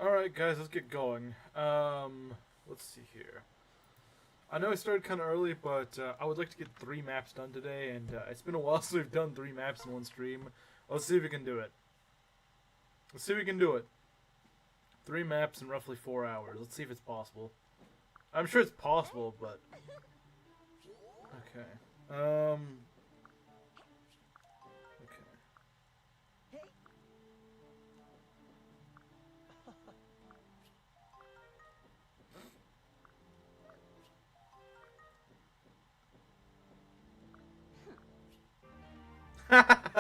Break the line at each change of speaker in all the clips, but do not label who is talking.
Alright guys, let's get going. Let's see here. I know I started kind of early, but I would like to get 3 maps done today, and it's been a while since we've done 3 maps in one stream. Let's see if we can do it. Let's see if we can do it. 3 maps in roughly 4 hours. Let's see if it's possible. I'm sure it's possible, but... Okay. Okay.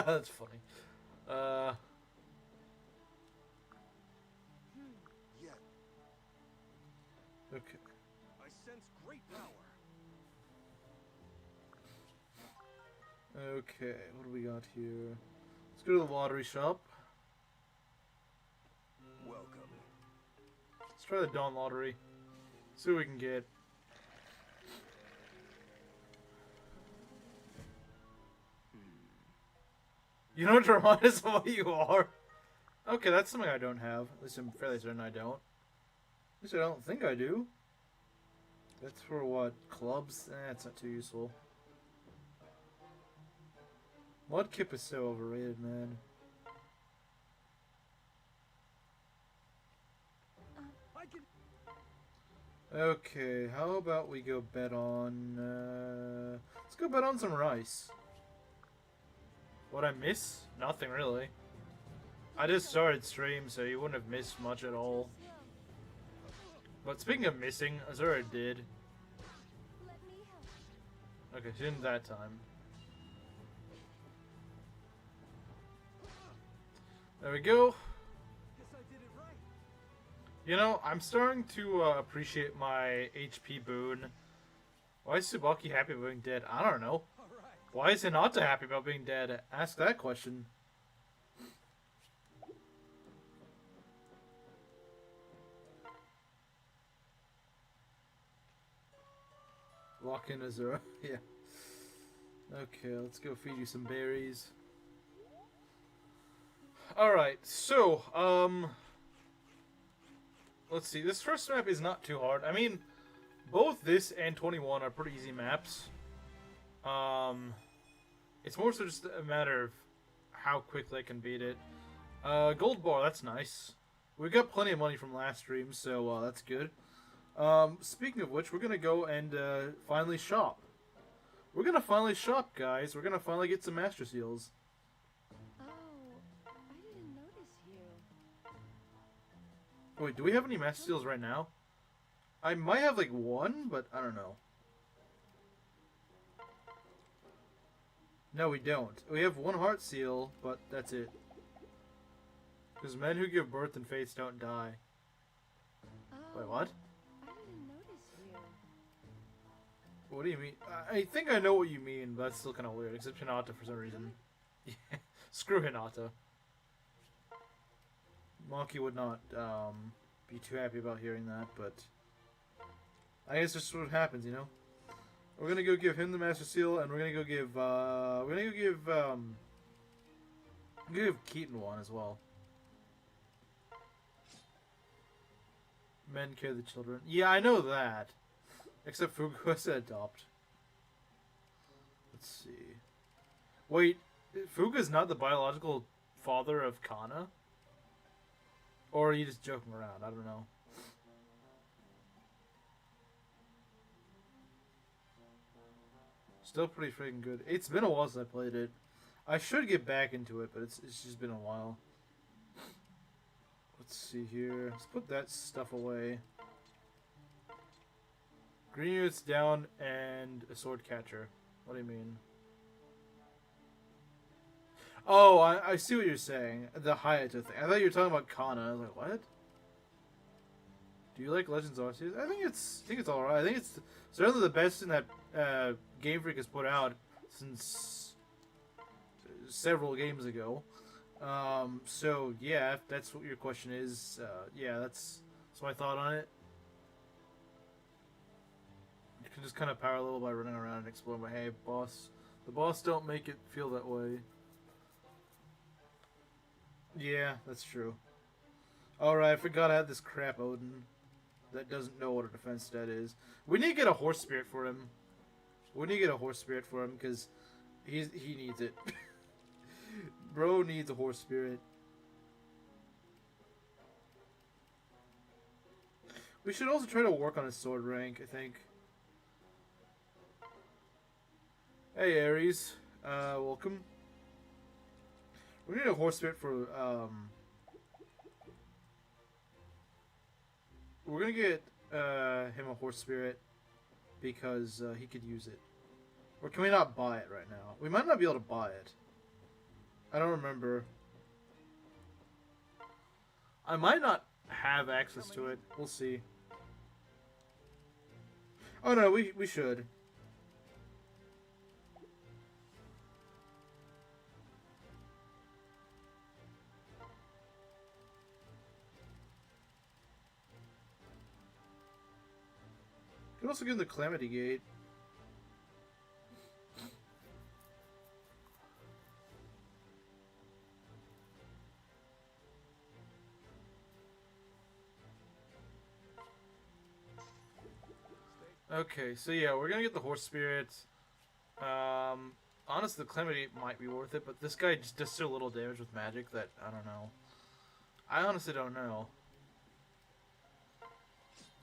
That's funny.
Yet,
Okay.
I sense great power.
Okay, what do we got here? Let's go to the lottery shop.
Welcome.
Let's try the Dawn lottery. See what we can get. You don't remind us of what you are. Okay, that's something I don't have. At least I'm fairly certain I don't. At least I don't think I do. That's for what? Clubs? It's not too useful. Mudkip is so overrated, man.
I can.
Okay, how about we go bet on... let's go bet on some rice. What'd I miss? Nothing, really. I just started stream, so you wouldn't have missed much at all. But speaking of missing, Azura did. Okay, she didn't that time. There we go.
Guess I did it right.
You know, I'm starting to appreciate my HP boon. Why is Subaki happy about being dead? I don't know.
All right.
Why is Hinata happy about being dead? Ask that question. Lock in Azura. Yeah. Okay, let's go feed you some berries. Alright, so, let's see. This first map is not too hard. I mean, both this and 21 are pretty easy maps. It's more so just a matter of how quickly I can beat it. Gold bar, that's nice. We got plenty of money from last stream, so that's good. Speaking of which, we're gonna go and finally shop. We're gonna finally shop, guys. We're gonna finally get some Master Seals.
Oh, I didn't notice you.
Wait, do we have any Master Seals right now? I might have like 1, but I don't know. No, we don't. We have 1 Heart Seal, but that's it. Because men who give birth and fates don't die.
Oh,
Wait, what?
I didn't notice you.
What do you mean? I think I know what you mean, but that's still kind of weird. Except Hinata for some reason. Yeah. Screw Hinata. Monkey would not be too happy about hearing that, but I guess that's what happens, you know. We're gonna go give him the Master Seal, and we're gonna go give Keaton one as well. Men carry the children. Yeah, I know that. Except Fuga has to adopt. Let's see. Wait, Fuga's not the biological father of Kana? Or are you just joking around? I don't know. Still pretty freaking good. It's been a while since I played it. I should get back into it, but it's just been a while. Let's see here. Let's put that stuff away. Green units down and a sword catcher. What do you mean? Oh, I see what you're saying. The Hayato thing. I thought you were talking about Kana. I was like, what? Do you like Legends Arceus? I think it's alright. I think it's certainly the best in that Game Freak has put out since several games ago. So yeah, if that's what your question is, yeah, that's my thought on it. You can just kind of power level by running around and exploring. But hey, boss, the boss don't make it feel that way. Yeah, that's true. Alright, I forgot I had this crap Odin that doesn't know what a defense stat is. We need to get a horse spirit for him. We need to get a horse spirit for him because he needs it. Bro needs a horse spirit. We should also try to work on his sword rank, I think. Hey Ares, welcome. We need a horse spirit for, we're gonna get him a horse spirit because he could use it. Or can we not buy it right now? We might not be able to buy it. I don't remember. I might not have access to it. We'll see. Oh no, we should. Could also give him the Calamity Gate. Okay, so yeah, we're gonna get the horse spirits. Honestly, the Calamity might be worth it, but this guy just does so little damage with magic that I don't know. I honestly don't know.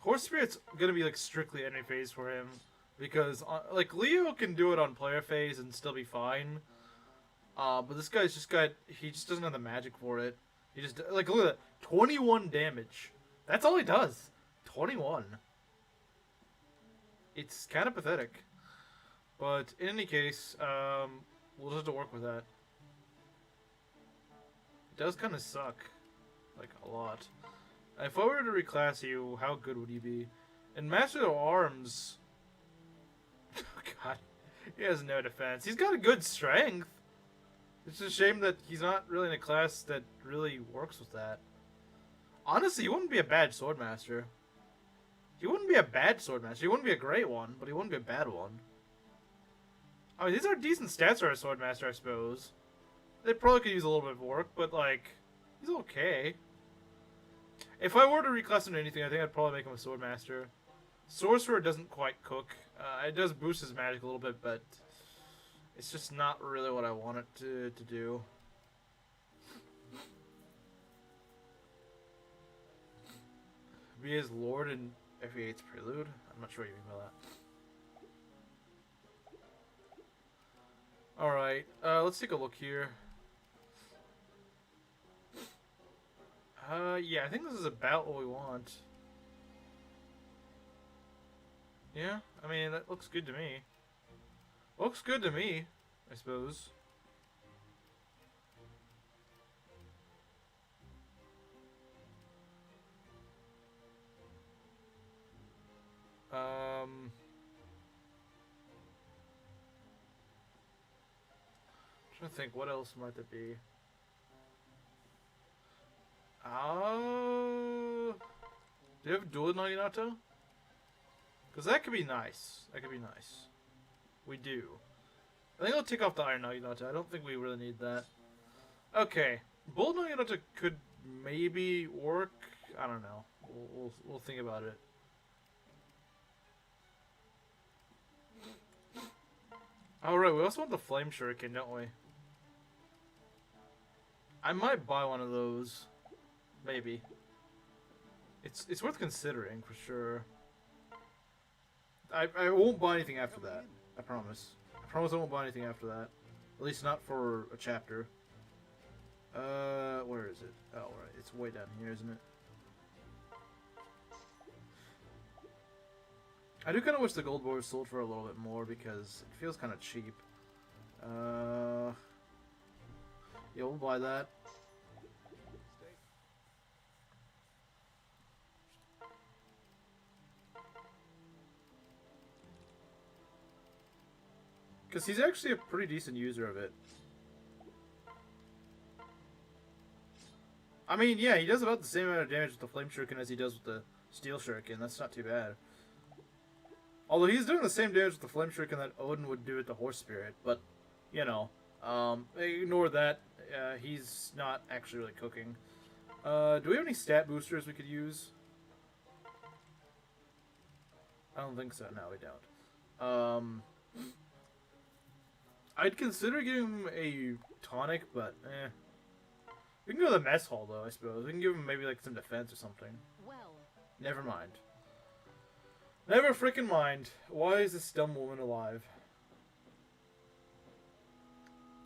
Horse spirit's gonna be like strictly enemy phase for him because like Leo can do it on player phase and still be fine. But this guy's just he just doesn't have the magic for it. He just like look at that 21 damage. That's all he does. 21. It's kind of pathetic. But in any case, we'll just have to work with that. It does kind of suck. Like, a lot. If I were to reclass you, how good would you be? In Master of Arms... Oh, God. He has no defense. He's got a good strength. It's a shame that he's not really in a class that really works with that. Honestly, he wouldn't be a bad Swordmaster. He wouldn't be a bad Swordmaster. He wouldn't be a great one, but he wouldn't be a bad one. I mean, these are decent stats for a Swordmaster, I suppose. They probably could use a little bit of work, but, like, he's okay. If I were to reclass him to anything, I think I'd probably make him a Swordmaster. Sorcerer doesn't quite cook. It does boost his magic a little bit, but it's just not really what I want it to do. Be his Lord in FE8's Prelude? I'm not sure what you mean by that. Alright, let's take a look here. Yeah, I think this is about what we want. Yeah, I mean, that looks good to me. Looks good to me, I suppose. Trying to think, what else might there be? Do you have dual Hinata? Because that could be nice. That could be nice. We do. I think I'll take off the Iron Hinata. I don't think we really need that. Okay. Bull Hinata could maybe work. I don't know. We'll think about it. Alright, we also want the Flame Shuriken, don't we? I might buy one of those. Maybe. It's worth considering, for sure. I won't buy anything after that. I promise. I promise I won't buy anything after that. At least not for a chapter. Where is it? Oh, right. It's way down here, isn't it? I do kind of wish the gold board sold for a little bit more because it feels kind of cheap. Yeah, we'll buy that. Because he's actually a pretty decent user of it. I mean, yeah, he does about the same amount of damage with the Flame Shuriken as he does with the Steel Shuriken. That's not too bad. Although he's doing the same damage with the Flame Shuriken that Odin would do with the Horse Spirit. But, you know, ignore that. He's not actually really cooking. Do we have any stat boosters we could use? I don't think so. No, we don't. I'd consider giving him a tonic, but eh. We can go to the mess hall, though, I suppose. We can give him maybe, like, some defense or something.
Well,
Never mind. Never frickin' mind. Why is this dumb woman alive?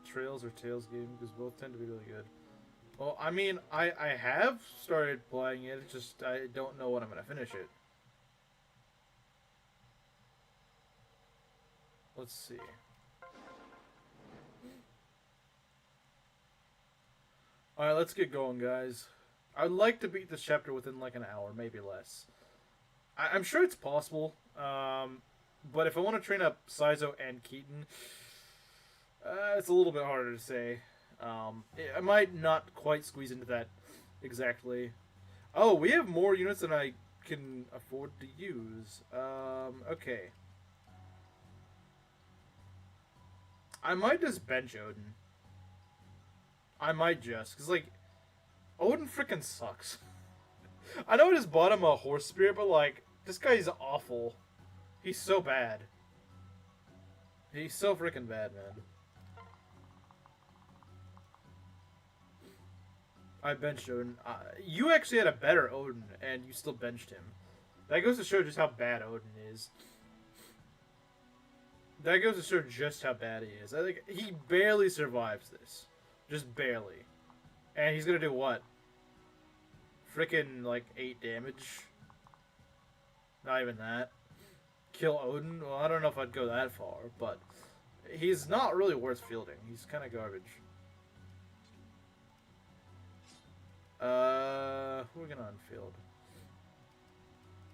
Trails or Tails game, because both tend to be really good. Well, I mean, I have started playing it, it's just I don't know when I'm going to finish it. Let's see. Alright, let's get going, guys. I'd like to beat this chapter within like an hour, maybe less. I'm sure it's possible, but if I want to train up Saizo and Keaton, it's a little bit harder to say. I might not quite squeeze into that exactly. Oh, we have more units than I can afford to use. Okay. I might just bench Odin. I might just, because, like, Odin frickin' sucks. I know I just bought him a horse spirit, but, like, this guy's awful. He's so bad. He's so frickin' bad, man. I benched Odin. You actually had a better Odin, and you still benched him. That goes to show just how bad Odin is. That goes to show just how bad he is. I think he barely survives this. Just barely. And he's gonna do what? Frickin' like 8 damage? Not even that. Kill Odin? Well, I don't know if I'd go that far, but he's not really worth fielding. He's kind of garbage. Who are we gonna unfield?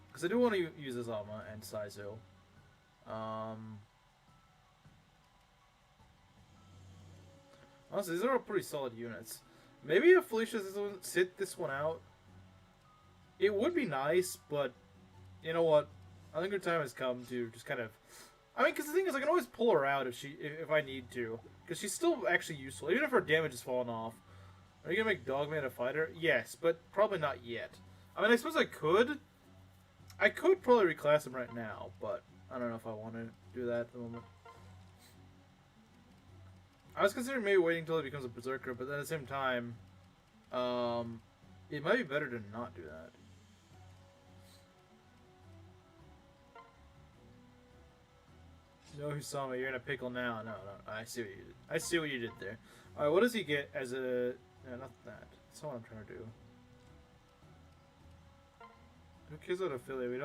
Because I do want to use Azama and Saizo. Honestly, these are all pretty solid units. Maybe if Felicia doesn't sit this one out, it would be nice, but you know what? I think her time has come to just kind of... I mean, because the thing is, I can always pull her out if I need to. Because she's still actually useful, even if her damage has fallen off. Are you going to make Dogman a fighter? Yes, but probably not yet. I mean, I suppose I could. I could probably reclass him right now, but I don't know if I want to do that at the moment. I was considering maybe waiting until he becomes a berserker, but then at the same time, it might be better to not do that. No, Husama, you're in a pickle now. No, I see what you did. I see what you did there. Alright, what does he get as a... No, not that. That's not what I'm trying to do. Who cares about affiliate? We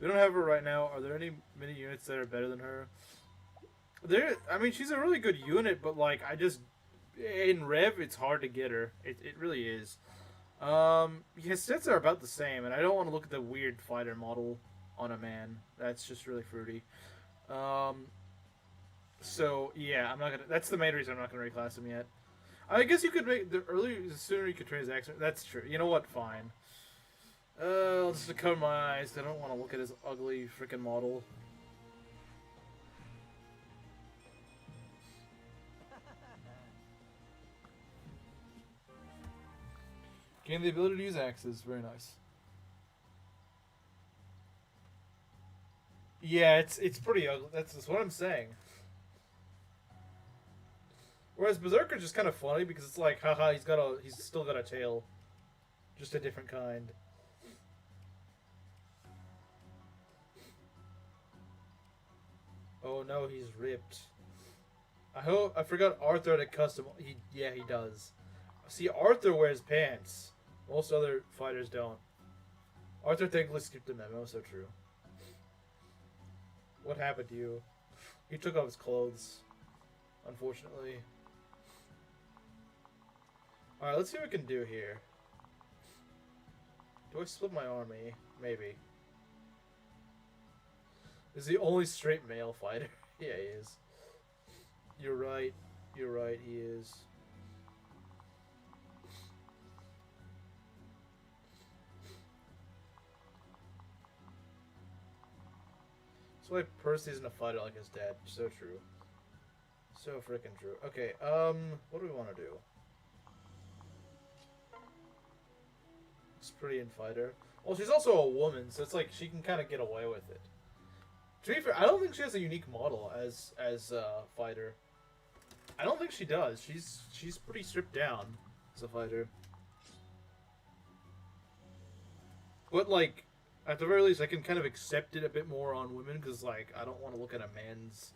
don't have her right now. Are there any mini units that are better than her? I mean, she's a really good unit, but like, in Rev, it's hard to get her. It really is. His sets are about the same, and I don't want to look at the weird fighter model on a man. That's just really fruity. So yeah, I'm not gonna. That's the main reason I'm not gonna reclass him yet. I guess you could make the sooner you could train his accent. That's true. You know what? Fine. I'll just cover my eyes. I don't want to look at his ugly freaking model. Gain the ability to use axes. Very nice. Yeah, it's pretty ugly. That's what I'm saying. Whereas Berserker's just kind of funny because it's like, haha, he's still got a tail, just a different kind. Oh no, he's ripped. I forgot Arthur had a custom. Yeah, he does. See, Arthur wears pants. Most other fighters don't. Arthur thankfully skipped the memo, so true. What happened to you? He took off his clothes, unfortunately. Alright, let's see what we can do here. Do I split my army? Maybe. Is he only straight male fighter? Yeah, he is. You're right. You're right, he is. That's why Percy isn't a fighter like his dad. So true. So freaking true. Okay, what do we want to do? She's pretty in fighter. Well, she's also a woman, so it's like she can kind of get away with it. To be fair, I don't think she has a unique model as fighter. I don't think she does. She's pretty stripped down as a fighter. But like, at the very least, I can kind of accept it a bit more on women because like I don't want to look at a man's.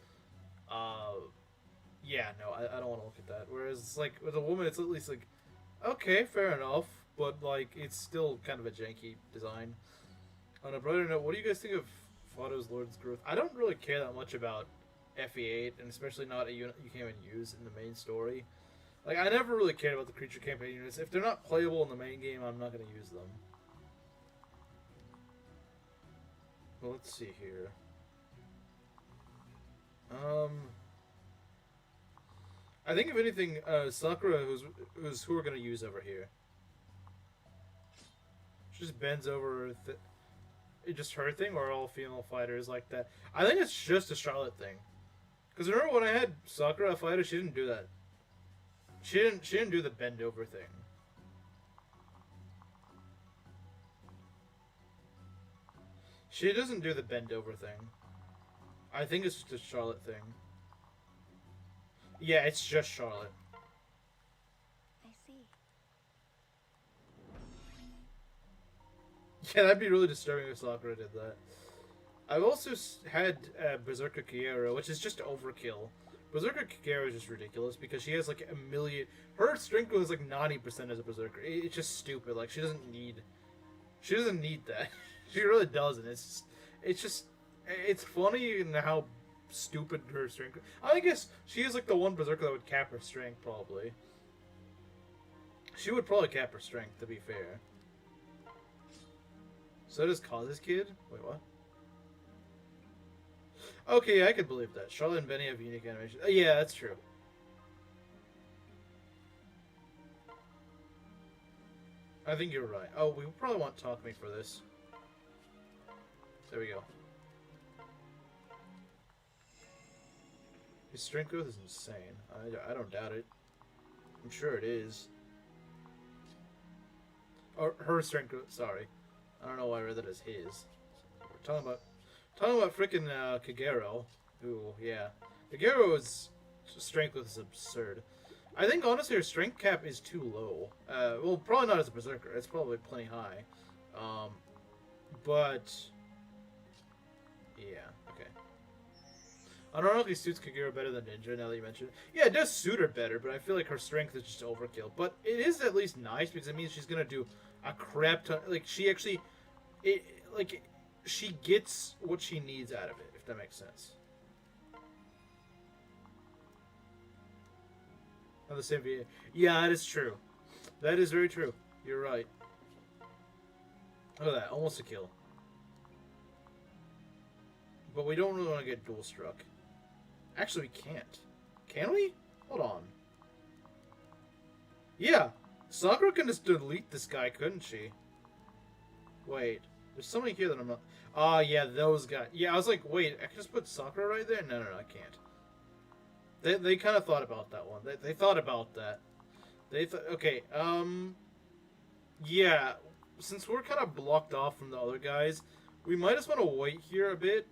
Yeah, no, I don't want to look at that. Whereas like with a woman, it's at least like, okay, fair enough, but like it's still kind of a janky design. On a brighter note, what do you guys think of Fato's Lord's Growth? I don't really care that much about FE8, and especially not a unit you can't even use in the main story. Like, I never really cared about the creature campaign units. If they're not playable in the main game, I'm not going to use them. Well, let's see here. I think if anything, Sakura, who's who we're going to use over here. She just bends over. Just her thing, or all female fighters like that? I think it's just a Charlotte thing. Because remember when I had Sakura fighter, she didn't do that. She didn't do the bend over thing. She doesn't do the bend over thing. I think it's just a Charlotte thing. Yeah, it's just Charlotte.
I see.
Yeah, that'd be really disturbing if Sakura did that. I've also had Berserker Kagero, which is just overkill. Berserker Kagero is just ridiculous because she has like a million. Her strength was like 90% as a Berserker. It's just stupid. Like she doesn't need that. She really doesn't. It's funny in how stupid her strength. I guess she is like the one Berserker that would cap her strength probably. She would probably cap her strength, to be fair. So does Kaze's kid? Wait, what? Okay, I could believe that. Charlotte and Benny have unique animation. Yeah, that's true. I think you're right. Oh, we probably want Talk Me for this. There we go. His strength growth is insane. I don't doubt it. I'm sure it is. Or her strength growth, sorry. I don't know why I read that as his. We're talking about freaking Kagero, who, yeah. Kagero's strength growth is absurd. I think, honestly, her strength cap is too low. Well, probably not as a Berserker. It's probably plenty high. But, yeah, okay. I don't know if he suits Kagero better than Ninja, now that you mention it. Yeah, it does suit her better, but I feel like her strength is just overkill. But it is at least nice, because it means she's going to do a crap ton. Like, she actually... she gets what she needs out of it, if that makes sense. On the same VA. Yeah, that is true. That is very true. You're right. Look at that. Almost a kill. But we don't really want to get dual struck. Actually, we can't. Can we? Hold on. Yeah. Sakura can just delete this guy, couldn't she? Wait. There's somebody here that I'm not... Ah, yeah, those guys. Yeah, I was like, wait, I can just put Sakura right there? No, I can't. They kind of thought about that one. They thought about that. Okay, yeah, since we're kind of blocked off from the other guys, we might just want to wait here a bit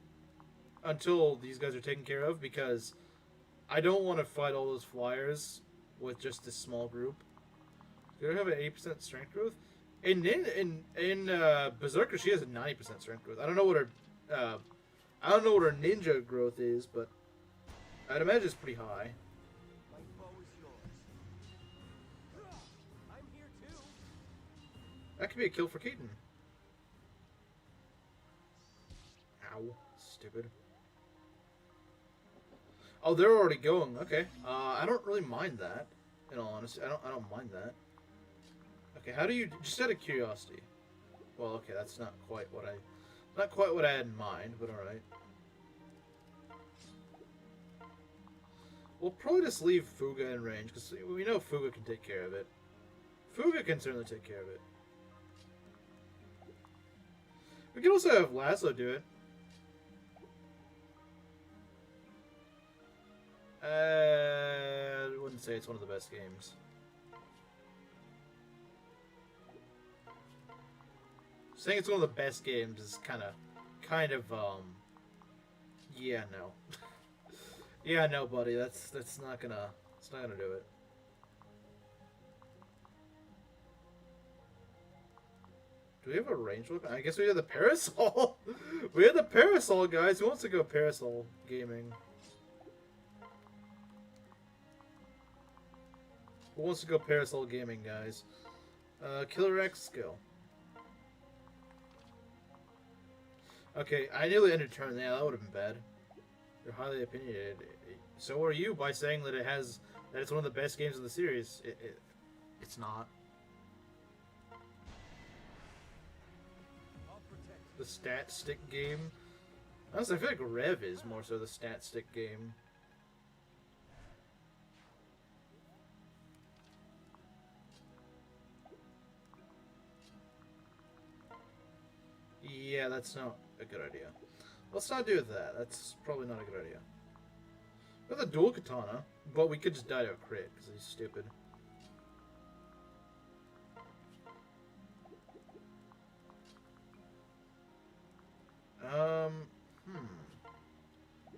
until these guys are taken care of, because I don't want to fight all those flyers with just this small group. Do I have an 8% strength growth? In Berserker, she has a 90% strength growth. I don't know what her ninja growth is, but I'd imagine it's pretty high.
My bow is yours. I'm here too.
That could be a kill for Keaton. Ow, stupid. Oh, they're already going. Okay. I don't really mind that. In all honesty, I don't mind that. Okay, how do you, just out of curiosity? Well, okay, that's not quite what I had in mind, but all right. We'll probably just leave Fuga in range, because we know Fuga can take care of it. Fuga can certainly take care of it. We can also have Laslow do it. I wouldn't say it's one of the best games. Saying it's one of the best games is kind of, yeah, no. Yeah, no, buddy, that's not gonna, it's not gonna do it. Do we have a range weapon? I guess we have the parasol. We have the parasol, guys. Who wants to go parasol gaming? Who wants to go parasol gaming, guys? Killer X skill. Okay, I nearly ended turn. Yeah, that would have been bad. You're highly opinionated. So are you by saying that it's one of the best games in the series. It's not. The stat stick game. Honestly, I feel like Rev is more so the stat stick game. Yeah, that's not a good idea. Let's not do that. That's probably not a good idea. We have the dual katana, but we could just die to a crit because he's stupid.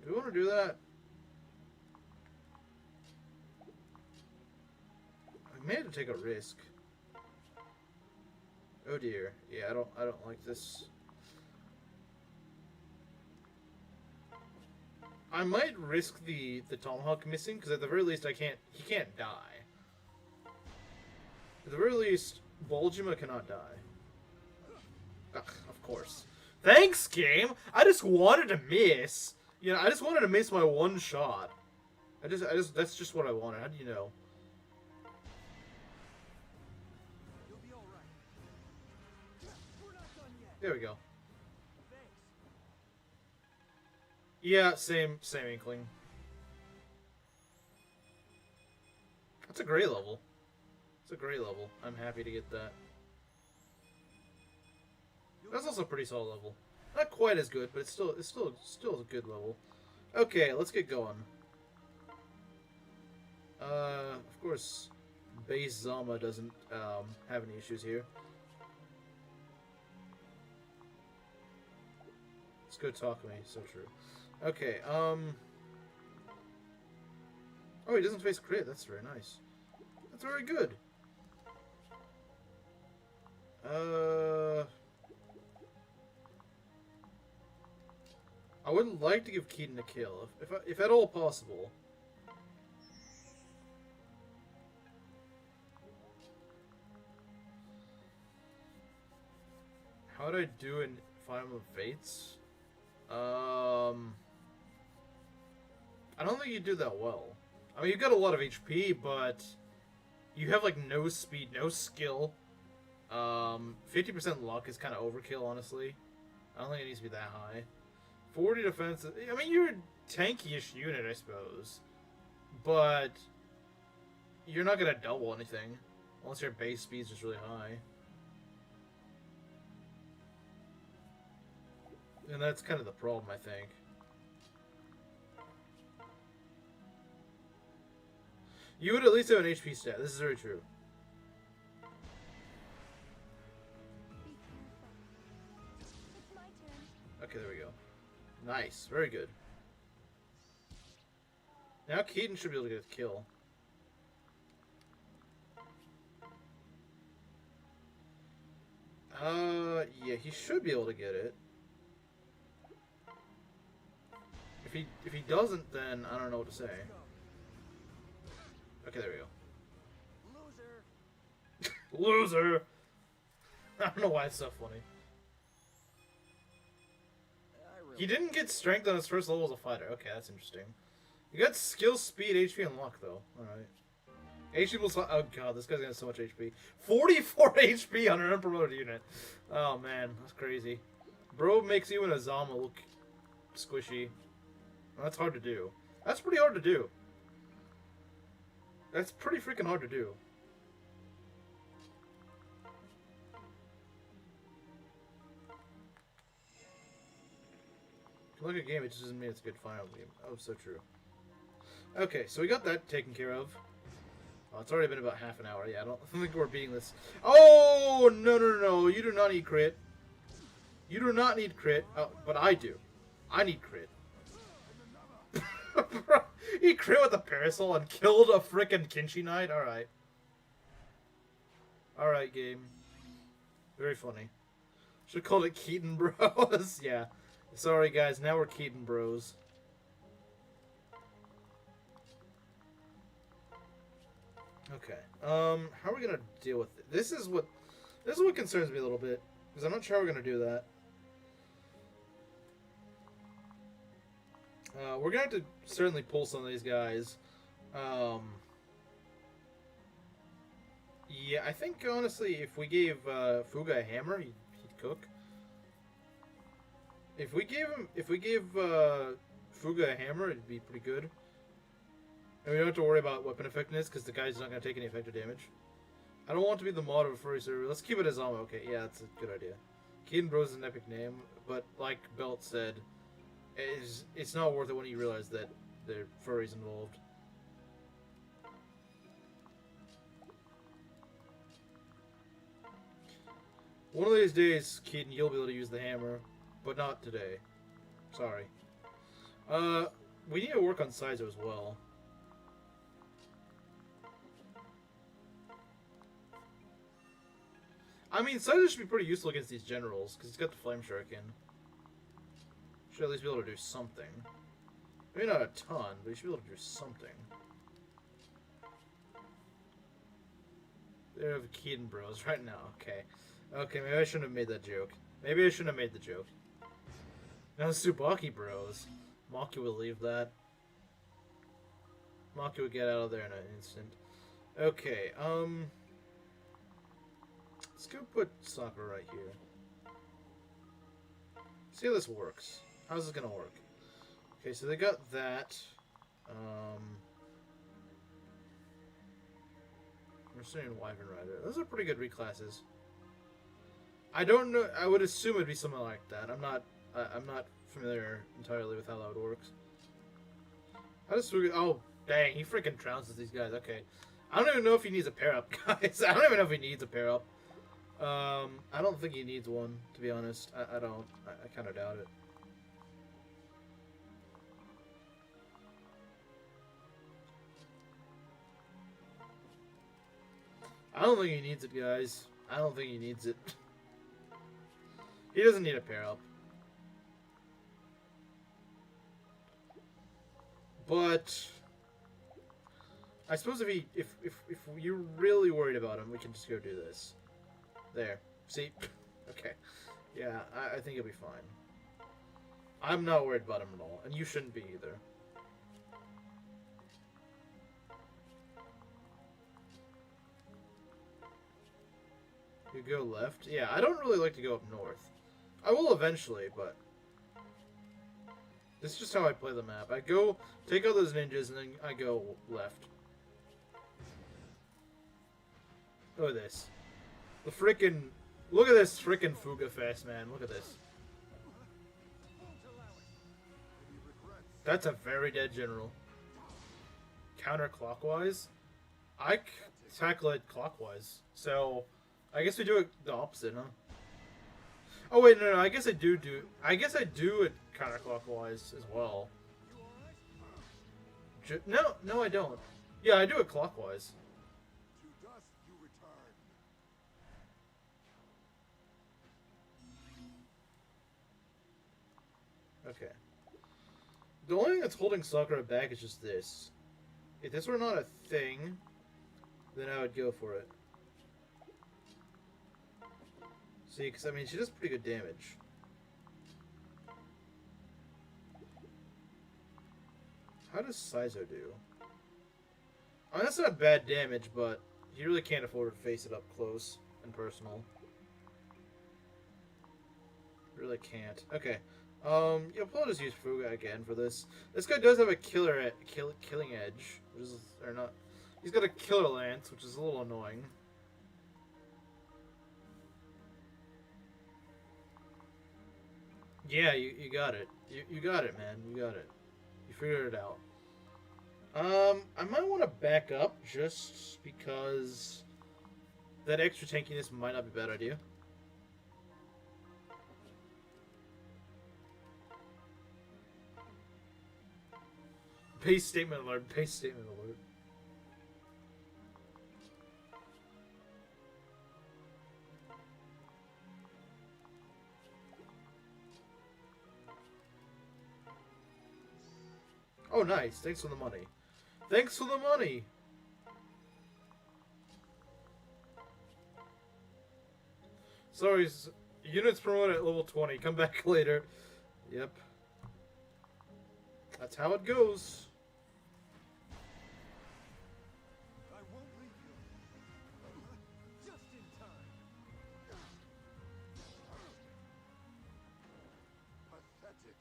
Do we want to do that? I may have to take a risk. Oh dear. Yeah, I don't like this. I might risk the tomahawk missing because at the very least he can't die. At the very least, Boljima cannot die. Ugh, of course. Thanks, game. I just wanted to miss. You know, I just wanted to miss my one shot. That's just what I wanted. How do you know?
You'll be all right. We're not done yet.
There we go.
Thanks.
Yeah, same inkling. That's a great level. It's a great level. I'm happy to get that. That's also a pretty solid level. Not quite as good, but it's still a good level. Okay, let's get going. Of course, base Zama doesn't have any issues here. Let's go talk to me. So true. Okay. Oh, he doesn't face crit. That's very nice. That's very good. I would like to give Keaton a kill, if at all possible. How would I do in Fire Emblem Fates? I don't think you do that well. I mean, you've got a lot of HP, but you have like no speed, no skill. 50% luck is kind of overkill, honestly. I don't think it needs to be that high. 40 defense. I mean, you're a tanky-ish unit, I suppose. But you're not going to double anything. Unless your base speed's just really high. And that's kind of the problem, I think. You would at least have an HP stat. This is very true.
Be careful. It's my turn.
Okay, there we go. Nice. Very good. Now Keaton should be able to get a kill. Yeah, he should be able to get it. If he doesn't, then I don't know what to say. Okay, there we go.
Loser.
Loser! I don't know why it's so funny. He didn't get strength on his first level as a fighter. Okay, that's interesting. You got skill, speed, HP, and luck, though. Alright. HP plus... Oh, God, this guy's gonna have so much HP. 44 HP on an unpromoted unit. Oh, man. That's crazy. Bro makes you and Azama look squishy. That's hard to do. That's pretty hard to do. That's pretty freaking hard to do. If you look at a game, it just doesn't mean it's a good final game. Oh, so true. Okay, so we got that taken care of. Oh, it's already been about half an hour. Yeah, I don't think we're beating this. Oh, no. You do not need crit. You do not need crit, but I do. I need crit. Bro, he crit with a parasol and killed a frickin' Kinshi Knight? Alright. Alright, game. Very funny. Should've called it Keaton Bros. Yeah. Sorry, guys. Now we're Keaton Bros. Okay. How are we gonna deal with it? This is what concerns me a little bit. Because I'm not sure how we're gonna do that. We're gonna have to certainly pull some of these guys. Yeah, I think honestly, if we gave Fuga a hammer, he'd cook. If we gave Fuga a hammer, it'd be pretty good. And we don't have to worry about weapon effectiveness because the guy's not gonna take any effective damage. I don't want to be the mod of a furry server. Let's keep it as Azama. Okay, yeah, that's a good idea. Keaton Bros is an epic name, but like Belt said, it's not worth it when you realize that there are furries involved. One of these days, Keaton, you'll be able to use the hammer, but not today. Sorry. We need to work on Saizo as well. I mean, Saizo should be pretty useful against these generals, because he's got the Flame Shuriken. Should at least be able to do something. Maybe not a ton, but he should be able to do something. They have Keaton Bros right now, okay. Okay, maybe I shouldn't have made that joke. Maybe I shouldn't have made the joke. Now Subaki Bros. Maki will leave that. Maki will get out of there in an instant. Okay, let's go put Sakura right here. See how this works. How's this gonna work? Okay, so they got that. Mercenary Wyvern Rider. Those are pretty good reclasses. I don't know. I would assume it'd be something like that. I'm not familiar entirely with how that works. How does Fuga? Oh, dang! He freaking trounces these guys. Okay, I don't even know if he needs a pair up, guys. I don't even know if he needs a pair up. I don't think he needs one, to be honest. I don't. I kind of doubt it. I don't think he needs it, guys. I don't think he needs it. He doesn't need a pair up. But I suppose if you're really worried about him, we can just go do this. There. See? Okay. Yeah, I think he'll be fine. I'm not worried about him at all, and you shouldn't be either. You go left? Yeah, I don't really like to go up north. I will eventually, but this is just how I play the map. I go, take out those ninjas, and then I go left. Look at this. The frickin'... Look at this frickin' Fuga fast, man. Look at this. That's a very dead general. Counterclockwise? I tackle it clockwise. So, I guess we do it the opposite, huh? Oh wait, no, I guess I do it counterclockwise as well. No, I don't. Yeah, I do it clockwise. Okay. The only thing that's holding Sakura back is just this. If this were not a thing, then I would go for it. See, because I mean, she does pretty good damage. How does Saizo do? I mean, that's not bad damage, but you really can't afford to face it up close and personal. Really can't. Okay. Yeah, we'll just use Fuga again for this. This guy does have a killing edge, which is, or not. He's got a killer lance, which is a little annoying. Yeah, you got it. You got it, man. You got it. You figured it out. I might want to back up just because that extra tankiness might not be a bad idea. Base statement alert. Base statement alert. Oh, nice. Thanks for the money. Thanks for the money. Sorry, units promoted at level 20. Come back later. Yep. That's how it goes.
I won't leave you. Just in time. Pathetic.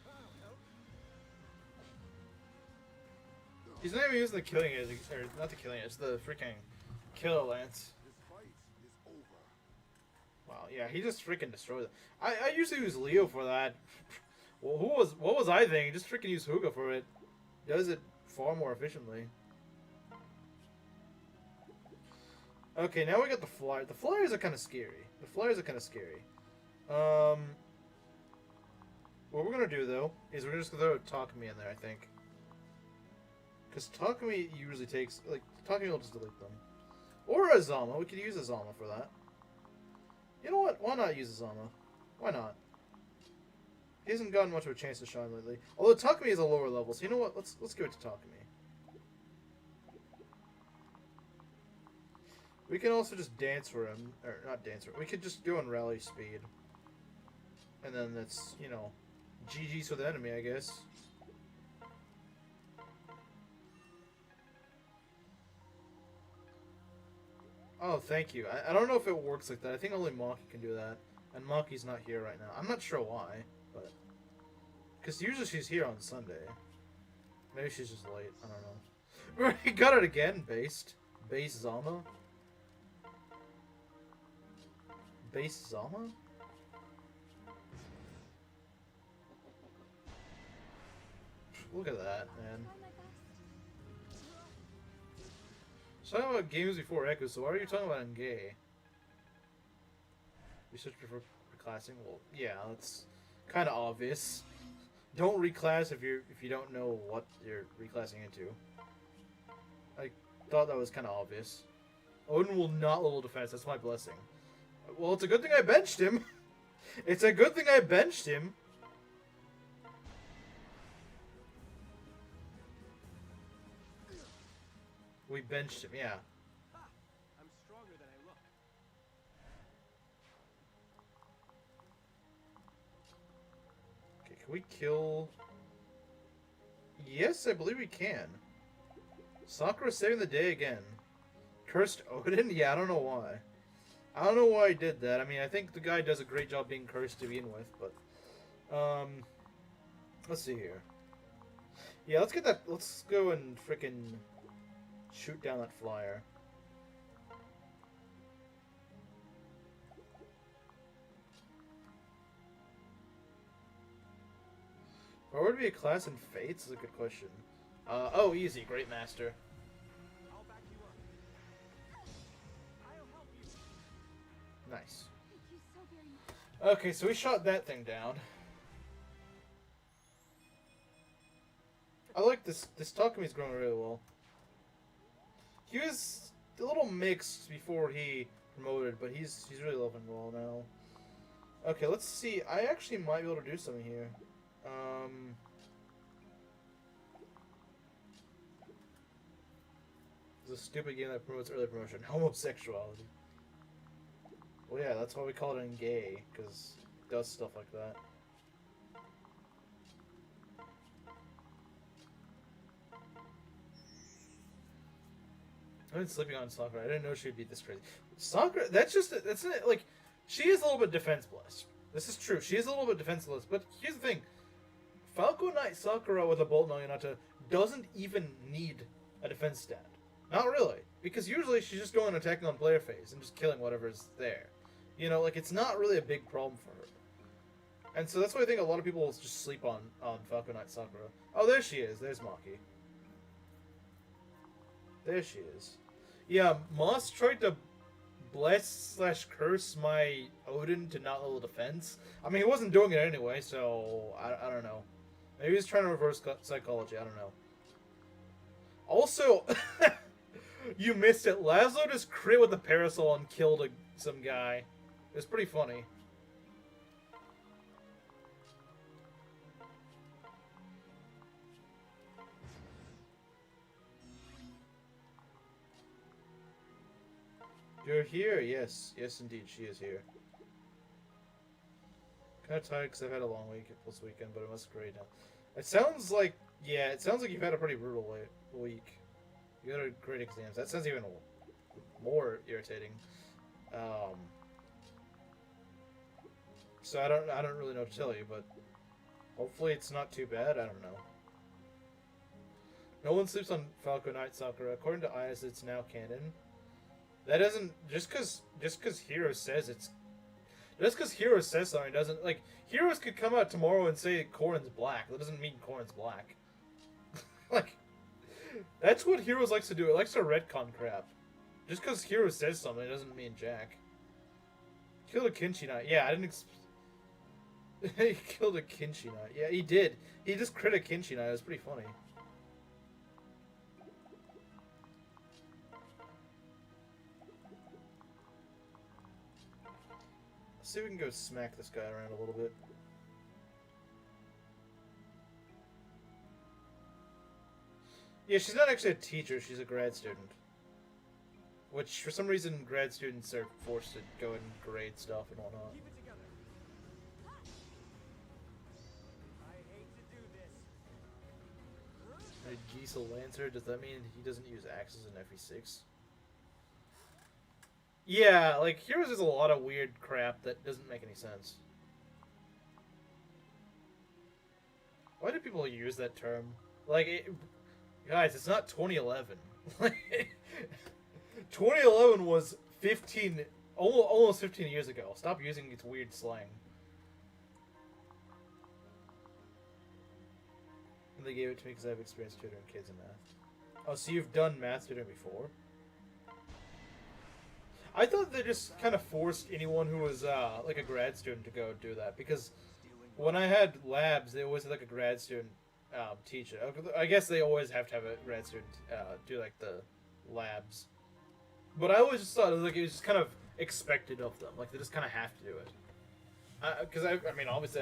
I'll help.
He's not even using the killing edge, or not the killing edge, the freaking killer lance.
This fight is over.
Wow, yeah, he just freaking destroyed it. I usually use Leo for that. Well, what was I thinking? Just freaking use Fuga for it. Does it far more efficiently. Okay, now we got the flyer. The flyers are kind of scary. What we're gonna do though is we're just gonna throw Takumi in there, I think. Because Takumi usually takes, like, Takumi will just delete them. Or Azama. We could use Azama for that. You know what? Why not use Azama? Why not? He hasn't gotten much of a chance to shine lately. Although Takumi is a lower level, so you know what? Let's give it to Takumi. We can also just dance for him. Or, not dance for him. We could just go in rally speed. And then that's, you know, GG's for the enemy, I guess. Oh, thank you. I don't know if it works like that. I think only Maki can do that. And Maki's not here right now. I'm not sure why, but... Because usually she's here on Sunday. Maybe she's just late. I don't know. We got it again, based. Base Zama? Base Zama? Look at that, man.
Try my best.
So talking about games before Echo, so why are you talking about Engay? You search for reclassing? Well, yeah, that's kind of obvious. Don't reclass if you don't know what you're reclassing into. I thought that was kind of obvious. Odin will not level defense. That's my blessing. Well, it's a good thing I benched him. It's a good thing I benched him. We benched him, yeah.
Ha! I'm stronger than I look.
Okay, can we kill... Yes, I believe we can. Sakura saving the day again. Cursed Odin? Yeah, I don't know why. I don't know why he did that. I mean, I think the guy does a great job being cursed to begin with, but... Let's see here. Yeah, let's get that... Let's go and frickin' shoot down that flyer. Or would it be a class in Fates? Is a good question. Oh, easy. Great Master.
I'll back you up. I'll help you.
Nice.
Thank you so very much.
Okay, so we shot that thing down. I like this. This Takumi's growing really well. He was a little mixed before he promoted, but he's really loving well now. Okay, let's see. I actually might be able to do something here. It's a stupid game that promotes early promotion. Homosexuality. Well, yeah, that's why we call it in gay, because it does stuff like that. I've been sleeping on Sakura. I didn't know she'd be this crazy. Sakura, that's like, she is a little bit defenseless. This is true. She is a little bit defenseless, but here's the thing. Falco Knight Sakura with a Bolt no Hinata doesn't even need a defense stand. Not really. Because usually she's just going attacking on player phase and just killing whatever's there. You know, like, it's not really a big problem for her. And so that's why I think a lot of people will just sleep on Falco Knight Sakura. Oh, there she is. There's Maki. There she is. Yeah, Moss tried to bless / curse my Odin to not level defense. I mean, he wasn't doing it anyway, so I don't know. Maybe he's trying to reverse psychology. I don't know. Also, you missed it. Laslow just crit with a parasol and killed some guy. It's pretty funny. You're here? Yes. Yes, indeed, she is here. Kind of tired because I've had a long week this weekend, but it must be great now. It sounds like, yeah, it sounds like you've had a pretty brutal week. You got a great exams. That sounds even more irritating. So I don't really know what to tell you, but hopefully it's not too bad. I don't know. No one sleeps on Falco Night Sakura. According to Ias, it's now canon. That doesn't just because Hero says it's just because Hero says something doesn't like Heroes could come out tomorrow and say Corrin's black. That doesn't mean Corrin's black. Like that's what Heroes likes to do. It likes to retcon crap. Just because Hero says something doesn't mean jack. Killed a Kinshi Knight. Yeah, I didn't. He killed a Kinshi Knight. Yeah, he did. He just crit a Kinshi Knight. It was pretty funny. Let's see if we can go smack this guy around a little bit. Yeah, she's not actually a teacher, she's a grad student. Which, for some reason, grad students are forced to go and grade stuff and whatnot.
Keep it together. I hate to do this.
A Giesel Lancer, does that mean he doesn't use axes in FE6? Yeah, like, Heroes is a lot of weird crap that doesn't make any sense. Why do people use that term? Like, guys, it's not 2011. 2011 was 15, almost 15 years ago. Stop using its weird slang. And they gave it to me because I have experience tutoring kids in math. Oh, so you've done math tutoring before? I thought they just kind of forced anyone who was like a grad student to go do that, because when I had labs, they always had like a grad student teach it. I guess they always have to have a grad student do like the labs. But I always just thought it was just kind of expected of them. Like they just kind of have to do it. Because I mean, obviously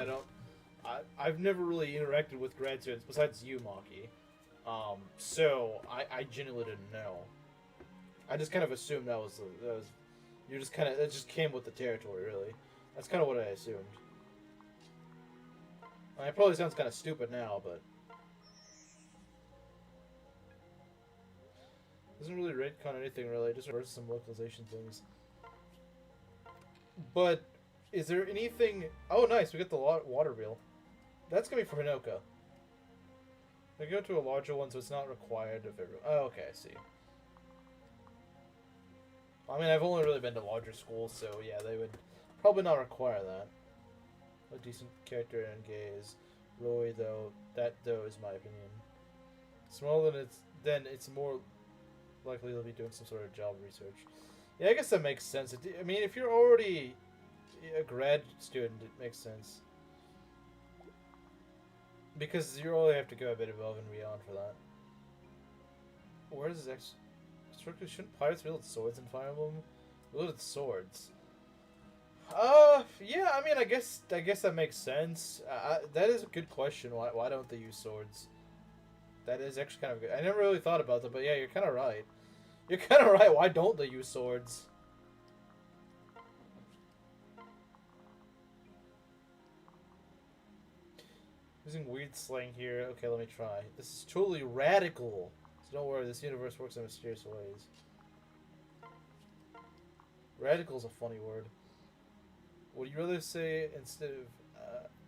I've never really interacted with grad students besides you, Maki. So I genuinely didn't know. I just kind of assumed that was you just kind of it just came with the territory, really. That's kind of what I assumed. I mean, it probably sounds kind of stupid now, but doesn't really retcon anything really. Just reverse some localization things. But is there anything? Oh, nice! We get the water wheel. That's gonna be for Hinoka. We go to a larger one, so it's not required of everyone. Oh, okay, I see. I mean, I've only really been to larger schools, so yeah, they would probably not require that. A decent character and gaze. Roy, though, that is my opinion. Smaller than it's more likely they'll be doing some sort of job research. Yeah, I guess that makes sense. I mean, if you're already a grad student, it makes sense. Because you only have to go a bit above and beyond for that. Where does this shouldn't pirates wield swords in Fire Emblem? Wielded swords. Yeah, I mean, I guess that makes sense. That is a good question. Why don't they use swords? That is actually kind of good. I never really thought about that, but yeah, you're kind of right. You're kind of right. Why don't they use swords? Using weird slang here. Okay, let me try. This is totally radical. So don't worry, this universe works in mysterious ways. Radical is a funny word. Would you rather say instead of,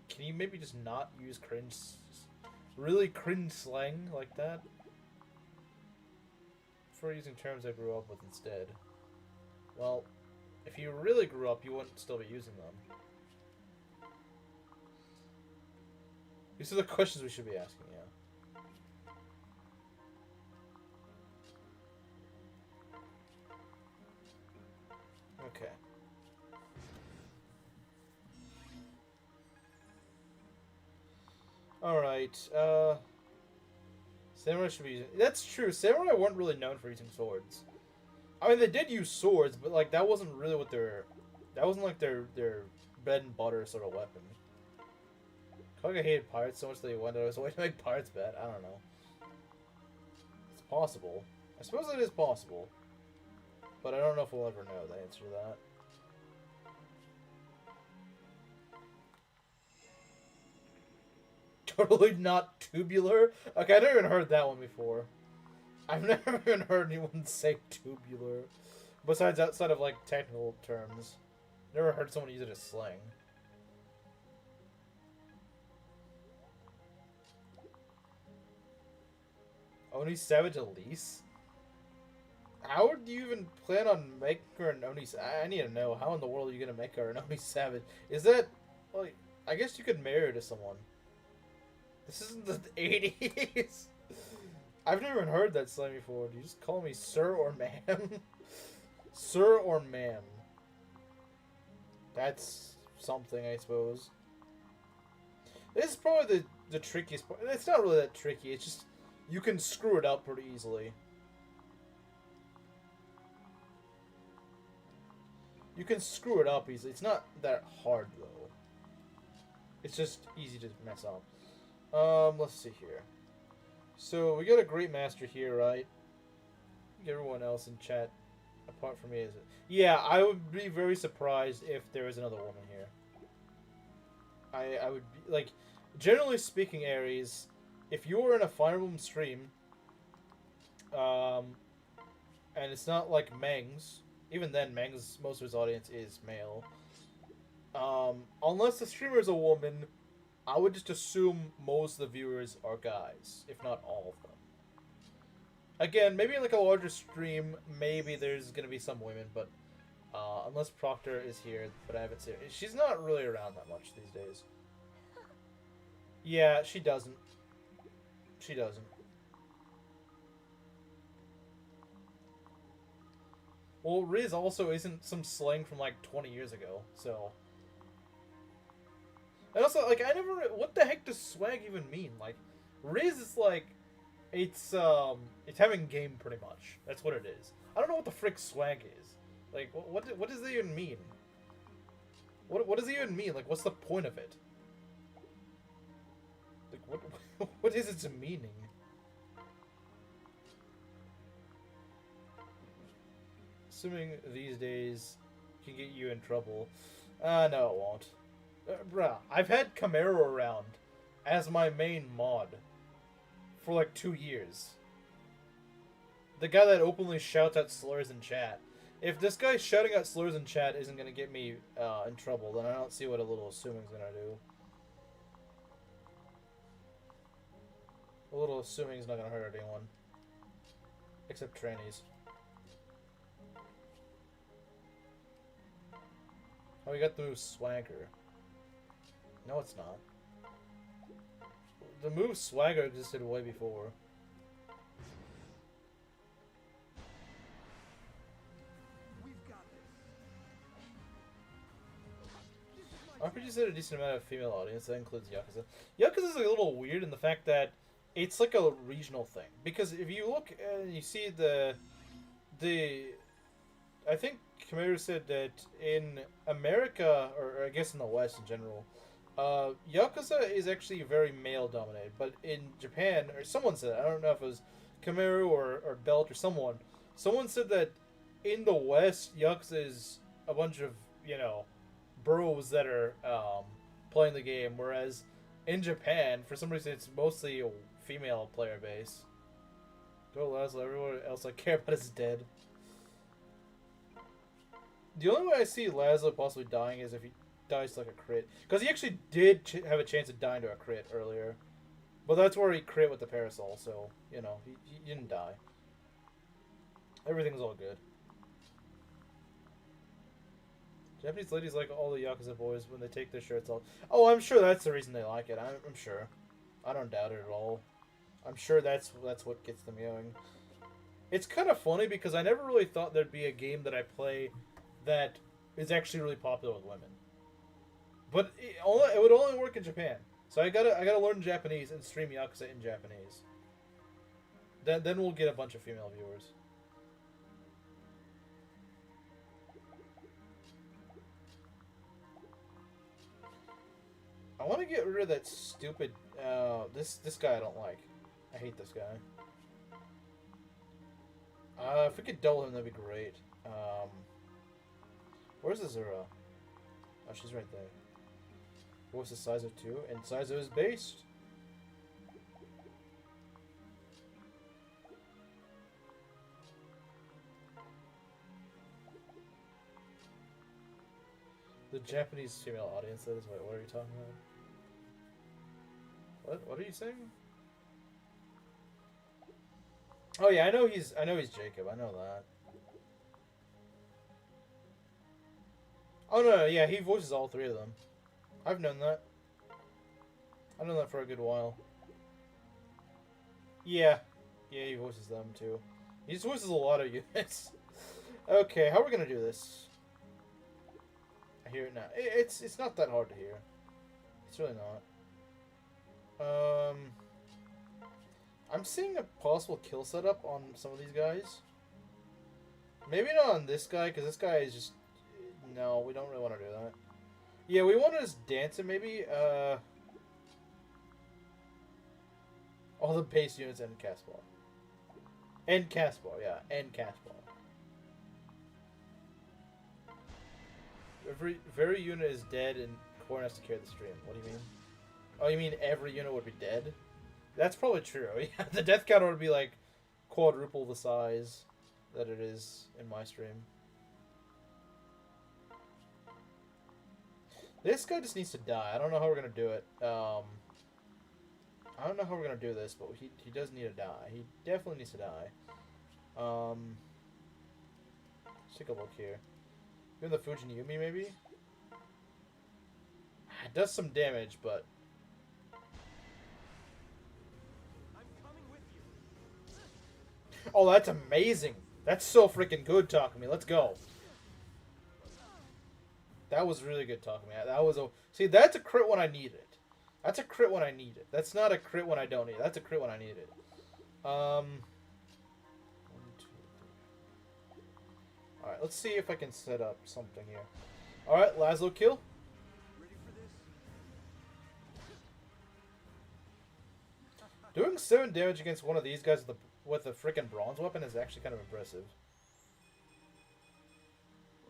can you maybe just not use cringe, really cringe slang like that? For using terms I grew up with instead. Well, if you really grew up, you wouldn't still be using them. These are the questions we should be asking, yeah. Alright, samurai should be using... That's true, samurai weren't really known for using swords. I mean, they did use swords, but, like, that wasn't really what their... That wasn't, like, their bread and butter sort of weapon. Kaga hated pirates so much that he went out of his way to make pirates bad. I don't know. It's possible. I suppose it is possible. But I don't know if we'll ever know the answer to that. Totally not tubular? Okay, I've never even heard that one before. I've never even heard anyone say tubular. Besides outside of, like, technical terms. Never heard someone use it as slang. Oni Savage Elise? How do you even plan on making her an Oni... I need to know, how in the world are you going to make her an Oni Savage? Is that... Like, I guess you could marry her to someone. This isn't the 80s. I've never even heard that slang before. Do you just call me sir or ma'am? Sir or ma'am. That's something, I suppose. This is probably the trickiest part. It's not really that tricky. It's just you can screw it up pretty easily. You can screw it up easily. It's not that hard, though. It's just easy to mess up. Let's see here. So, we got a great master here, right? Everyone else in chat, apart from me, is it? Yeah, I would be very surprised if there was another woman here. I would be, like, generally speaking, Aries, if you were in a Fire Emblem stream, and it's not like Meng's, even then, Meng's, most of his audience is male. Unless the streamer is a woman, I would just assume most of the viewers are guys, if not all of them. Again, maybe in like a larger stream, maybe there's gonna be some women, but unless Proctor is here, but I haven't seen her. She's not really around that much these days. Yeah, she doesn't. She doesn't. Well, Riz also isn't some slang from like 20 years ago, so... And also, like, I never... What the heck does swag even mean? Like, Riz is like... It's having game, pretty much. That's what it is. I don't know what the frick swag is. Like, what does it even mean? What does it even mean? Like, what's the point of it? Like, what is its meaning? Assuming these days can get you in trouble. No, it won't. Bruh, I've had Kagero around as my main mod for like 2 years. The guy that openly shouts out slurs in chat. If this guy shouting out slurs in chat isn't gonna get me in trouble, then I don't see what a little assuming's gonna do. A little assuming's not gonna hurt anyone. Except trannies. Oh, we got the move Swagger. No, it's not. The move Swagger existed way before. RPGs had a decent amount of female audience. That includes Yakuza. Yakuza is a little weird in the fact that it's like a regional thing. Because if you look and you see the I think Kagero said that in America, or I guess in the West in general, Yakuza is actually very male-dominated. But in Japan, or someone said, I don't know if it was Kagero or Belt or someone said that in the West, Yakuza is a bunch of, you know, bros that are playing the game, whereas in Japan, for some reason, it's mostly a female player base. Go Laslow, everyone else I care about is dead. The only way I see Laslow possibly dying is if he dies to like a crit. Because he actually did have a chance of dying to a crit earlier. But that's where he crit with the parasol, so, you know, he didn't die. Everything's all good. Japanese ladies like all the Yakuza boys when they take their shirts off. Oh, I'm sure that's the reason they like it. I'm sure. I don't doubt it at all. I'm sure that's what gets them going. It's kind of funny because I never really thought there'd be a game that I play that is actually really popular with women. But it would only work in Japan. So I gotta learn Japanese and stream Yakuza in Japanese. Then we'll get a bunch of female viewers. I want to get rid of that stupid. This guy I don't like. I hate this guy. If we could dull him, that'd be great. Where's Azura? Oh, she's right there. What's the Saizo 2? And Saizo is based. The Japanese female audience, that is. Wait, what are you talking about? What are you saying? Oh yeah, I know he's Jacob. I know that. Oh no, yeah, he voices all three of them. I've known that. I've known that for a good while. Yeah, he voices them too. He just voices a lot of units. Okay, how are we gonna do this? I hear it now. It's not that hard to hear. It's really not. I'm seeing a possible kill setup on some of these guys. Maybe not on this guy, because this guy is just... No, we don't really want to do that. Yeah, we want to just dance it, maybe. All the base units end cast ball. End cast ball, yeah. End cast ball. Every unit is dead and Corn has to carry the stream. What do you mean? Oh, you mean every unit would be dead? That's probably true. Yeah, the death counter would be like quadruple the size that it is in my stream. This guy just needs to die. I don't know how we're gonna do it. I don't know how we're gonna do this, but he does need to die. He definitely needs to die. Let's take a look here. Doing the Fujin Yumi, maybe? It does some damage, but... Oh, that's amazing. That's so freaking good, Takumi. Let's go. That was really good, Takumi. That was a... See, that's a crit when I need it. That's a crit when I need it. That's not a crit when I don't need it. That's a crit when I need it. 1, 2, 3. Alright, let's see if I can set up something here. Alright, Laslow kill.
Ready for this?
Doing 7 damage against one of these guys with a freaking bronze weapon is actually kind of impressive.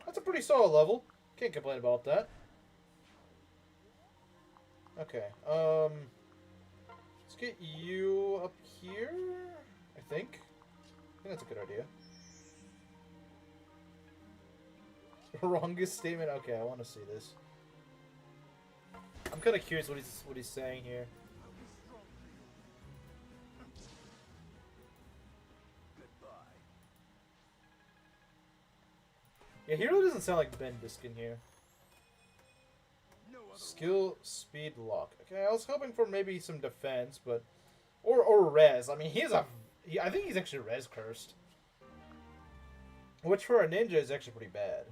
That's a pretty solid level. Can't complain about that. Okay, let's get you up here, I think. I think that's a good idea. Wrongest statement? Okay, I want to see this. I'm kind of curious what he's saying here. Yeah, he really doesn't sound like Ben Biskin here. Skill, speed, lock. Okay, I was hoping for maybe some defense, but... Or res. I mean, I think he's actually res cursed. Which for a ninja is actually pretty bad.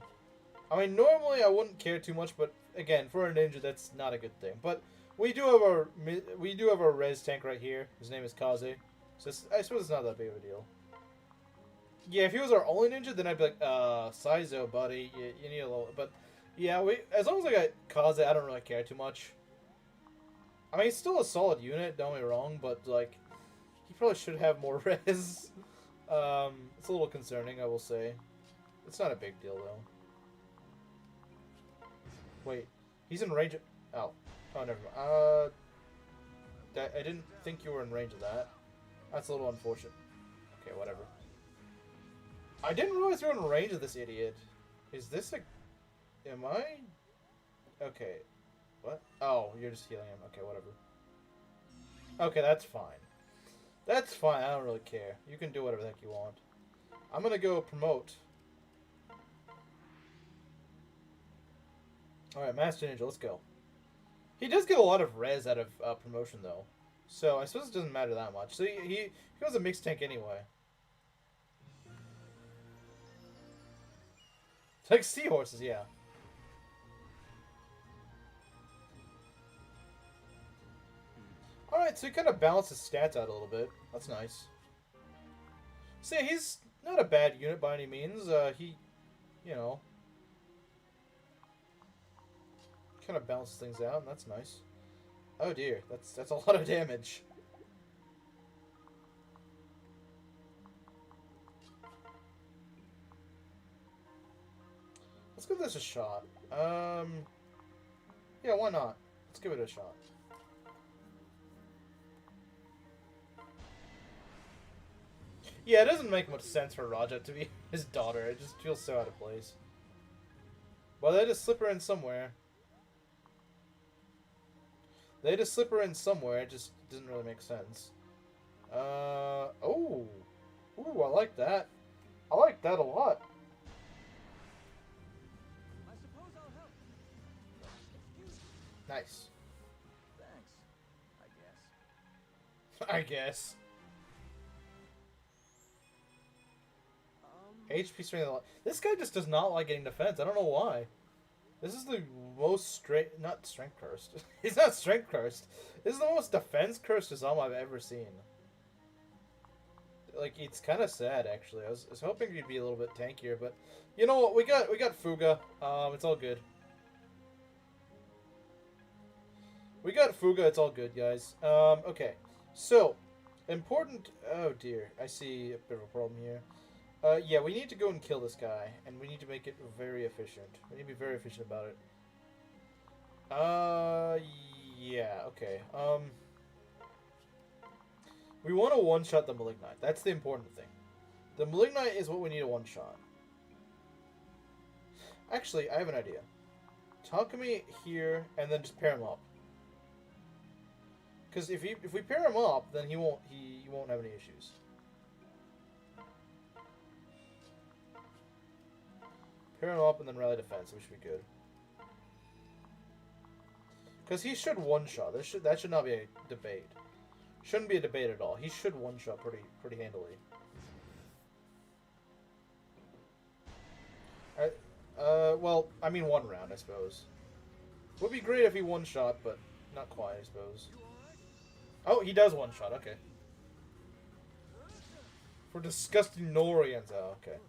I mean, normally I wouldn't care too much, but again, for a ninja, that's not a good thing. But we do have our res tank right here. His name is Kaze. So I suppose it's not that big of a deal. Yeah, if he was our only ninja, then I'd be like, Saizo, buddy, you need a little... But, yeah, as long as I got Kaze, I don't really care too much. I mean, he's still a solid unit, don't get me wrong, but, like, he probably should have more res. It's a little concerning, I will say. It's not a big deal, though. Wait, he's in range of... Oh, never mind. I didn't think you were in range of that. That's a little unfortunate. Okay, whatever. I didn't realize you were in range of this idiot. Is this a... Am I... Okay. What? Oh, you're just healing him. Okay, whatever. Okay, that's fine. That's fine. I don't really care. You can do whatever the heck you want. I'm gonna go promote. Alright, Master Ninja, let's go. He does get a lot of res out of promotion, though. So, I suppose it doesn't matter that much. So, he was a mixed tank anyway. It's like seahorses, yeah. Alright, so he kind of balances stats out a little bit. That's nice. See, he's not a bad unit by any means. He, you know, kind of balances things out, and that's nice. Oh dear, that's a lot of damage. Let's give this a shot. Yeah, why not? Let's give it a shot. Yeah, it doesn't make much sense for Raja to be his daughter. It just feels so out of place. Well, they had to slip her in somewhere. They had to slip her in somewhere. It just doesn't really make sense. Oh. Ooh, I like that. I like that a lot.
I suppose I'll help. Excuse me.
Nice.
Thanks. I guess.
I guess. HP strength. This guy just does not like getting defense. I don't know why. This is the most not strength cursed. He's not strength cursed. This is the most defense cursed Azama I've ever seen. Like, it's kind of sad actually. I was hoping he'd be a little bit tankier, but you know what? We got Fuga. It's all good. We got Fuga. It's all good, guys. Okay. So, important. Oh dear, I see a bit of a problem here. Yeah, we need to go and kill this guy, and we need to make it very efficient. We need to be very efficient about it. Yeah, okay. We want to one-shot the Malignite. That's the important thing. The Malignite is what we need to one-shot. Actually, I have an idea. Takumi here, and then just pair him up. Because if we pair him up, then he won't have any issues. Pair him up and then rally defense. We should be good. Because he should one-shot. That should not be a debate. Shouldn't be a debate at all. He should one-shot pretty handily. Well, I mean one round, I suppose. Would be great if he one-shot, but not quite, I suppose. Oh, he does one-shot. Okay. For disgusting Nohrians. Oh, okay.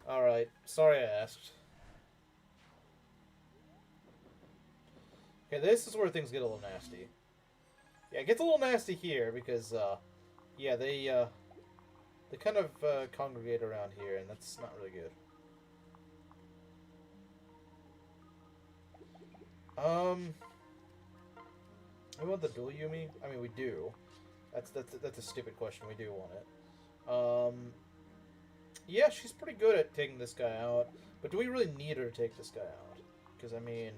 Alright, sorry I asked. Okay, this is where things get a little nasty. Yeah, it gets a little nasty here because, yeah, they kind of congregate around here, and that's not really good. We want the dual Yumi? I mean, we do. That's a stupid question. We do want it. Yeah, she's pretty good at taking this guy out, but do we really need her to take this guy out? Because, I mean,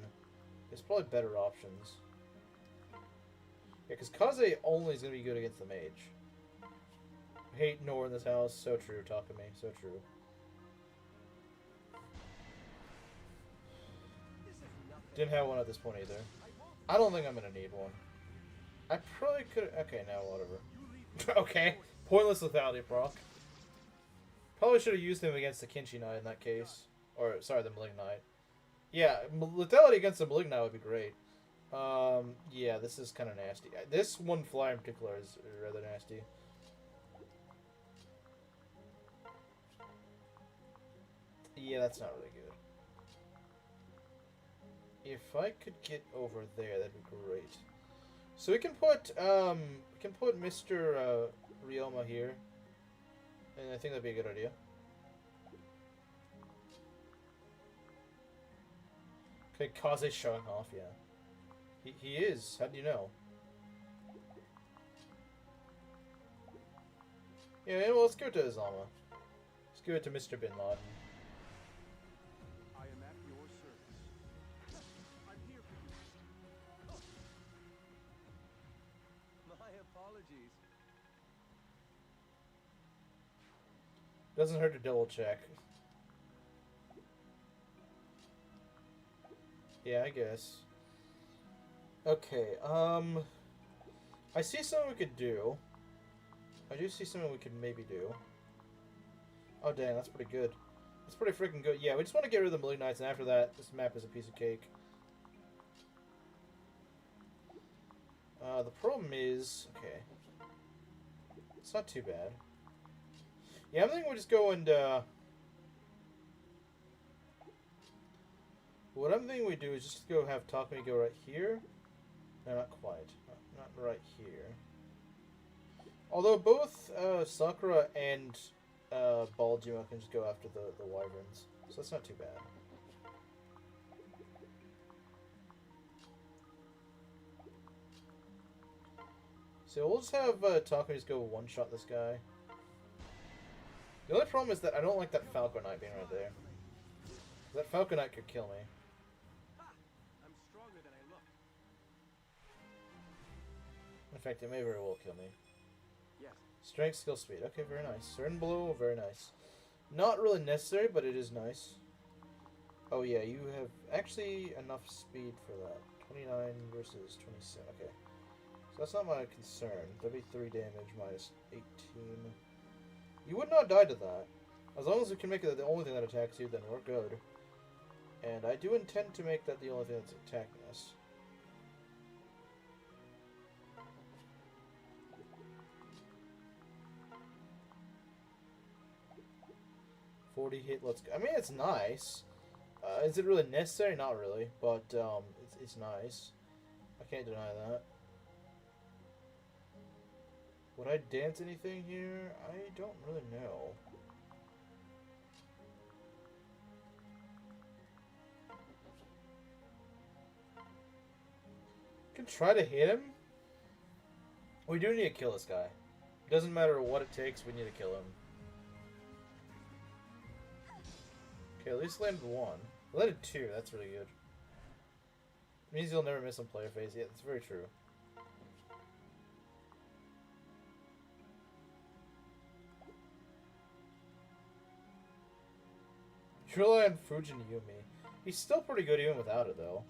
there's probably better options. Yeah, because Kaze only is going to be good against the mage. I hate Nor in this house. So true, Takumi. So true. Didn't have one at this point either. I don't think I'm going to need one. I probably could... Okay, now whatever. Okay. Pointless lethality proc. Probably should have used him against the Kinshi Knight in that case. Or, sorry, the Malignite. Yeah, lethality against the Malignite would be great. Yeah, this is kind of nasty. This one flyer in particular is rather nasty. Yeah, that's not really good. If I could get over there, that'd be great. So we can put Mr. Ryoma here. And I think that'd be a good idea. Okay, Kaze's showing off, yeah. He is. How do you know? Yeah, well, let's give it to Azama. Let's give it to Mr. Bin Laden.
I am at your service. I'm here for you. My apologies.
Doesn't hurt to double check. Yeah, I guess. Okay, I see something we could do. I do see something we could maybe do. Oh, dang, that's pretty good. That's pretty freaking good. Yeah, we just want to get rid of the Malignites, and after that, this map is a piece of cake. The problem is... Okay. It's not too bad. Yeah, I'm thinking we'll just go and, what I'm thinking we do is just go have Takumi go right here. No, not quite. Not right here. Although both Sakura and Baljima can just go after the wyverns. So that's not too bad. So we'll just have Takumi just go one-shot this guy. The only problem is that I don't like that Falcon Knight being right there. That Falcon Knight could kill me.
I'm stronger than I look.
In fact, it may very well kill me.
Yes.
Strength, skill, speed. Okay, very nice. Certain blow, very nice. Not really necessary, but it is nice. Oh yeah, you have actually enough speed for that. 29 versus 27. Okay. So that's not my concern. 33 damage minus 18. You would not die to that. As long as we can make it the only thing that attacks you, then we're good. And I do intend to make that the only thing that's attacking us. $40 hit, let's go. I mean, it's nice. Is it really necessary? Not really, but it's nice. I can't deny that. Would I dance anything here? I don't really know. Can try to hit him. We do need to kill this guy. It doesn't matter what it takes, we need to kill him. Okay, at least landed one. Landed two, that's really good. It means you'll never miss on player phase. Yeah, that's very true. Rely on Fujin Yumi. He's still pretty good even without it, though.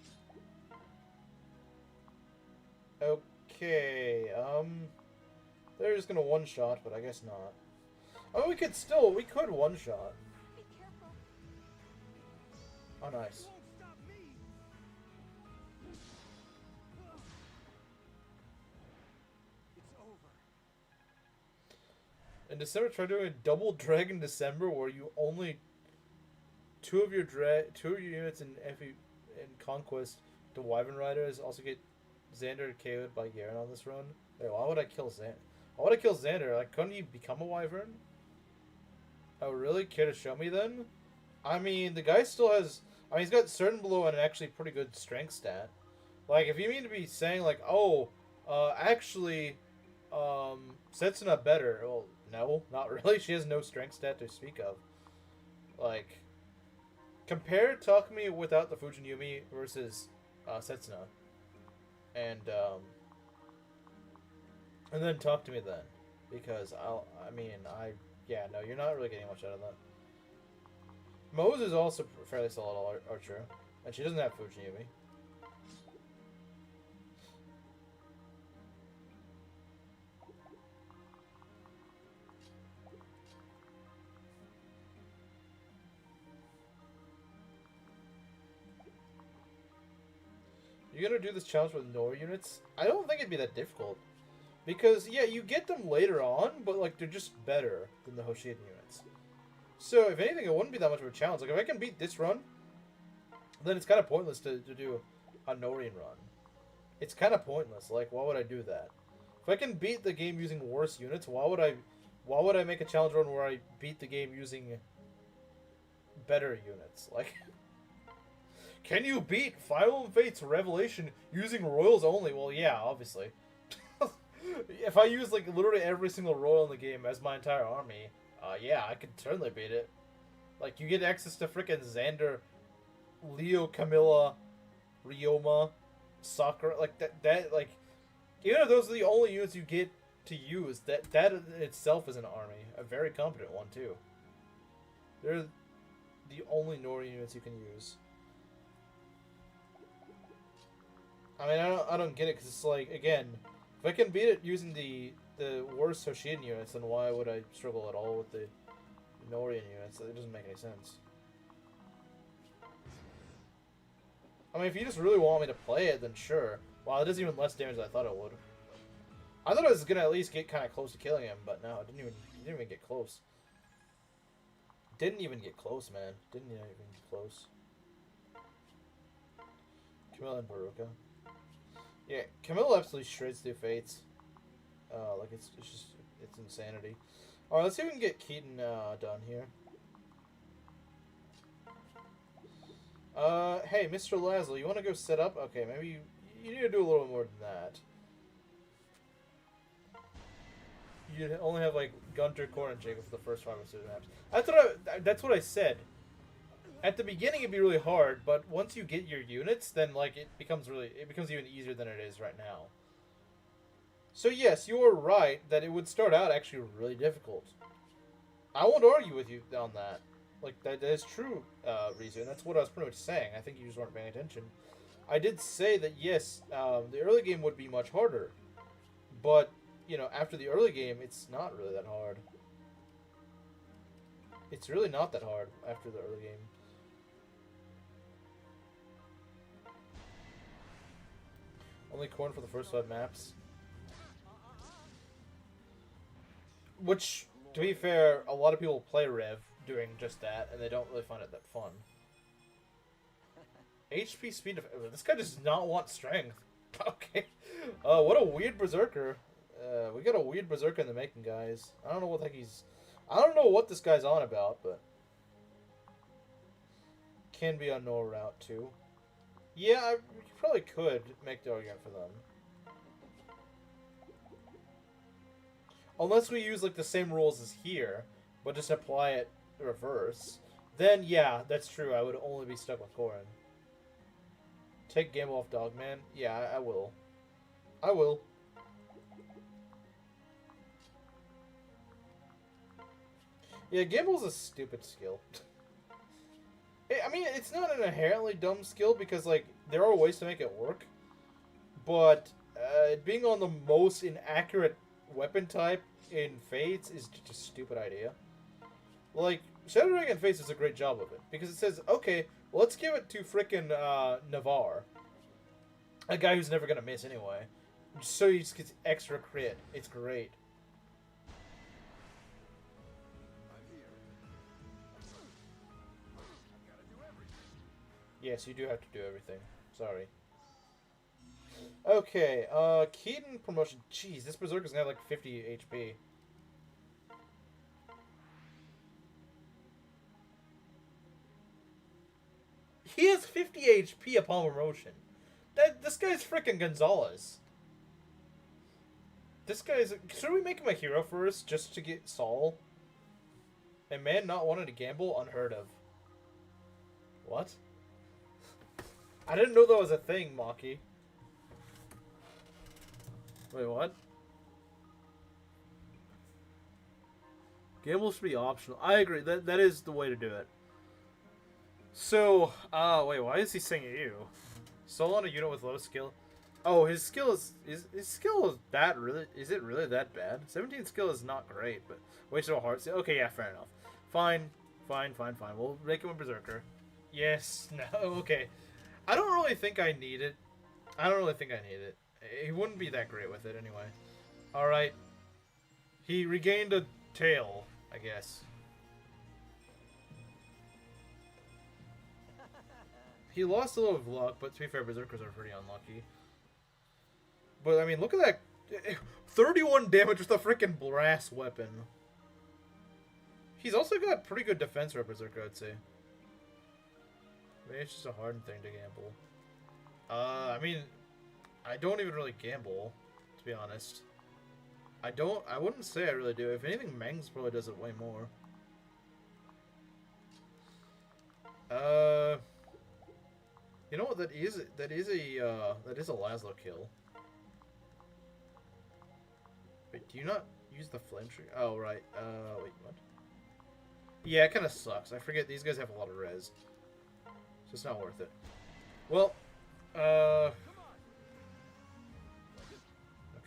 Okay, they're just gonna one-shot, but I guess not. Oh, we could one-shot.
Be careful.
Oh, nice.
Won't stop me. It's over.
In December, try doing a double drag in December where you only two of your units in Conquest to Wyvern Riders also get Xander KO'd by Garen on this run. Wait, why would I kill Xander? Why would I kill Xander? Like, couldn't he become a Wyvern? Oh, really? Care to show me then? I mean, the guy still has... I mean, he's got certain blow and an actually pretty good strength stat. Like, if you mean to be saying, like, oh, actually, Setsuna better. Well, no, not really. She has no strength stat to speak of. Like... Compare Takumi without the Fujin Yumi versus Setsuna, and then talk to me then, because yeah, no, you're not really getting much out of that. Mozu is also fairly solid archer, and she doesn't have Fujin Yumi. You're gonna do this challenge with Nohrian units? I don't think it'd be that difficult. Because, yeah, you get them later on, but, like, they're just better than the Hoshidan units. So, if anything, it wouldn't be that much of a challenge. Like, if I can beat this run, then it's kind of pointless to do a Nohrian run. It's kind of pointless. Like, why would I do that? If I can beat the game using worse units, why would I make a challenge run where I beat the game using better units? Like... Can you beat Fire Emblem Fates Revelation using royals only? Well, yeah, obviously. If I use, like, literally every single royal in the game as my entire army, yeah, I could certainly beat it. Like, you get access to frickin' Xander, Leo, Camilla, Ryoma, Sakura, like, like, even if those are the only units you get to use, that in itself is an army. A very competent one, too. They're the only Nohrian units you can use. I mean, I don't get it, because it's like, again, if I can beat it using the worst Hoshidan units, then why would I struggle at all with the Nohrian units? It doesn't make any sense. I mean, if you just really want me to play it, then sure. Wow, it does even less damage than I thought it would. I thought I was gonna at least get kind of close to killing him, but no, it didn't even get close. Didn't even get close, man. Didn't even get close. Camilla and Baruka. Yeah, Camilla absolutely shreds through Fates. Like it's insanity. All right, let's see if we can get Keaton done here. Hey, Mr. Laslow, you want to go set up? Okay, maybe you need to do a little more than that. You only have like Gunter, Korn, and Jacob for the first 5 or 6 maps. That's what I said. At the beginning, it'd be really hard, but once you get your units, then like it becomes even easier than it is right now. So yes, you're right that it would start out actually really difficult. I won't argue with you on that. Like that is true, reason. That's what I was pretty much saying. I think you just weren't paying attention. I did say that yes, the early game would be much harder, but you know, after the early game, it's not really that hard. It's really not that hard after the early game. Only Korn for the first 5 maps. Which, to be fair, a lot of people play Rev doing just that, and they don't really find it that fun. HP speed of... This guy does not want strength. Okay. What a weird berserker. We got a weird berserker in the making, guys. I don't know what the heck he's... I don't know what this guy's on about, but... Can be on no route, too. Yeah, you probably could make the argument for them. Unless we use, like, the same rules as here, but just apply it reverse. Then, yeah, that's true. I would only be stuck with Korin. Take Gamble off Dogman? Yeah, I will. I will. Yeah, Gamble's a stupid skill. I mean, it's not an inherently dumb skill because, like, there are ways to make it work. But being on the most inaccurate weapon type in Fates is just a stupid idea. Like, Shadow Dragon Fates does a great job of it because it says, okay, well, let's give it to frickin' Navarre, a guy who's never gonna miss anyway, so he just gets extra crit. It's great. Yes, you do have to do everything. Sorry. Okay, Keaton promotion. Jeez, this Berserker's gonna have like 50 HP. He has 50 HP upon promotion. This guy's freaking Gonzalez. This guy's... Should we make him a hero first, just to get Saul? A man not wanting to gamble? Unheard of. What? I didn't know that was a thing, Maki. Wait, what? Gamble should be optional. I agree. That is the way to do it. So, wait, why is he saying you? Soul on a unit with low skill. Oh, his skill is that really? Is it really that bad? 17 skill is not great, but way so hard. Okay, yeah, fair enough. Fine. We'll make him a berserker. Yes. No. Okay. I don't really think I need it. He wouldn't be that great with it anyway. All right. He regained a tail, I guess. He lost a little of luck, but to be fair, berserkers are pretty unlucky. But I mean, look at that. 31 damage with a freaking brass weapon. He's also got pretty good defense for a berserker, I'd say. Maybe it's just a hard thing to gamble. I mean, I don't even really gamble, to be honest. I wouldn't say I really do. If anything, Mengs probably does it way more. You know what? That is a Laslow kill. Wait, do you not use the flame tree? Oh right. Wait, what? Yeah, it kind of sucks. I forget these guys have a lot of res, so it's not worth it. Well, okay,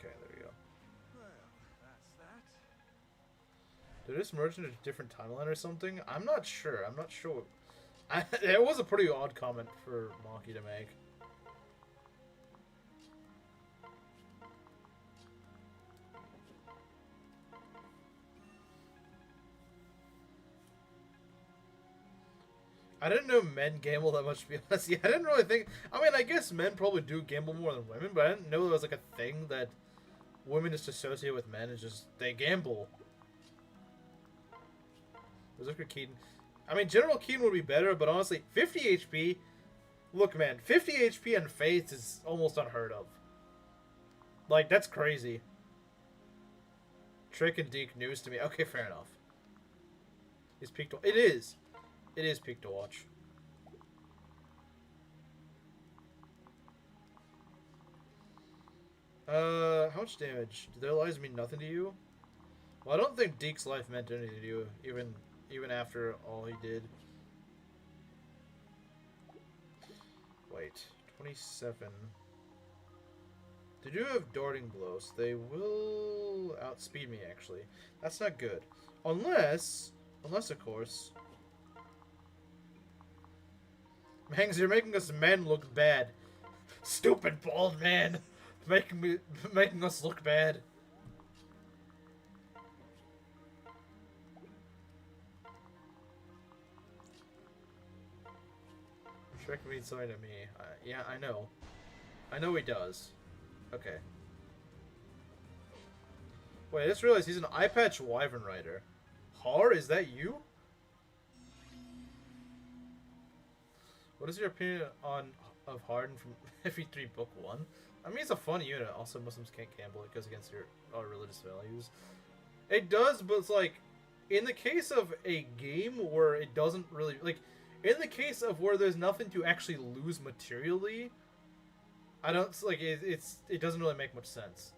there we go.
Well, that's that.
Did this merge into a different timeline or something? I'm not sure. It was a pretty odd comment for Maki to make. I didn't know men gamble that much, to be honest. Yeah, I didn't really think... I mean, I guess men probably do gamble more than women, but I didn't know there was, like, a thing that women just associate with men. It's just, they gamble. Berserker Keaton. I mean, General Keaton would be better, but honestly, 50 HP... Look, man, 50 HP and Faith is almost unheard of. Like, that's crazy. Trick and Deke news to me. Okay, fair enough. It's peak to... It is. It is peak to watch. How much damage? Do their lives mean nothing to you? Well, I don't think Deke's life meant anything to you, even after all he did. Wait, 27. They do have darting blows. They will outspeed me, actually. That's not good. Unless, of course... Mangs, you're making us men look bad. Stupid bald man. Making us look bad. Shrek means something to me. Yeah, I know. I know he does. Okay. Wait, I just realized he's an eye patch wyvern rider. Har, is that you? What is your opinion of Harden from FE3 Book 1? I mean, it's a fun unit. Also, Muslims can't gamble. It goes against your religious values. It does, but it's like, in the case of a game where it doesn't really... Like, in the case of where there's nothing to actually lose materially, I don't... Like, it doesn't really make much sense.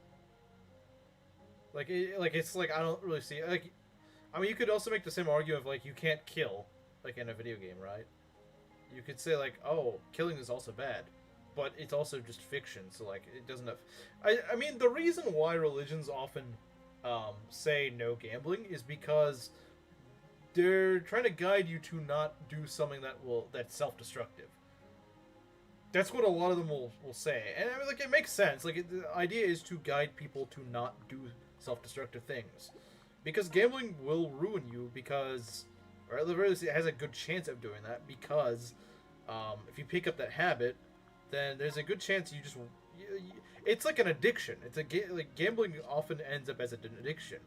Like, it's like, I don't really see... Like, I mean, you could also make the same argument of, like, you can't kill, like, in a video game, right? You could say, like, oh, killing is also bad. But it's also just fiction, so, like, it doesn't have... I mean, the reason why religions often say no gambling is because they're trying to guide you to not do something that's self-destructive. That's what a lot of them will say. And, I mean, like, it makes sense. Like, the idea is to guide people to not do self-destructive things. Because gambling will ruin you because... Or at the very least, it has a good chance of doing that because if you pick up that habit, then there's a good chance you just... it's like an addiction. It's like gambling often ends up as an addiction.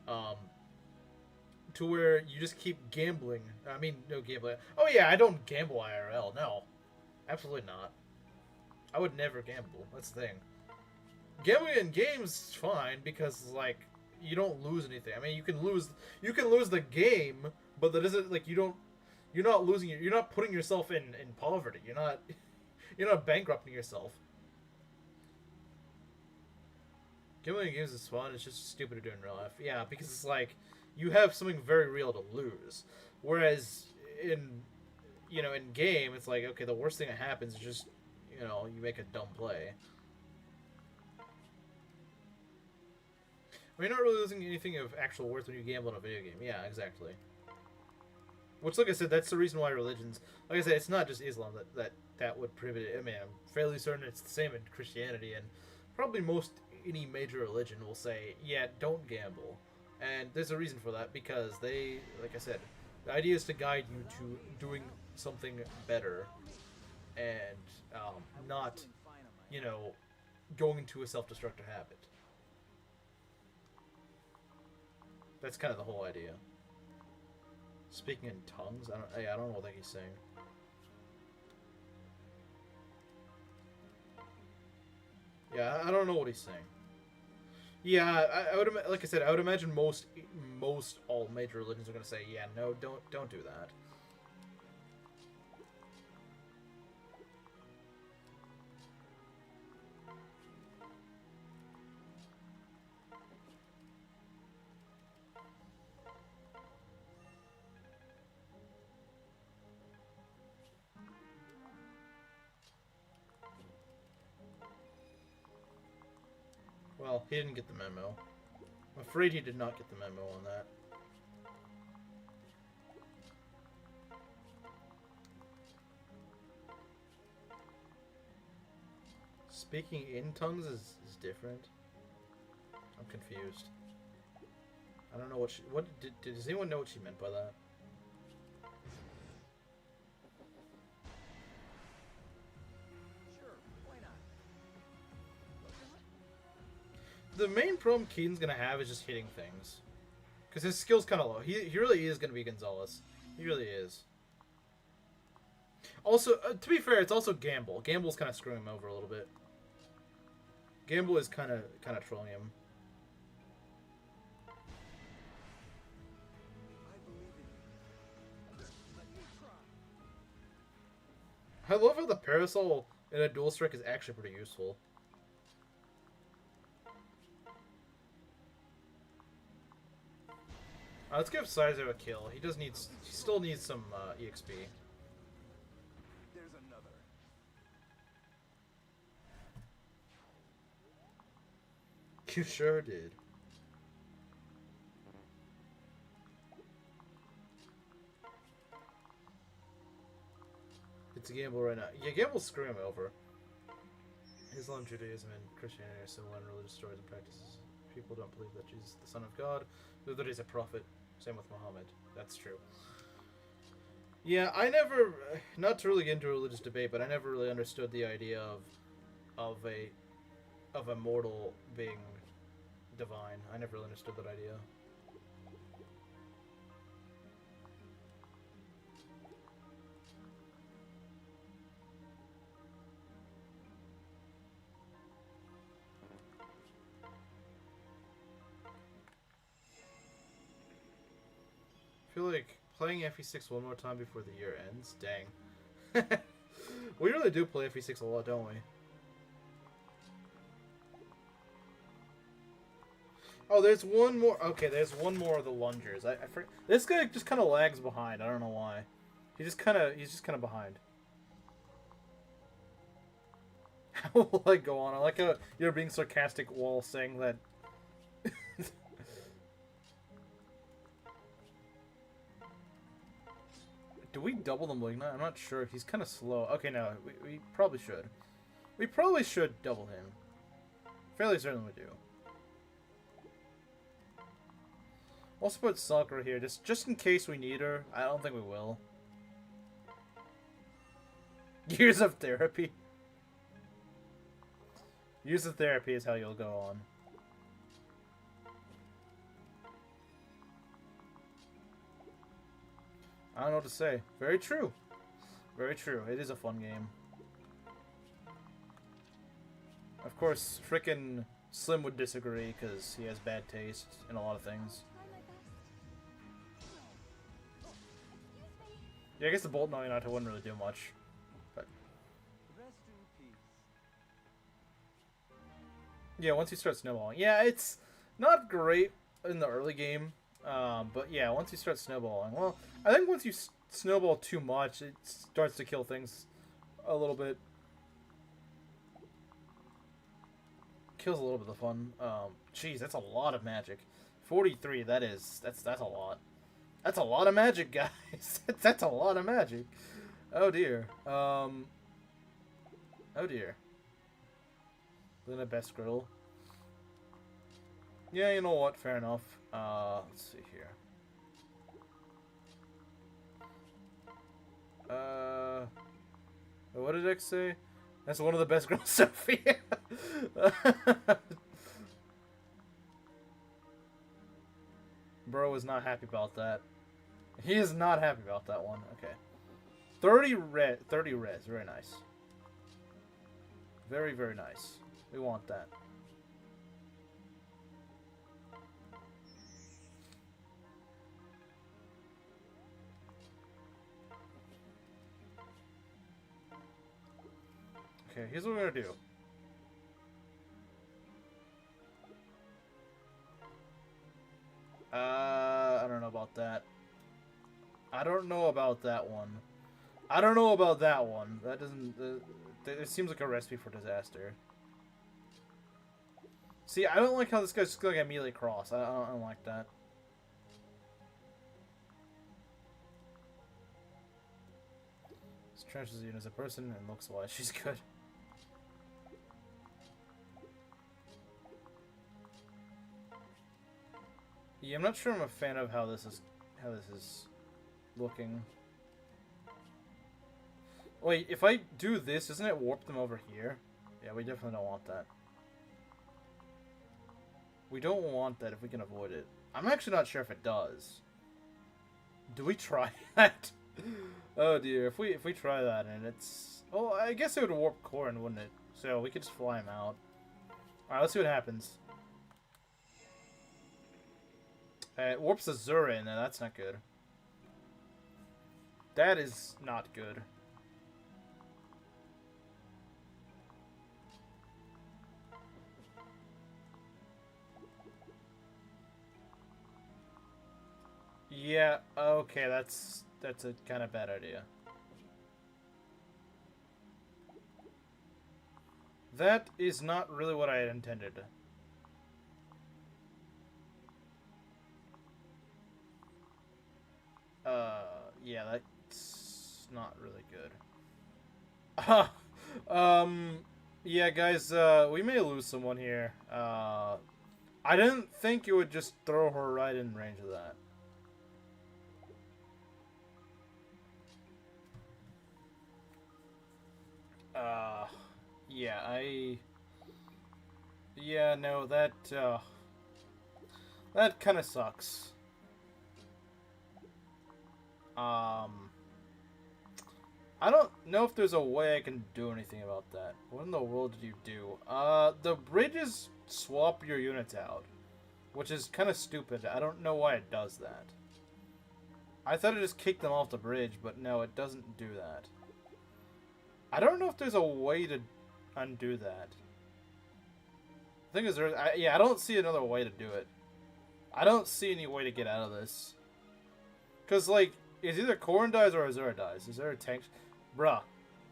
To where you just keep gambling. I mean, no gambling. Oh yeah, I don't gamble IRL. No. Absolutely not. I would never gamble. That's the thing. Gambling in games is fine because, like, you don't lose anything. I mean, you can lose the game, but that isn't, like, you're not losing, you're not putting yourself in poverty. You're not bankrupting yourself. Gambling in games is fun. It's just stupid to do in real life. Yeah, because it's like you have something very real to lose. Whereas in game, it's like, okay, the worst thing that happens is just, you make a dumb play. I mean, you're not really losing anything of actual worth when you gamble in a video game. Yeah, exactly. Which, like I said, that's the reason why religions... Like I said, it's not just Islam that would prohibit it. I mean, I'm fairly certain it's the same in Christianity, and probably any major religion will say, yeah, don't gamble. And there's a reason for that, because they, like I said, the idea is to guide you to doing something better, and not, going into a self-destructive habit. That's kind of the whole idea. Speaking in tongues? I don't know what he's saying. Yeah, I don't know what he's saying. Yeah, I would, like I said, I would imagine most all major religions are going to say, yeah, no, don't do that. Well, he didn't get the memo. I'm afraid he did not get the memo on that. Speaking in tongues is different. I'm confused. I don't know what does anyone know what she meant by that? the main problem Keaton's gonna have is just hitting things. Because his skill's kind of low. He really is gonna be Gonzalez. He really is. Also, to be fair, it's also Gamble. Gamble's kind of screwing him over a little bit. Gamble is kind of trolling him. I love how the parasol in a dual strike is actually pretty useful. Let's give Saizo a kill. He still needs some EXP.
There's another.
You sure did. It's a Gamble right now. Yeah, Gamble's screwing him over. Islam, Judaism, and Christianity are similar in religious stories and practices. People don't believe that Jesus is the Son of God, but that he's a prophet. Same with Muhammad. That's true. Yeah, I never, not to really get into a religious debate, but I never really understood the idea of a mortal being divine. I never really understood that idea. I feel like playing FE6 one more time before the year ends. Dang. We really do play FE6 a lot, don't we? Oh, there's one more. Okay, there's one more of the lungers. I forget. This guy just kind of lags behind. I don't know why. He's just kind of behind. How will I go on? I like how you're being sarcastic while saying that. Do we double the Malignant? I'm not sure. He's kind of slow. Okay, no. We probably should. We probably should double him. Fairly certain we do. Also put Sakura here, just in case we need her. I don't think we will. Years of therapy. Years of therapy is how you'll go on. I don't know what to say. Very true. Very true. It is a fun game. Of course, frickin' Slim would disagree because he has bad taste in a lot of things. Yeah, I guess the Bolt Nohrian wouldn't really do much. But
Rest in peace.
yeah, once you start snowballing. Yeah, it's not great in the early game. But yeah, once you start snowballing, well, I think once you snowball too much, it starts to kill things a little bit. Kills a little bit of the fun. Jeez, that's a lot of magic. 43. That's a lot. That's a lot of magic, guys. That's a lot of magic. Oh dear. Oh dear. Luna best girl. Yeah, you know what? Fair enough. Let's see here. What did X say? That's one of the best girls, Sophia. Bro is not happy about that. He is not happy about that one. Okay. 30 res. Very nice. Very, very nice. We want that. Okay, here's what we're gonna do. I don't know about that. I don't know about that one. I don't know about that one. That doesn't... it seems like a recipe for disaster. See, I don't like how this guy's just like a melee cross. I don't like that. This trashes you as a person and looks wise. She's good. Yeah, I'm not sure I'm a fan of how this is looking. Wait, if I do this, doesn't it warp them over here? Yeah, we definitely don't want that. We don't want that if we can avoid it. I'm actually not sure if it does. Do we try that? Oh dear, if we try that and it's... Oh, I guess it would warp Corrin, wouldn't it? So we could just fly him out. Alright, let's see what happens. It warps Azura in there, that's not good. That is not good. Yeah, okay, that's a kind of bad idea. That is not really what I had intended. Yeah, that's not really good. Yeah, guys, we may lose someone here. I didn't think it would just throw her right in range of that. Yeah, yeah, no, that kind of sucks. I don't know if there's a way I can do anything about that. What in the world did you do? The bridges swap your units out, which is kind of stupid. I don't know why it does that. I thought it just kicked them off the bridge, but no, it doesn't do that. I don't know if there's a way to undo that. The thing is, yeah, I don't see another way to do it. I don't see any way to get out of this. Because, like, it's either Corrin dies or Azura dies. Azura tank... Bruh.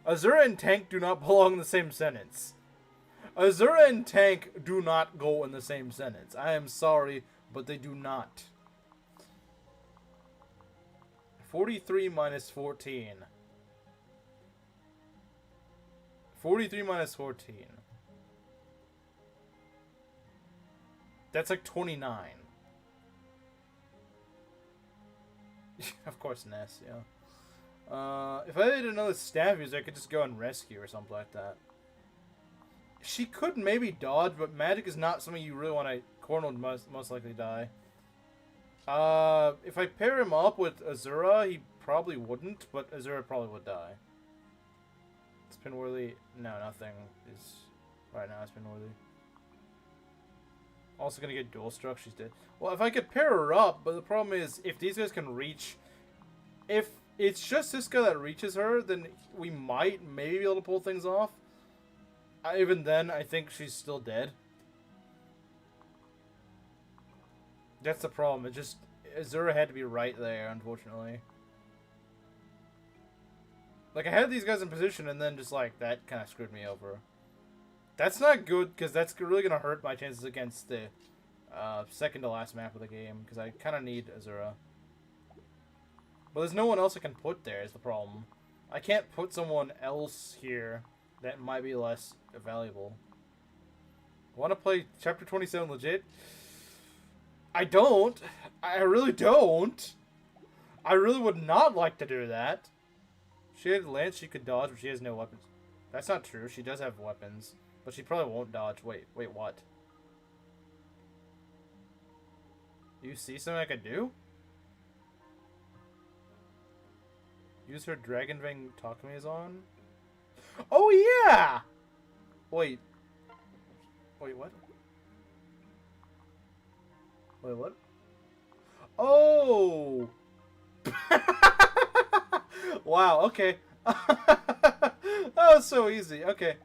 Azura and tank do not belong in the same sentence. Azura and tank do not go in the same sentence. I am sorry, but they do not. 43 minus 14. 43 minus 14. That's like 29. Of course, Ness, yeah. If I had another staff user, I could just go and rescue or something like that. She could maybe dodge, but magic is not something you really want to... Corrin would most likely die. If I pair him up with Azura, he probably wouldn't, but Azura probably would die. Spinworthy... No, nothing is... Right now, Spinworthy. Also gonna get dual struck, she's dead. Well, if I could pair her up, but the problem is, if these guys can reach... If it's just this guy that reaches her, then we might maybe be able to pull things off. Even then, I think she's still dead. That's the problem. It just... Azura had to be right there, unfortunately. Like, I had these guys in position, and then just, like, that kind of screwed me over. That's not good, because that's really going to hurt my chances against the second to last map of the game, because I kind of need Azura. But there's no one else I can put there, is the problem. I can't put someone else here that might be less valuable. Want to play Chapter 27 legit? I don't. I really don't. I really would not like to do that. She had lance she could dodge, but she has no weapons. That's not true. She does have weapons. But she probably won't dodge. Wait, what? You see something I could do? Use her Dragon Fang Takumi on? Oh, yeah! Wait, what? Wait, what? Oh! Wow, okay. That was so easy. Okay.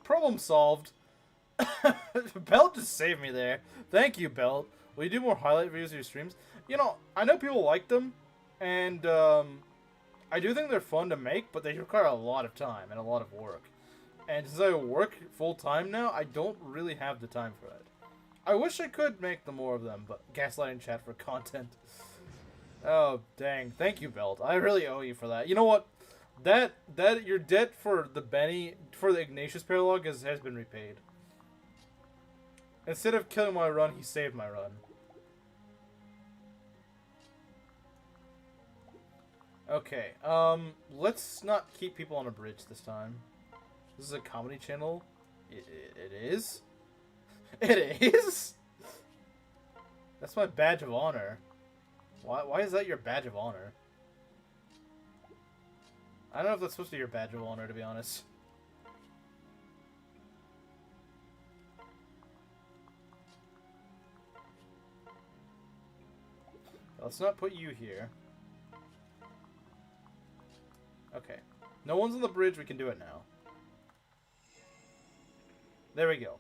Problem solved. Belt just saved me there. Thank you, Belt. Will you do more highlight videos of your streams? You know, I know people like them, and I do think they're fun to make, but they require a lot of time and a lot of work. And since I work full-time now, I don't really have the time for it. I wish I could make more of them, but gaslighting chat for content. Oh, dang. Thank you, Belt. I really owe you for that. You know what? That your debt for the Ignatius paralog has been repaid. Instead of killing my run, he saved my run. Okay, let's not keep people on a bridge this time. This is a comedy channel. It is? It is? That's my badge of honor. Why is that your badge of honor? I don't know if that's supposed to be your badge of honor, to be honest. Let's not put you here. Okay. No one's on the bridge, we can do it now. There we go.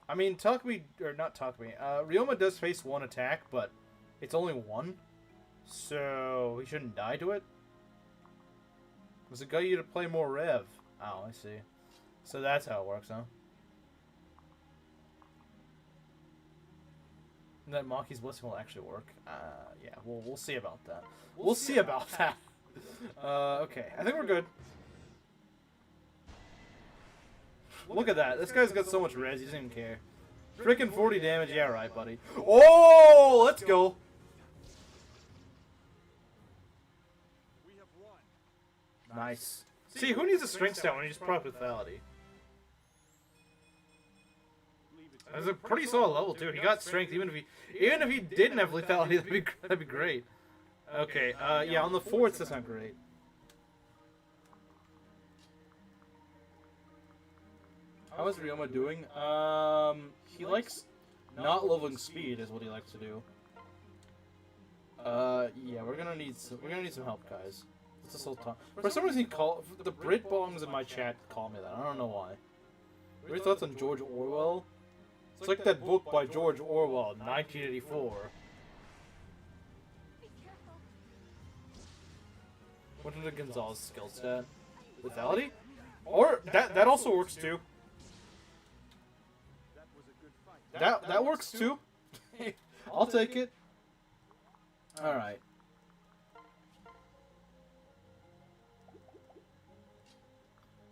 I mean, Takumi, or not Takumi, Ryoma does face one attack, but it's only one. So, he shouldn't die to it. Because it got you to play more Rev. Oh, I see. So that's how it works, huh? And that Maki's blessing will actually work. Yeah, we'll see about that. We'll see about that. Okay, I think we're good. Look at that. This guy's got so much res, he doesn't even care. Freaking 40 damage. Yeah, right, buddy. Oh, let's go.
We have won.
Nice. See, who needs a strength stat when you just proc lethality? That's a pretty solid level too. He got strength even if he didn't have lethality. That'd be great. Okay. Yeah, on the forts that's not great. How is Ryoma doing? He likes not leveling speed is what he likes to do. Yeah, we're gonna need some help, guys. What's this whole time? For some reason, the Brit bongs in my chat call me that. I don't know why. What are your thoughts on George Orwell? It's like that book by George Orwell, 1984.
Be careful.
What is the Gonzalez skill stat? Lethality? Or that also works too.
That was a good fight.
That works too. I'll take it. All right.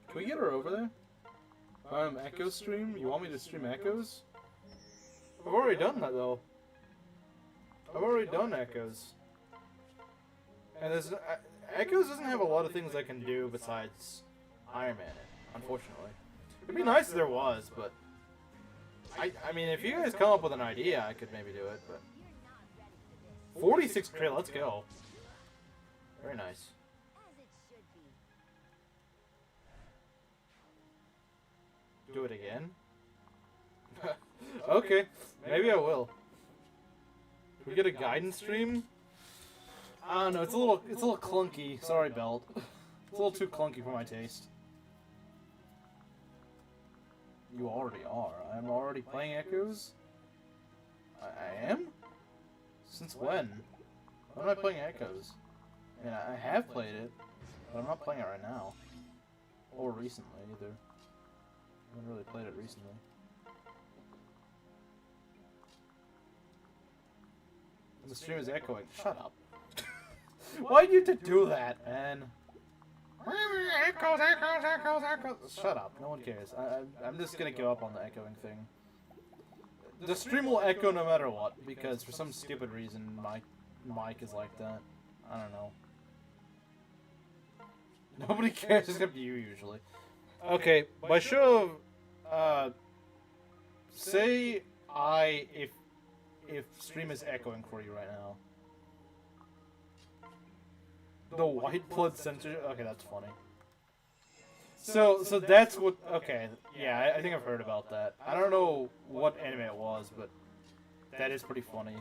Can we get her over there? Echo stream? You want me to stream Echoes? I've already done that though. I've already done Echoes. And there's Echoes doesn't have a lot of things I can do besides Ironman it, unfortunately. It'd be nice if there was, but I mean if you guys come up with an idea I could maybe do it, but 46 crit, let's go. Very nice.
As it should be.
Do it again? Okay, maybe I will. Can we get a guidance stream? I don't know, it's a little clunky. Sorry, Belt. It's a little too clunky for my taste. You already are. I'm already playing Echoes? I am? Since when? When am I playing Echoes? I mean, I have played it, but I'm not playing it right now. Or recently, either. I haven't really played it recently. The stream is echoing. Shut up. Why'd you have to do that, man? Echoes, echoes, echoes, echoes. Shut up. No one cares. I'm just gonna give up on the echoing thing. The stream will echo no matter what, because for some stupid reason my mic is like that. I don't know. Nobody cares except you, usually. Okay, by show of... say if stream is echoing for you right now. The white blood censorship? Okay, that's funny. So that's what... Okay, yeah, I think I've heard about that. I don't know what anime it was, but that is pretty funny.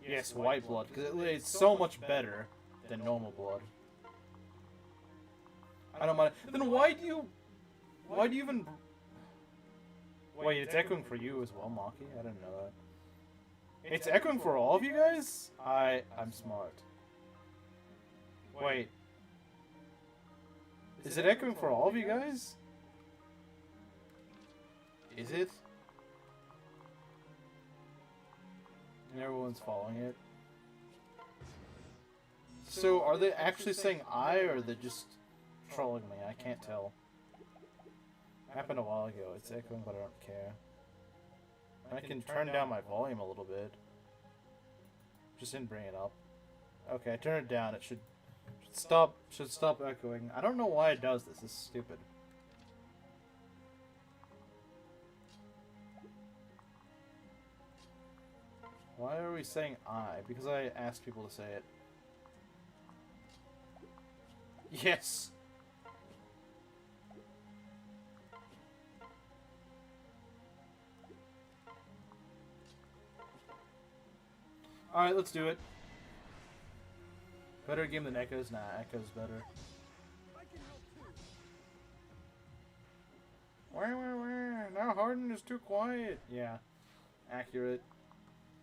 Yes, white blood, because it's so much better than normal blood. I don't mind. Then why do you even... Wait, it's echoing for you as well, Maki? I didn't know that. It's echoing for all of you guys? I'm smart. Wait. Is it echoing for all of you guys? Is it? And everyone's following it. So, are they actually saying I, or are they just trolling me? I can't tell. Happened a while ago. It's echoing, but I don't care. I can turn down my volume a little bit. Just didn't bring it up. Okay, I turned it down. It should stop echoing. I don't know why it does this. It's stupid. Why are we saying I? Because I asked people to say it. Yes! Alright, let's do it. Better game than Echoes? Nah, Echoes better.
I can help too.
Wah. Now Harden is too quiet. Yeah, accurate.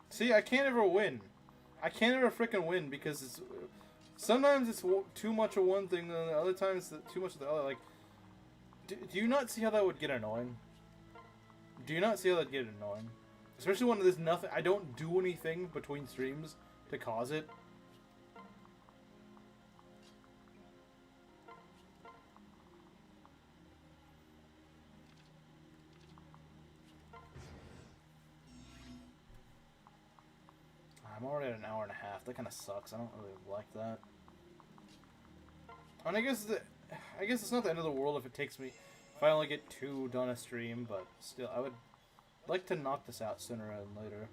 See, I can't ever win. I can't ever frickin' win because it's... Sometimes it's too much of one thing, and the other times it's too much of the other. Like, do you not see how that would get annoying? Do you not see how that would get annoying? Especially when there's nothing... I don't do anything between streams to cause it. I'm already at an hour and a half. That kind of sucks. I don't really like that. And I guess it's not the end of the world if it takes me... If I only get 2 done a stream, but still, I would like to knock this out sooner rather than later.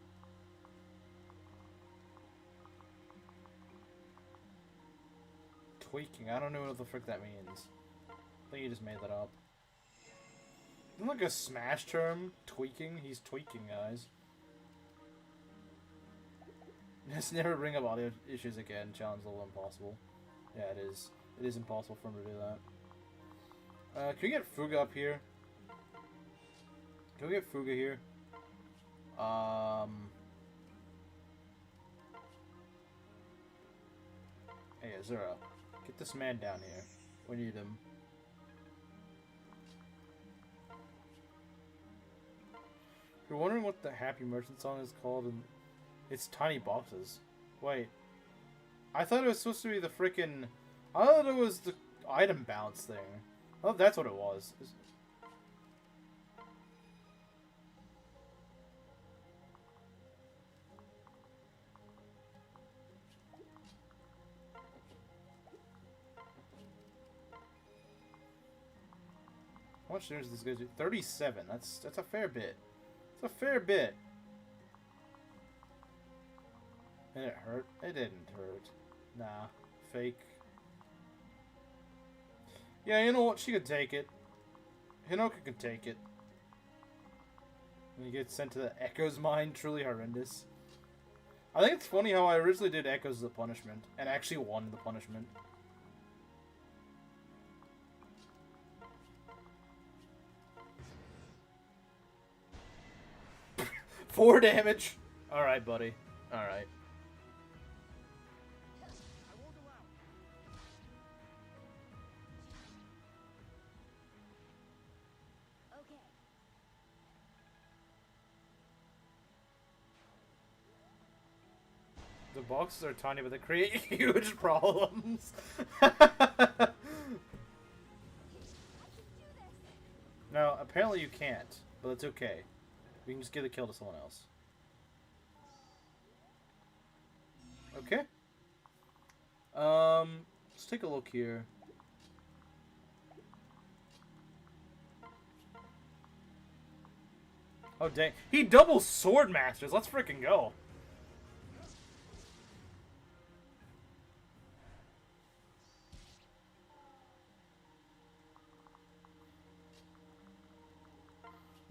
Tweaking. I don't know what the frick that means. I think you just made that up. Isn't like a Smash term? Tweaking? He's tweaking, guys. Just never bring up audio issues again. Challenge level impossible. Yeah, it is. It is impossible for him to do that. Can we get Fuga up here? Can we get Fuga here? Hey, Azura. Get this man down here. We need him. If you're wondering what the Happy Merchant song is called, and it's Tiny Boxes. Wait. I thought it was supposed to be the frickin'... I thought it was the item bounce thing. Oh, that's what it was. 'How much damage does this guy do? 37. That's a fair bit. It's a fair bit. And it hurt? It didn't hurt. Nah. Fake. Yeah, you know what? She could take it. Hinoka could take it. When you get sent to the Echo's mine, truly horrendous. I think it's funny how I originally did Echoes as a punishment, and actually won the punishment. Four damage! Alright, buddy. Alright.
I won't allow.
Okay.
The boxes are tiny, but they create huge problems. No, apparently you can't, but it's okay. We can just give the kill to someone else. Okay. Let's take a look here. Oh dang, he doubles sword masters. Let's freaking go.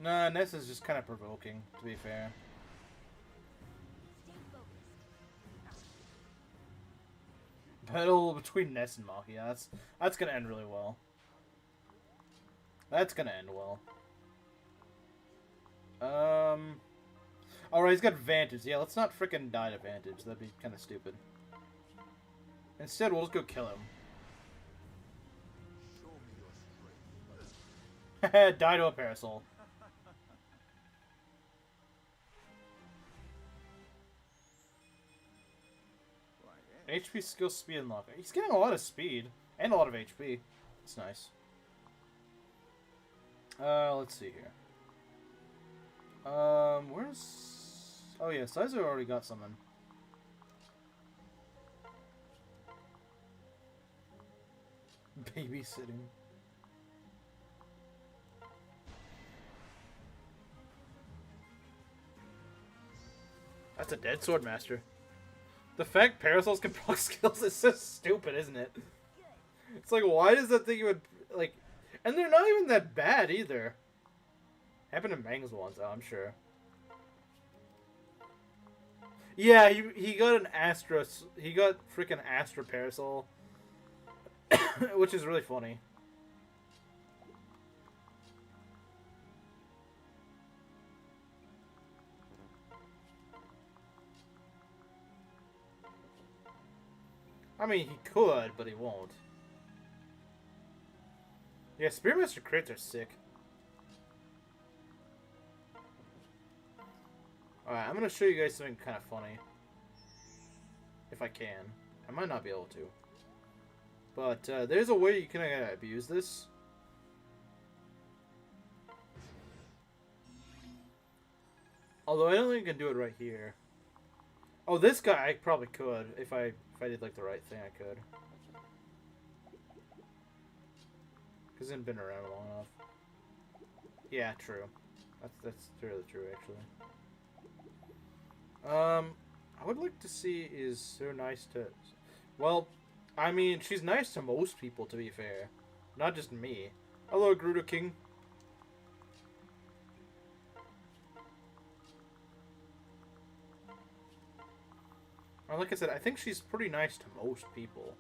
Nah, Ness is just kind of provoking, to be fair.
Stay focused.
Battle between Ness and Maki. Yeah, that's gonna end really well. That's gonna end well. Alright, he's got Vantage. Yeah, let's not frickin' die to Vantage. That'd be kind of stupid. Instead, we'll just go kill him.
Show me your strength.
Die to a Parasol. HP, skill, speed, and luck. He's getting a lot of speed. And a lot of HP. It's nice. Let's see here. Where's... Oh yeah, Saizo already got something. Babysitting. That's a dead sword master. The fact parasols can proc skills is so stupid, isn't it? It's like, why does that thing even, like... And they're not even that bad, either. Happened to Mangs once, oh, I'm sure. Yeah, he got an Astra... He got freaking Astra Parasol. Which is really funny. I mean, he could, but he won't. Yeah, Spearmaster crits are sick. Alright, I'm gonna show you guys something kind of funny. If I can. I might not be able to. But, there's a way you can abuse this. Although I don't think I can do it right here. Oh, this guy I probably could. If I did, like, the right thing, I could. Because it hasn't been around long enough. Yeah, true. That's really true, actually. I would like to see, is her nice to... Well, I mean, she's nice to most people, to be fair. Not just me. Hello, Grudo King. Like I said, I think she's pretty nice to most people.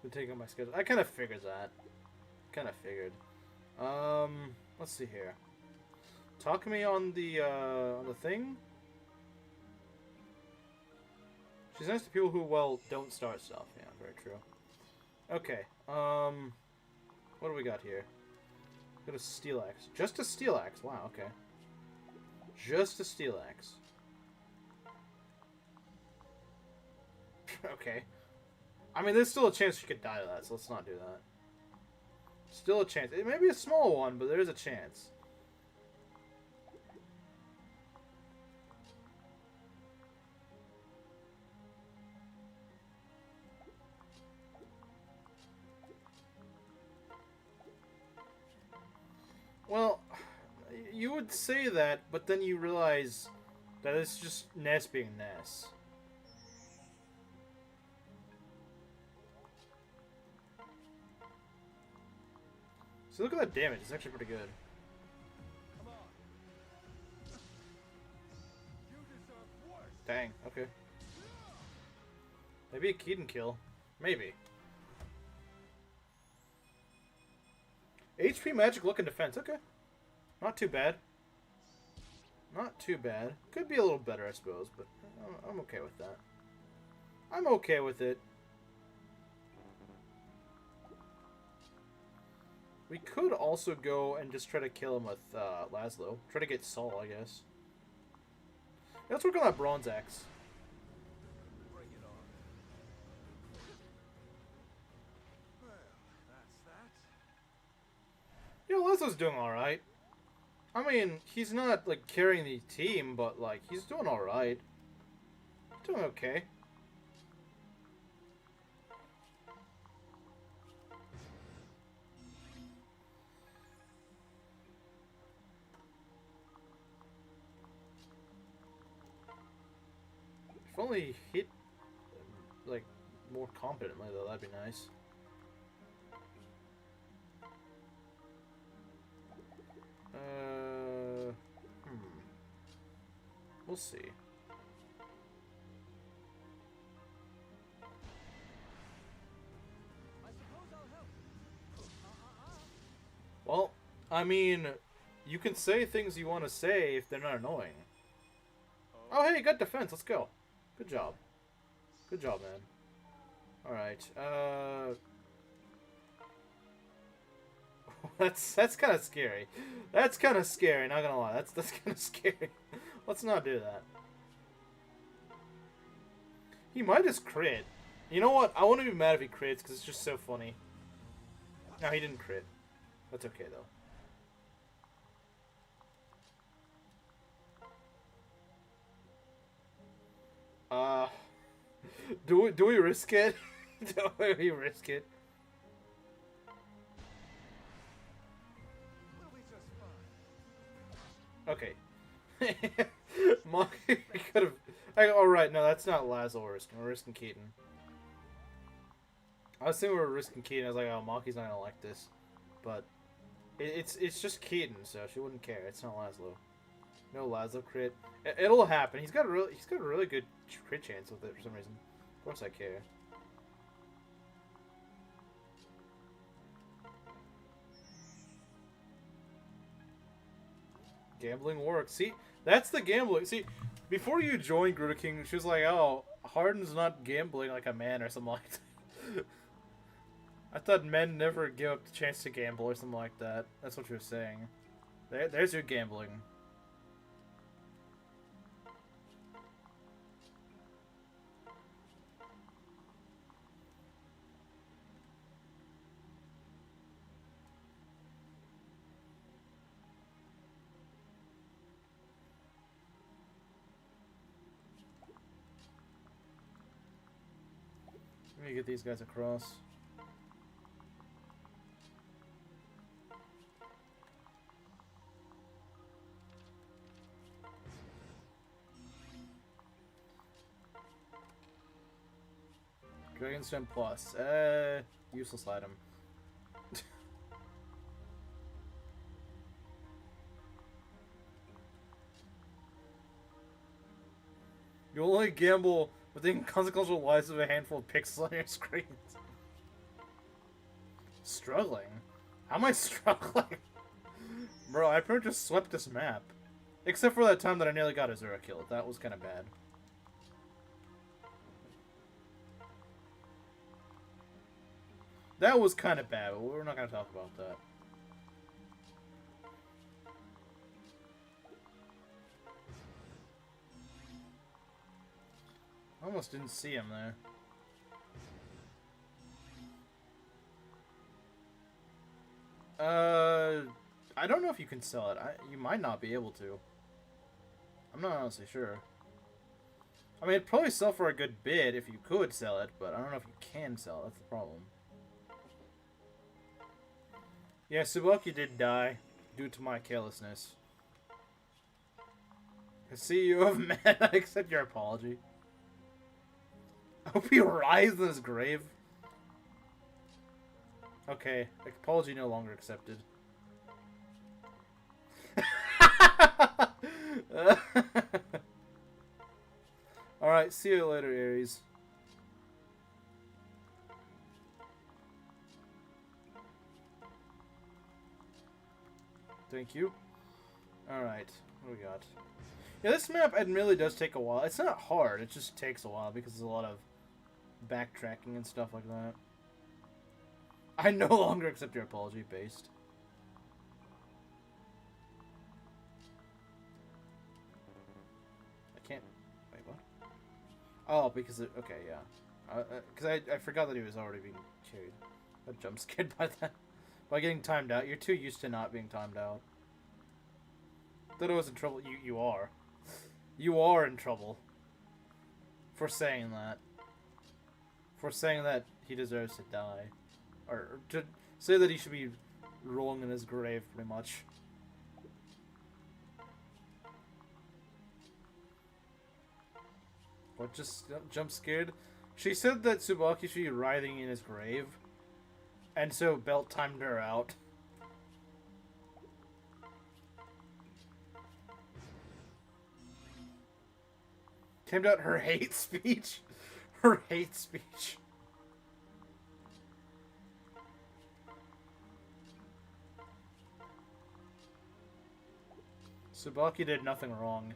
Been taking on my schedule. I kind of figured that. Kind of figured. Let's see here. Talk to me on the thing. She's nice to people who, well, don't start stuff. Yeah, very true. Okay, what do we got here? Got a steel axe. Just a steel axe. Wow, okay. Just a steel axe. Okay. I mean, there's still a chance she could die to that, so let's not do that. Still a chance. It may be a small one, but there is a chance. Well, you would say that, but then you realize that it's just Ness being Ness. So look at that damage, it's actually pretty good.
Come on. You deserve worse.
Dang, okay. Maybe a Keaton kill. Maybe. HP, magic, look, and defense. Okay. Not too bad. Not too bad. Could be a little better, I suppose, but I'm okay with that. I'm okay with it. We could also go and just try to kill him with Laslow. Try to get Saul, I guess. Yeah, let's work on that bronze axe.
Bring it on. Well, that's that.
Yeah, Laslow's doing alright. I mean, he's not, like, carrying the team, but, like, he's doing alright. Doing okay. If only he hit, like, more competently, though, that'd be nice. We'll see.
I suppose I'll help.
Well, I mean, you can say things you want to say if they're not annoying. Oh, hey, you got defense. Let's go. Good job. Good job, man. Alright, That's kind of scary. That's kind of scary, not gonna lie. That's kind of scary. Let's not do that. He might just crit. You know what? I wouldn't be mad if he crits because it's just so funny. No, he didn't crit. That's okay though. Do we risk it? Do we risk it?
We'll be just fine.
Okay. Monkey could have. Oh right, no, that's not Laslow we're risking. We're risking Keaton. I was thinking we were risking Keaton. I was like, oh, Monkey's not gonna like this, but it's just Keaton, so she wouldn't care. It's not Laslow. No Laslow crit. It'll happen. He's got a really good crit chance with it for some reason. Of course I care. Gambling works. See, that's the gambling. See, before you joined Gruta King, she was like, oh, Harden's not gambling like a man or something like that. I thought men never give up the chance to gamble or something like that. That's what you were saying. There's your gambling. Let me get these guys across. Dragon Stem Plus. Useless item. You only gamble with the inconsequential lives of a handful of pixels on your screen. Struggling? How am I struggling? Bro, I pretty much just swept this map. Except for that time that I nearly got Azura killed. That was kind of bad. That was kind of bad, but we're not going to talk about that. I almost didn't see him there. I don't know if you can sell it. You might not be able to. I'm not honestly sure. I mean, it'd probably sell for a good bid if you could sell it, but I don't know if you can sell it. That's the problem. Yeah, Subaki did die due to my carelessness. I see you have met. I accept your apology. I hope he writhes in his grave. Okay, apology no longer accepted. Alright, see you later, Ares. Thank you. Alright, what do we got? Yeah, this map admittedly does take a while. It's not hard, it just takes a while because there's a lot of backtracking and stuff like that. I no longer accept your apology, based. I can't... Wait, what? Oh, because it... Okay, yeah. Because I forgot that he was already being carried. I jump scared by that. By getting timed out. You're too used to not being timed out. Thought I was in trouble. You are. You are in trouble. For saying that. For saying that he deserves to die. Or to say that he should be rolling in his grave, pretty much. What, just jump scared? She said that Subaki should be writhing in his grave. And so Belt timed her out. Timed out her hate speech. Her hate speech. Subaki did nothing wrong.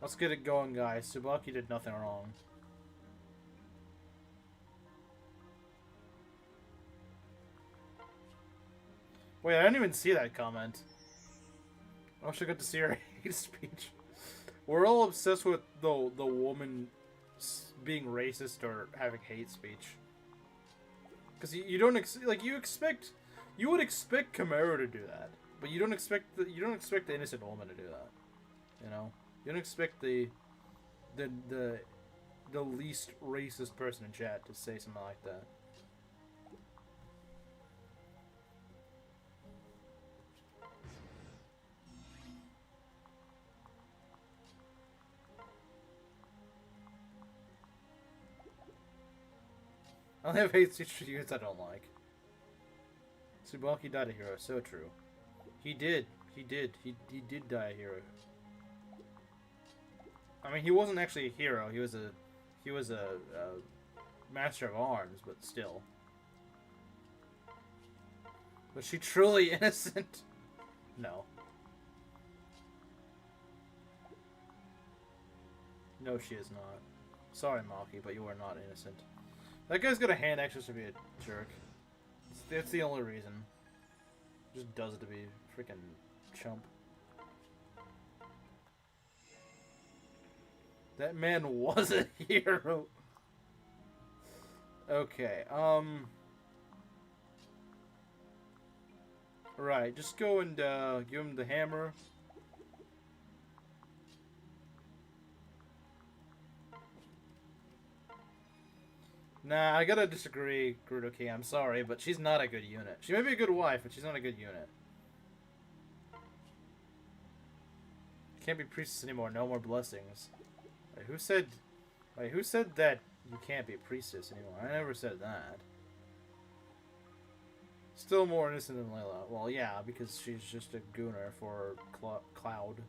Let's get it going, guys. Subaki did nothing wrong. Wait, I didn't even see that comment. I wish I got to see her hate speech. We're all obsessed with the woman being racist or having hate speech. Because you don't you would expect Kagero to do that, but you don't expect the innocent woman to do that. You know, you don't expect the least racist person in chat to say something like that. I only have hate speech for units I don't like. Subaki died a hero, so true. He did. He did die a hero. I mean, he wasn't actually a hero. He was a master of arms, but still. Was she truly innocent? No. No, she is not. Sorry, Maki, but you are not innocent. That guy's got a hand access to be a jerk. That's the only reason. Just does it to be a freaking chump. That man was a hero. Okay, right, just go and give him the hammer. Nah, I gotta disagree, Grudoki. I'm sorry, but she's not a good unit. She may be a good wife, but she's not a good unit. Can't be priestess anymore. No more blessings. Wait, who said that you can't be a priestess anymore? I never said that. Still more innocent than Layla. Well, yeah, because she's just a gooner for Cloud.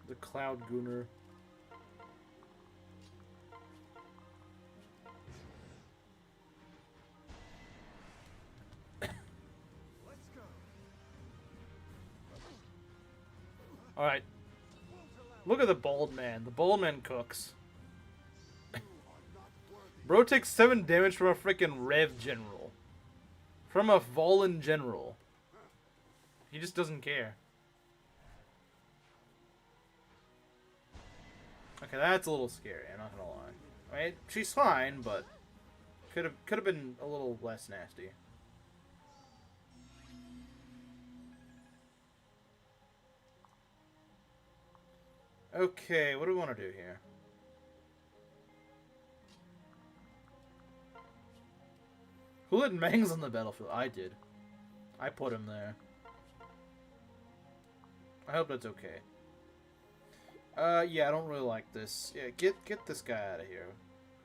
The Cloud Gooner.
Let's go.
Alright. Look at the bald man. The bald man cooks. Bro takes 7 damage from a freaking Rev General. From a fallen general. He just doesn't care. Okay, that's a little scary, I'm not gonna lie. I mean, she's fine, but could have been a little less nasty. Okay, what do we want to do here? Who let Mangs on the battlefield? I did. I put him there. I hope that's okay. Yeah, I don't really like this. Yeah, get this guy out of here.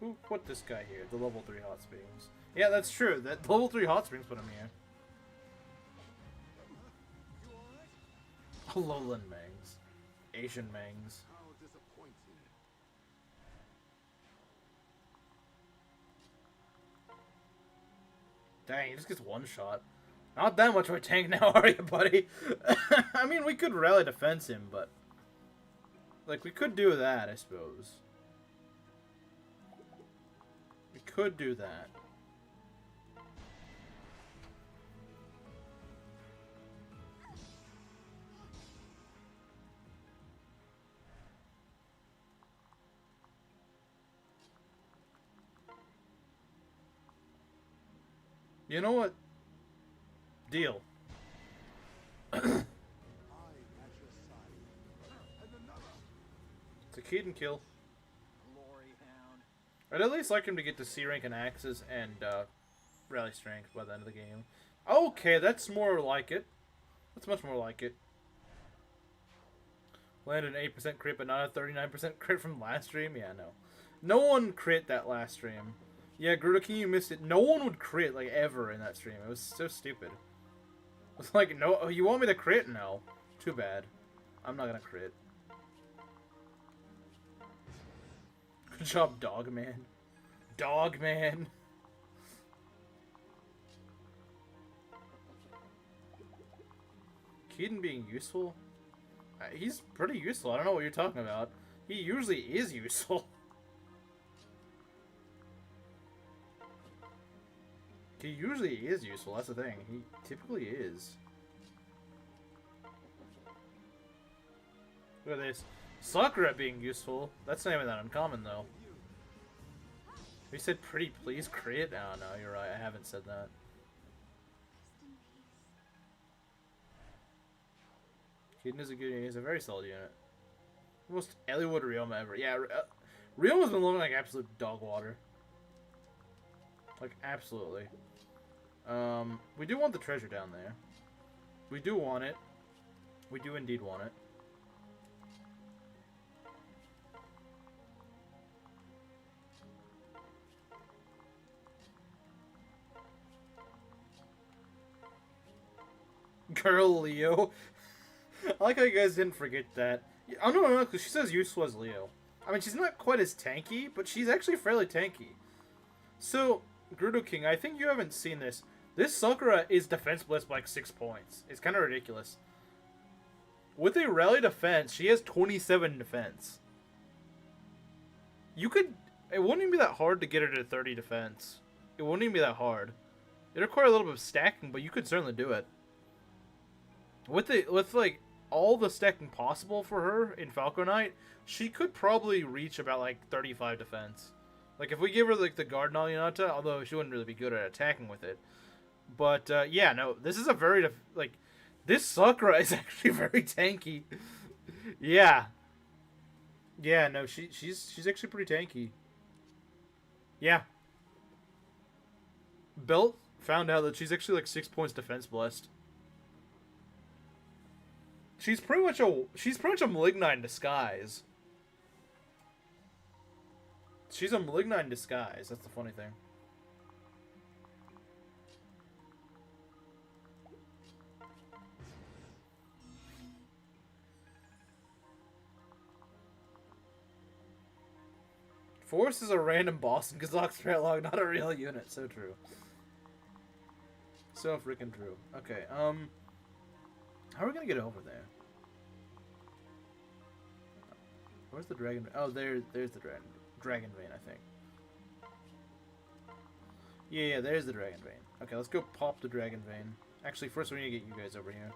Who put this guy here? The level 3 hot springs. Yeah, that's true. That level 3 hot springs put him here. Lowland Mangs. Asian Mangs.
How disappointing.
Dang, he just gets one shot. Not that much of a tank now, are you, buddy? I mean, we could rally defense him, but... like, we could do that, I suppose. We could do that. You know what? Deal.
I at your side. And another.
It's a Keaton kill.
Glory hound.
I'd at least like him to get to C rank and axes and rally strength by the end of the game. Okay, that's more like it. That's much more like it. Landed an 8% crit, but not a 39% crit from last stream? Yeah, no. No one crit that last stream. Yeah, Grudoki, you missed it. No one would crit, like, ever in that stream. It was so stupid. It was like, no, oh, you want me to crit? No. Too bad. I'm not gonna crit. Good job, Dogman. Dogman. Keaton being useful? He's pretty useful. I don't know what you're talking about. He usually is useful. He usually is useful, that's the thing. He typically is. Look at this. Sakura being useful. That's not even that uncommon, though. You said pretty please crit? Oh, no, you're right. I haven't said that. Keaton is a good unit. He's a very solid unit. Most Eliwood Ryoma ever. Yeah, Ryoma's been looking like absolute dog water. Like, absolutely. We do want the treasure down there. We do want it. We do indeed want it. Girl Leo. I like how you guys didn't forget that. Oh, no, because she says useful as Leo. I mean, she's not quite as tanky, but she's actually fairly tanky. So, Gerudo King, I think you haven't seen this. This Sakura is defense blessed by like 6 points. It's kind of ridiculous. With a rally defense, she has 27 defense. You could... It wouldn't even be that hard to get her to 30 defense. It wouldn't even be that hard. It'd require a little bit of stacking, but you could certainly do it. With like all the stacking possible for her in Falco Knight, she could probably reach about like 35 defense. Like if we give her like the Garden Hinata, although she wouldn't really be good at attacking with it. But yeah, no, this is a very like this Sakura is actually very tanky. Yeah. Yeah, no, she's actually pretty tanky. Yeah. Belt found out that she's actually like 6 points defense blessed. She's pretty much a Malignite in disguise. She's a Malignite in disguise. That's the funny thing. Force is a random boss in Kazakh Spirit Log, not a real unit. So true. So freaking true. Okay, how are we gonna get over there? Where's the dragon? Oh, there's the dragon vein, I think. Yeah, there's the dragon vein. Okay, let's go pop the dragon vein. Actually, first we need to get you guys over here.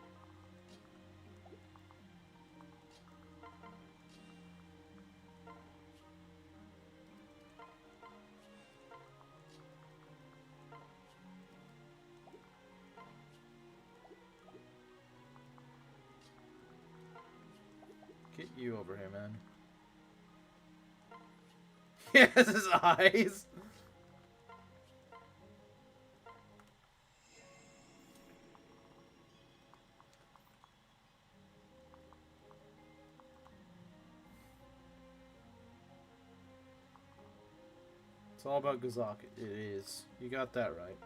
Get you over here, man. Yes, his eyes. It's all about Gazak. It is. You got that right.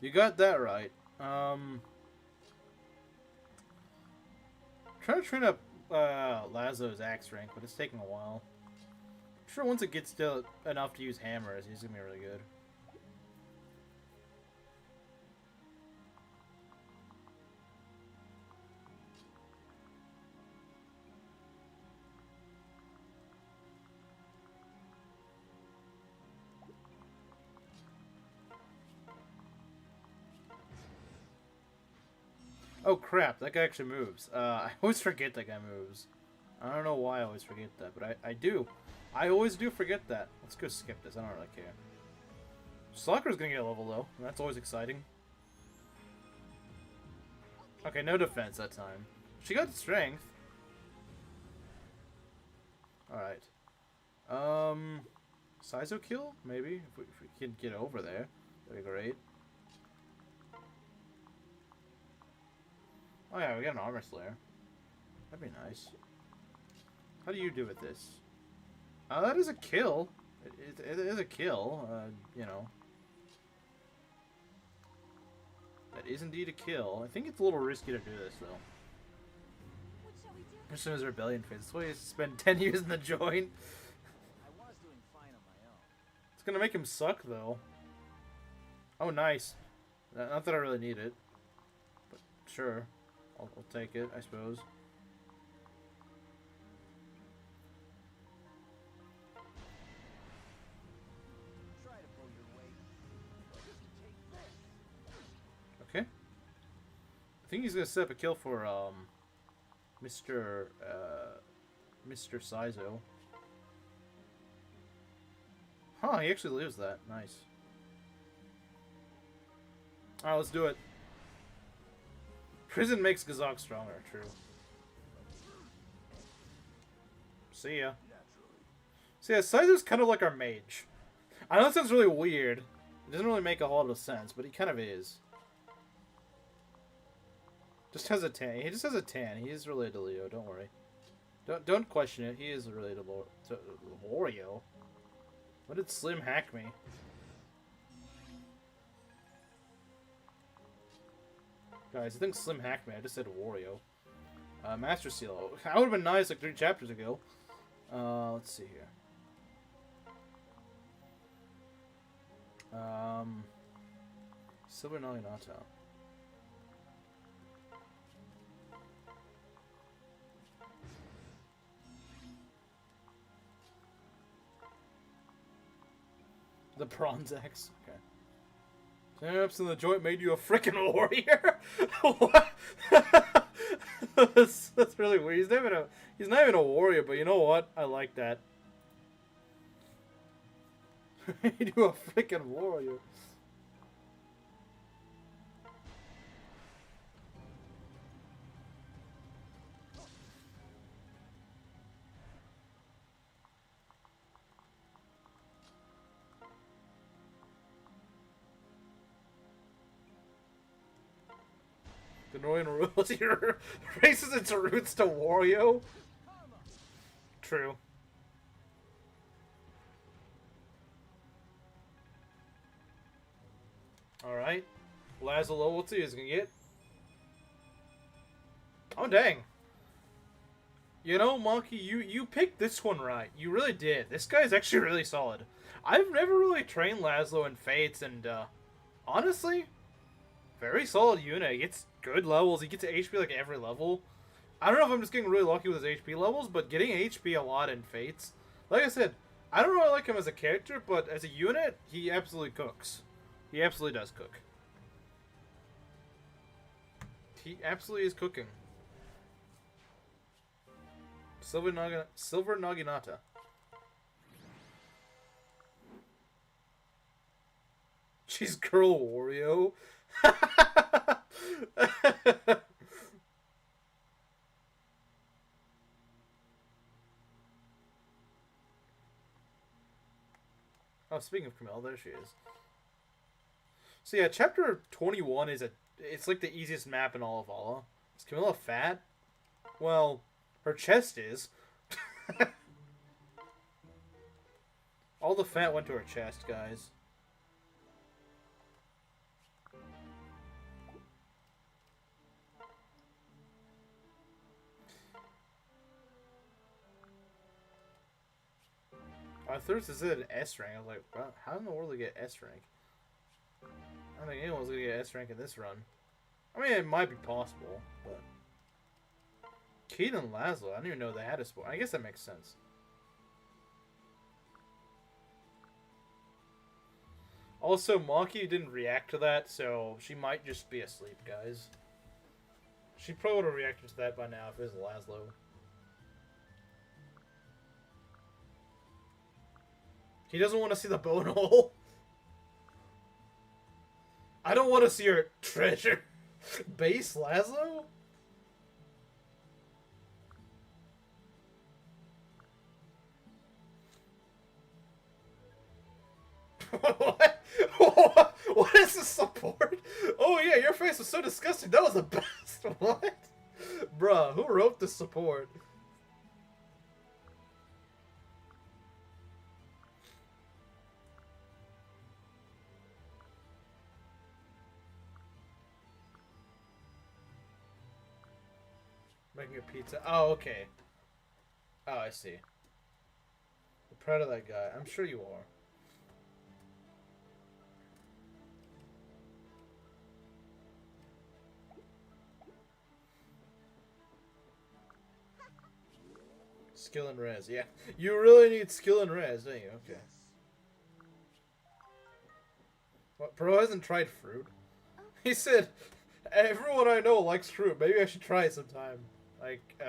You got that right. Trying to train up Lazo's axe rank, but it's taking a while. I'm sure once it gets to enough to use hammers, he's gonna be really good. Oh crap, that guy actually moves. I always forget that guy moves. I don't know why I always forget that, but I do. I always do forget that. Let's go skip this, I don't really care. Sakura's gonna get a level though, and that's always exciting. Okay, no defense that time. She got strength. Alright. Saizo kill? Maybe? If we can get over there. That'd be great. Oh yeah, we got an armor slayer. That'd be nice. How do you do with this? That is a kill. It is a kill, you know. That is indeed a kill. I think it's a little risky to do this, though.
What shall we do?
As soon as rebellion fades, so he has to spend 10 years in the joint.
I was doing fine on my own.
It's gonna make him suck, though. Oh, nice. Not that I really need it. But sure. I'll take it, I suppose.
Try to pull your weight. Take this.
I think he's gonna set up a kill for Mr. Saizo. Huh, he actually lives that. Nice. Alright, let's do it. Prison makes Gazok stronger, true. See ya. So yeah, Saizo's kind of like our mage. I know that sounds really weird. It doesn't really make a whole lot of sense, but he kind of is. Just has a tan. He just has a tan. He is related to Leo. Don't worry. Don't question it. He is related to Wario. What did Slim hack me? Guys, I think Slim hacked me. I just said Wario. Master Seal. That would have been nice like 3 chapters ago. Let's see here. Silver Hinata. The bronze axe. Okay. Snaps in the joint made you a frickin' warrior. What? that's really weird. He's not even a warrior, but you know what? I like that. Made you a frickin' warrior. The Nohrian royalty races its roots to Wario. True. Alright. Laslow, let's see what he's gonna get. Oh, dang. You know, Monkey, you picked this one right. You really did. This guy's actually really solid. I've never really trained Laslow in Fates, and, honestly, very solid unit. He gets good levels. He gets HP like every level. I don't know if I'm just getting really lucky with his HP levels, but getting HP a lot in Fates. Like I said, I don't really like him as a character, but as a unit, he absolutely cooks. He absolutely does cook. He absolutely is cooking. Silver Naginata. She's Girl Wario. Oh, speaking of Camille, there she is. So yeah, chapter 21 is it's like the easiest map in all of Ala. Is Camilla fat? Well, her chest is. All the fat went to her chest, guys. I thought this said an S rank. I was like, wow, how in the world do they get S rank? I don't think anyone's gonna get S rank in this run. I mean, it might be possible, but Keaton and Laslow, I didn't even know they had a sport. I guess that makes sense. Also, Maki didn't react to that, so she might just be asleep, guys. She probably would have reacted to that by now if it was Laslow. He doesn't want to see the bone hole. I don't want to see her treasure. Base Laslow? What? What is the support? Oh yeah, your face was so disgusting. That was the best. What? Bruh, who wrote the support? Making a pizza. Oh, okay. Oh, I see. I'm proud of that guy. I'm sure you are. Skill and res, yeah. You really need skill and res, don't you? Okay. What, Pro hasn't tried fruit? He said, Everyone I know likes fruit. Maybe I should try it sometime. Like,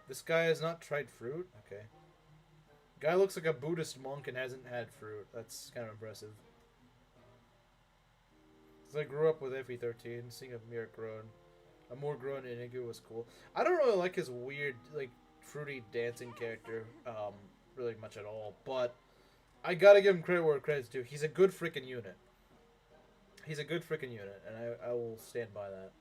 this guy has not tried fruit? Okay. Guy looks like a Buddhist monk and hasn't had fruit. That's kind of impressive. Since I grew up with FE13, seeing a more grown Inigo was cool. I don't really like his weird, like, fruity dancing character, really much at all, but I gotta give him credit where credit's due. He's a good freaking unit. He's a good freaking unit, and I will stand by that.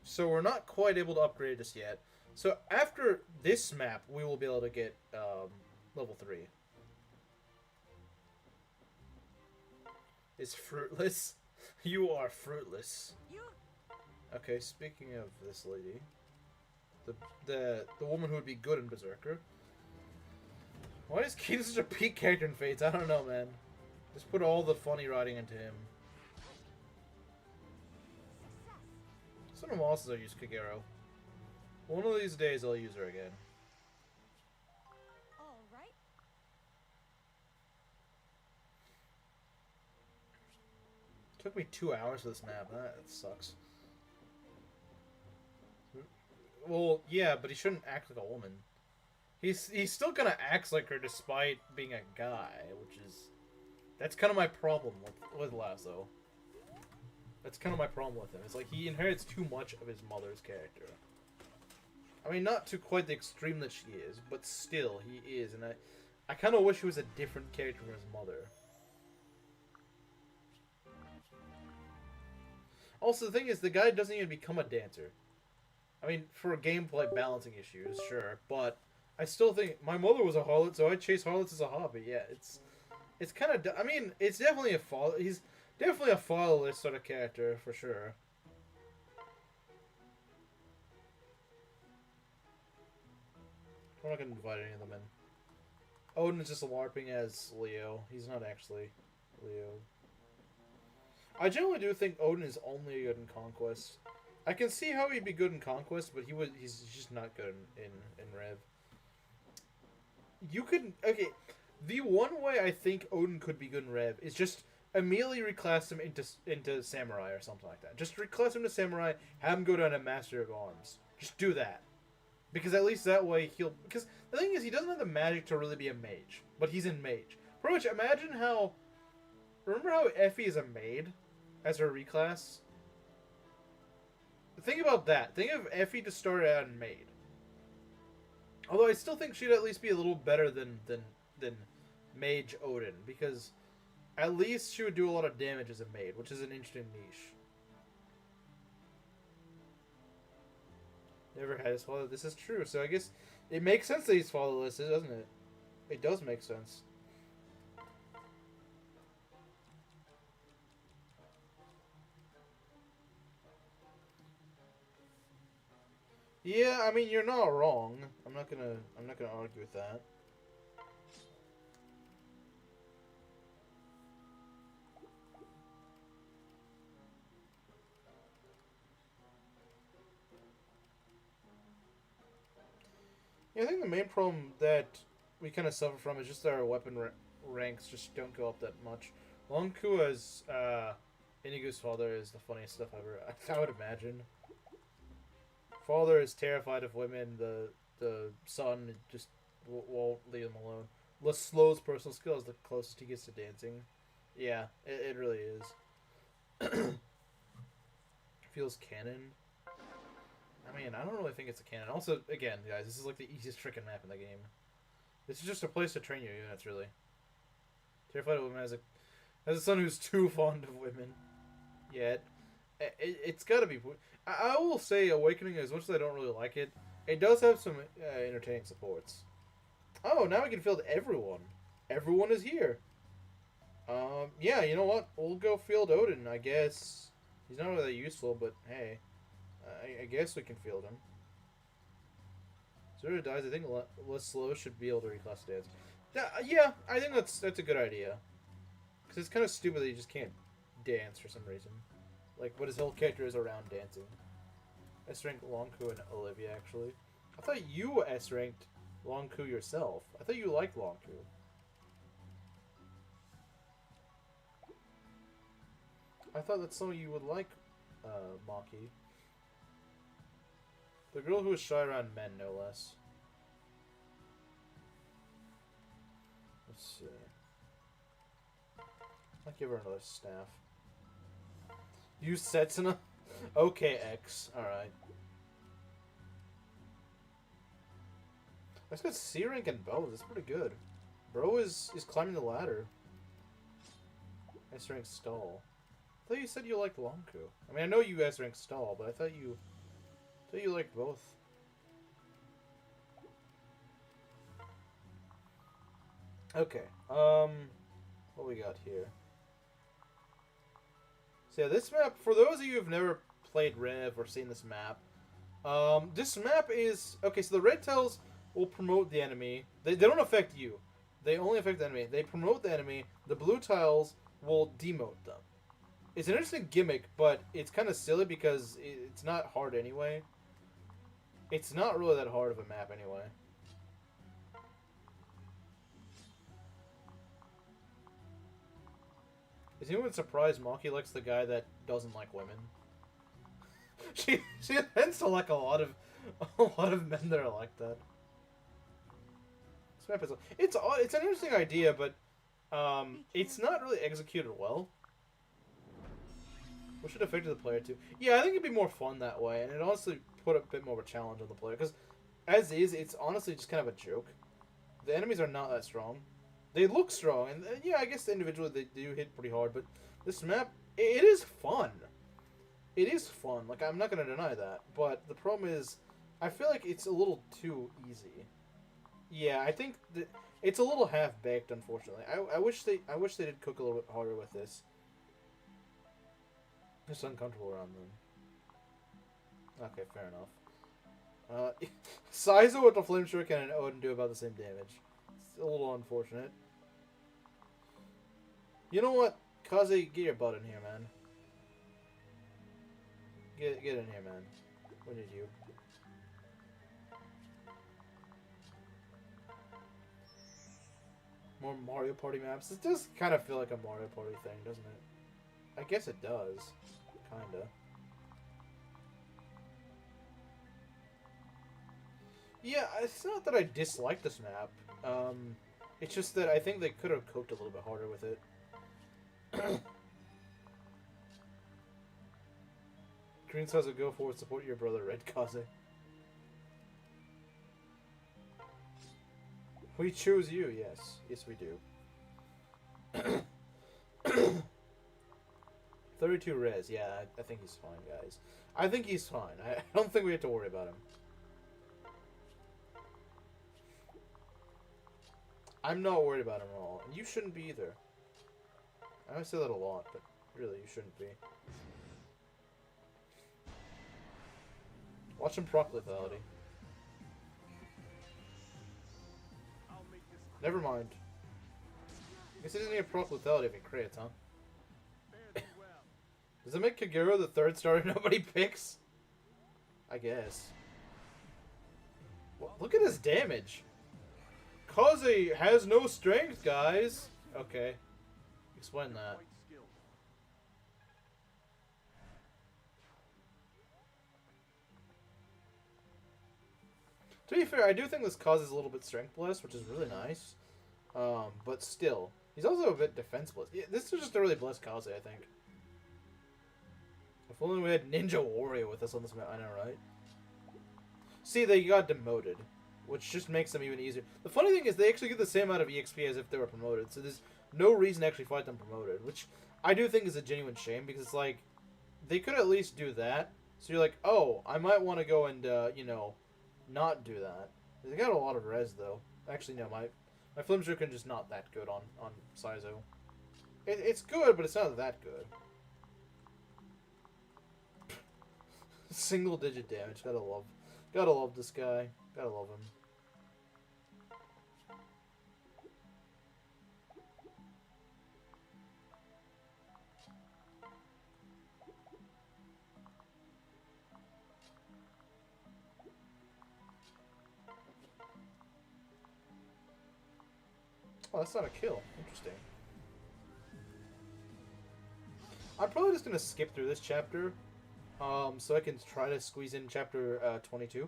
So we're not quite able to upgrade this yet. So after this map, we will be able to get level 3. Is fruitless? You are fruitless. Okay, speaking of this lady, the woman who would be good in Berserker. Why is Keaton such a peak character in Fates? I don't know, man. Just put all the funny writing into him. Someone else I'll use Kagero. One of these days I'll use her again.
All right.
Took me 2 hours for this map. That sucks. Well, yeah, but he shouldn't act like a woman. He's still gonna act like her despite being a guy, which is... That's kind of my problem with Laslow. That's kind of my problem with him. It's like he inherits too much of his mother's character. I mean, not to quite the extreme that she is, but still, he is, and I kind of wish he was a different character from his mother. Also, the thing is, the guy doesn't even become a dancer. I mean, for gameplay balancing issues, sure, but I still think my mother was a harlot, so I chase harlots as a hobby. Yeah, it's kind of. I mean, it's definitely a father. He's definitely a fatherless sort of character for sure. We're not gonna invite any of them in. Odin is just LARPing as Leo. He's not actually Leo. I generally do think Odin is only good in Conquest. I can see how he'd be good in Conquest, but he's just not good in Rev. You could... Okay, the one way I think Odin could be good in Rev is just immediately reclass him into Samurai or something like that. Just reclass him to Samurai, have him go down to Master of Arms. Just do that. Because at least that way he'll... Because the thing is, he doesn't have the magic to really be a mage. But he's in mage. Pretty much, imagine how... Remember how Effie is a maid? As her reclass? Think about that. Think of Effie to start out in maid. Although I still think she'd at least be a little better than Mage Odin. Because at least she would do a lot of damage as a maid. Which is an interesting niche. Never had his father. This is true. So I guess it makes sense that he's fatherless, doesn't it? It does make sense. Yeah, I mean you're not wrong. I'm not gonna argue with that. Yeah, I think the main problem that we kind of suffer from is just that our weapon ranks just don't go up that much. Longku as Inigo's father is the funniest stuff ever. I would imagine. Father is terrified of women. The son just won't leave him alone. Laslow's personal skill is the closest he gets to dancing. Yeah, it really is. Feels canon. I mean, I don't really think it's a canon. Also, again, guys, this is like the easiest freaking map in the game. This is just a place to train your units, really. Terrified of women has a son who's too fond of women. Yet, it's gotta be. I will say, Awakening, as much as I don't really like it, it does have some entertaining supports. Oh, now we can field everyone. Everyone is here. Yeah, you know what? We'll go field Odin, I guess. He's not really that useful, but hey. I guess we can field him. Azura dies. I think Laslow should be able to reclass dance. Yeah, I think that's a good idea. Because it's kind of stupid that he just can't dance for some reason. Like, what his whole character is around dancing. S-ranked Longku and Olivia, actually. I thought you S-ranked Longku yourself. I thought you liked Longku. I thought that's something you would like, Maki. The girl who is shy around men, no less. Let's see. I'll give her another staff. Use Setsuna? Okay, X. Alright. I just got C rank and bows. That's pretty good. Bro is climbing the ladder. S rank stall. I thought you said you liked Lonku. I mean, I know you S rank stall, but I thought you liked both. Okay. What we got here? So yeah, this map, for those of you who've never played Rev or seen this map is... Okay, so the red tiles will promote the enemy. They don't affect you. They only affect the enemy. They promote the enemy. The blue tiles will demote them. It's an interesting gimmick, but it's kind of silly because it's not hard anyway. It's not really that hard of a map anyway. Is anyone surprised Maki likes the guy that doesn't like women? she tends to like a lot of men that are like that. This map is it's an interesting idea, but it's not really executed well. Which should affect the player too. Yeah, I think it'd be more fun that way, and it honestly put a bit more of a challenge on the player. Because as is, it's honestly just kind of a joke. The enemies are not that strong. They look strong, and yeah, I guess individually they do hit pretty hard, but this map, it is fun. It is fun, like, I'm not going to deny that, but the problem is, I feel like it's a little too easy. Yeah, I think that it's a little half-baked, unfortunately. I wish they did cook a little bit harder with this. Just uncomfortable around them. Okay, fair enough. Saizo with the Flame Shuriken and Odin do about the same damage. It's a little unfortunate. You know what? Kaze, get your butt in here, man. Get in here, man. We need you. More Mario Party maps. This does kind of feel like a Mario Party thing, doesn't it? I guess it does. Kinda. Yeah, it's not that I dislike this map. It's just that I think they could have coped a little bit harder with it. Green says, "Go forward, support your brother, Red Kaze." We choose you, yes. Yes, we do. 32 res, yeah, I think he's fine, guys. I think he's fine. I don't think we have to worry about him. I'm not worried about him at all. And you shouldn't be either. I always say that a lot, but really, you shouldn't be. Watch him proc lethality. Never mind. I guess he doesn't need a proc lethality if he crits, huh? Does it make Kagero the third starter nobody picks? I guess. Well, look at his damage. Kaze has no strength, guys. Okay. Explain that. To be fair, I do think this causes a little bit strength bless, which is really nice. But still, he's also a bit defense bless. Yeah, this is just a really blessed Kaze, I think. If only we had Ninja Warrior with us on this map, I know, right? See, they got demoted, which just makes them even easier. The funny thing is, they actually get the same amount of EXP as if they were promoted, so there's no reason to actually fight them promoted, which I do think is a genuine shame, because it's like, they could at least do that, so you're like, oh, I might want to go and, you know, not do that. They got a lot of res, though. Actually, no, my Flame Shuriken just not that good on Saizo. It's good, but it's not that good. Single digit damage. Gotta love this guy. Gotta love him. Oh, that's not a kill. Interesting. I'm probably just gonna skip through this chapter, so I can try to squeeze in chapter 22. I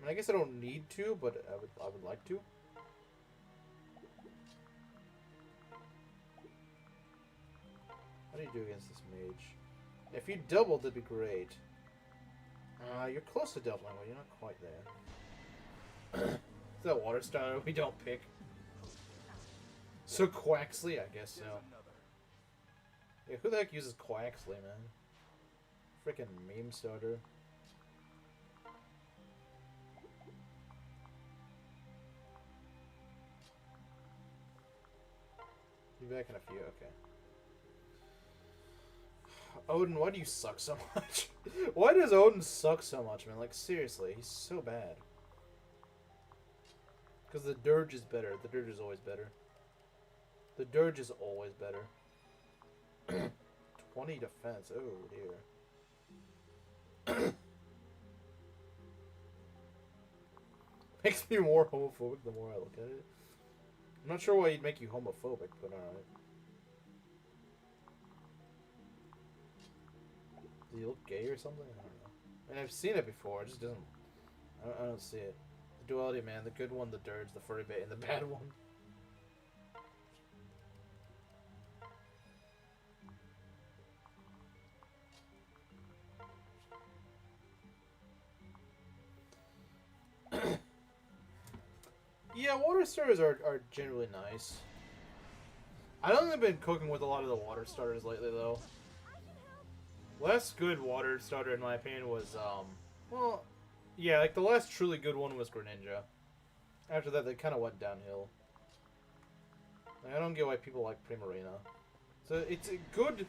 mean, I guess I don't need to, but I would like to. How do you do against this mage? If you doubled, that'd be great. You're close to doubling, but you're not quite there. Is that water starter we don't pick? So Quaxley, I guess so. Yeah, who the heck uses Quaxley, man? Freaking meme starter. Be back in a few, okay. Odin, why do you suck so much? Why does Odin suck so much, man? Like, seriously, he's so bad. Because the Dirge is better. The Dirge is always better. The Dirge is always better. 20 defense. Oh, dear. Makes me more homophobic the more I look at it. I'm not sure why he'd make you homophobic, but alright. Does he look gay or something? I don't know. I mean, I've seen it before. It just doesn't... I don't see it. The duality, man. The good one, the Dirge, the furry bait, and the bad one. Yeah, water starters are generally nice. I don't think I've been cooking with a lot of the water starters lately, though. Last good water starter, in my opinion, was, well, yeah, like, the last truly good one was Greninja. After that, they kind of went downhill. Like, I don't get why people like Primarina. So, it's good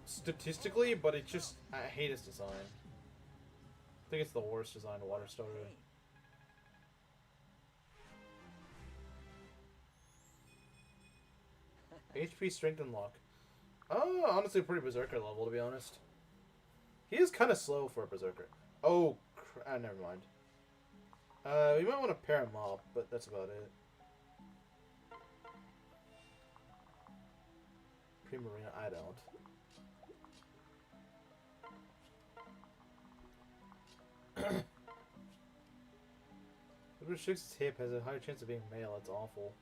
statistically, but it just, I hate its design. I think it's the worst designed water starter. HP, Strength, and Luck. Oh, honestly, pretty Berserker level, to be honest. He is kind of slow for a Berserker. Oh, never mind. You might want to pair him up, but that's about it. Primarina, I don't. Whoever shakes his hip has a higher chance of being male. That's awful.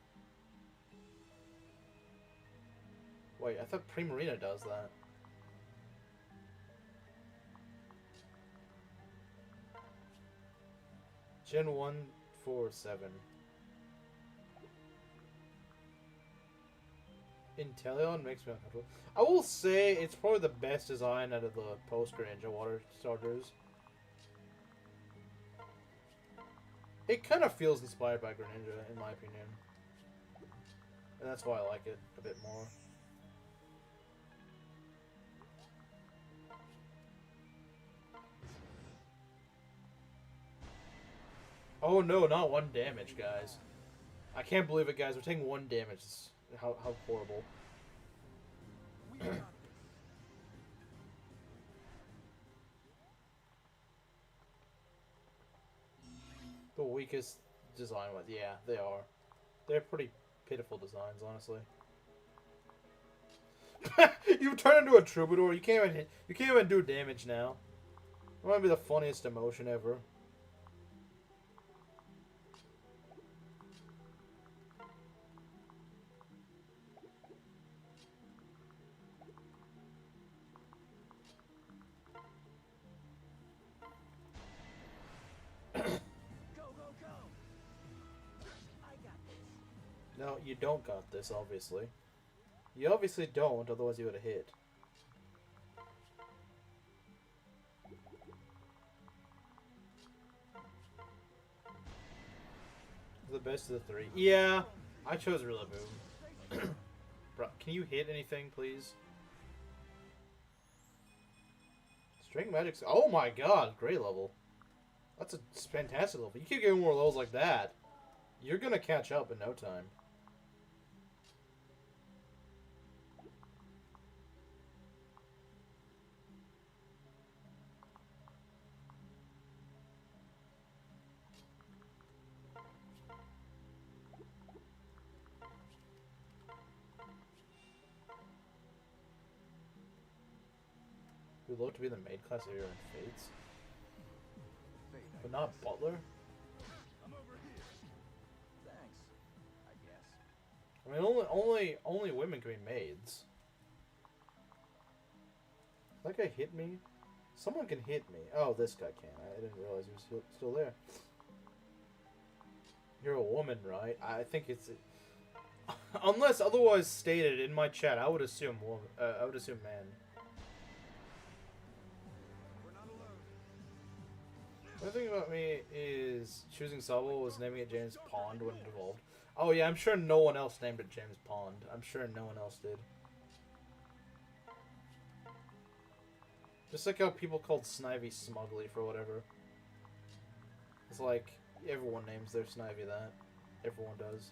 Wait, I thought Primarina does that. Gen 147. Inteleon makes me uncomfortable. I will say it's probably the best design out of the post-Greninja water starters. It kind of feels inspired by Greninja, in my opinion. And that's why I like it a bit more. Oh no, not 1 damage, guys. I can't believe it, guys. We're taking 1 damage. How horrible. The weakest design one. Yeah, they are. They're pretty pitiful designs, honestly. You turn into a troubadour. You can't even do damage now. It might be the funniest emotion ever. No, you don't got this, obviously. You obviously don't, otherwise you would have hit. The best of the 3. Yeah, I chose Rillaboom. Bro, can you hit anything, please? Strength Magic's... Oh my god, great level. That's a fantastic level. You keep getting more levels like that, you're gonna catch up in no time. We'd love to be in the maid class area in Fates.
Fate, I
But not
guess.
Butler?
I'm over here. Thanks, I guess.
I mean, only women can be maids. That guy hit me? Someone can hit me. Oh, this guy can. I didn't realize he was still there. You're a woman, right? I think it's... Unless otherwise stated in my chat, I would assume woman. I would assume man.
We're not alone.
The thing about me is choosing Sabo was naming it James Pond when it evolved. Oh yeah, I'm sure no one else named it James Pond. I'm sure no one else did. Just like how people called Snivy Smugly for whatever. It's like, everyone names their Snivy that. Everyone does.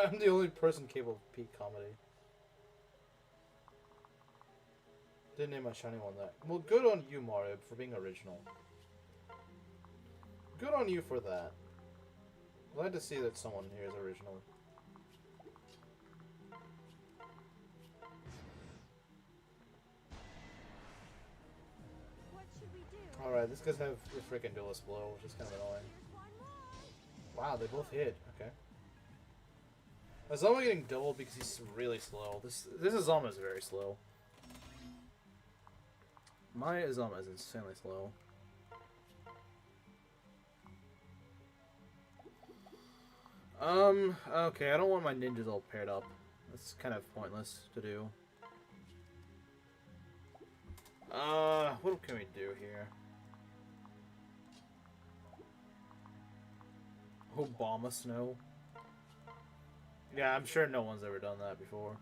I'm the only person capable of peak comedy. Didn't name my shiny one that. Well, good on you, Mario, for being original. Good on you for that. Glad to see that someone here is original.
What should we do?
Alright, these guys have the freaking duelist blow, which is kind of annoying.
Here's one more.
Wow, they both hit. Okay. Azama getting doubled because he's really slow. This Azama is very slow. My Azama is insanely slow. Okay, I don't want my ninjas all paired up. That's kind of pointless to do. What can we do here? Obama Snow? Yeah, I'm sure no one's ever done that before.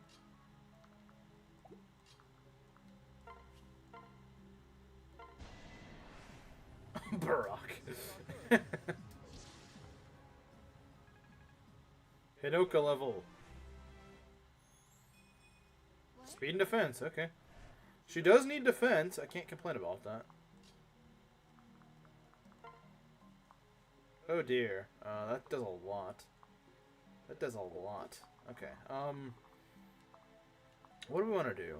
Barack. Hinoka level.
What?
Speed and defense, okay. She does need defense. I can't complain about that. Oh dear. That does a lot. That does a lot. Okay, what do we want to do?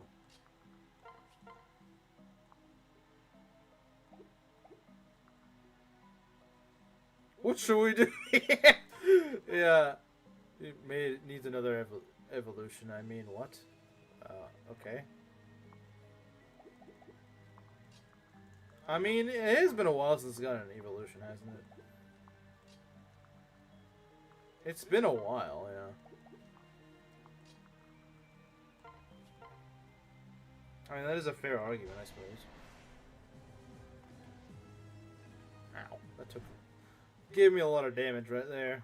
What should we do? Yeah. It needs another evolution. I mean, what? Okay. I mean, it has been a while since it's gotten an evolution, hasn't it? It's been a while, yeah. I mean, that is a fair argument, I suppose. Ow. That gave me a lot of damage right there.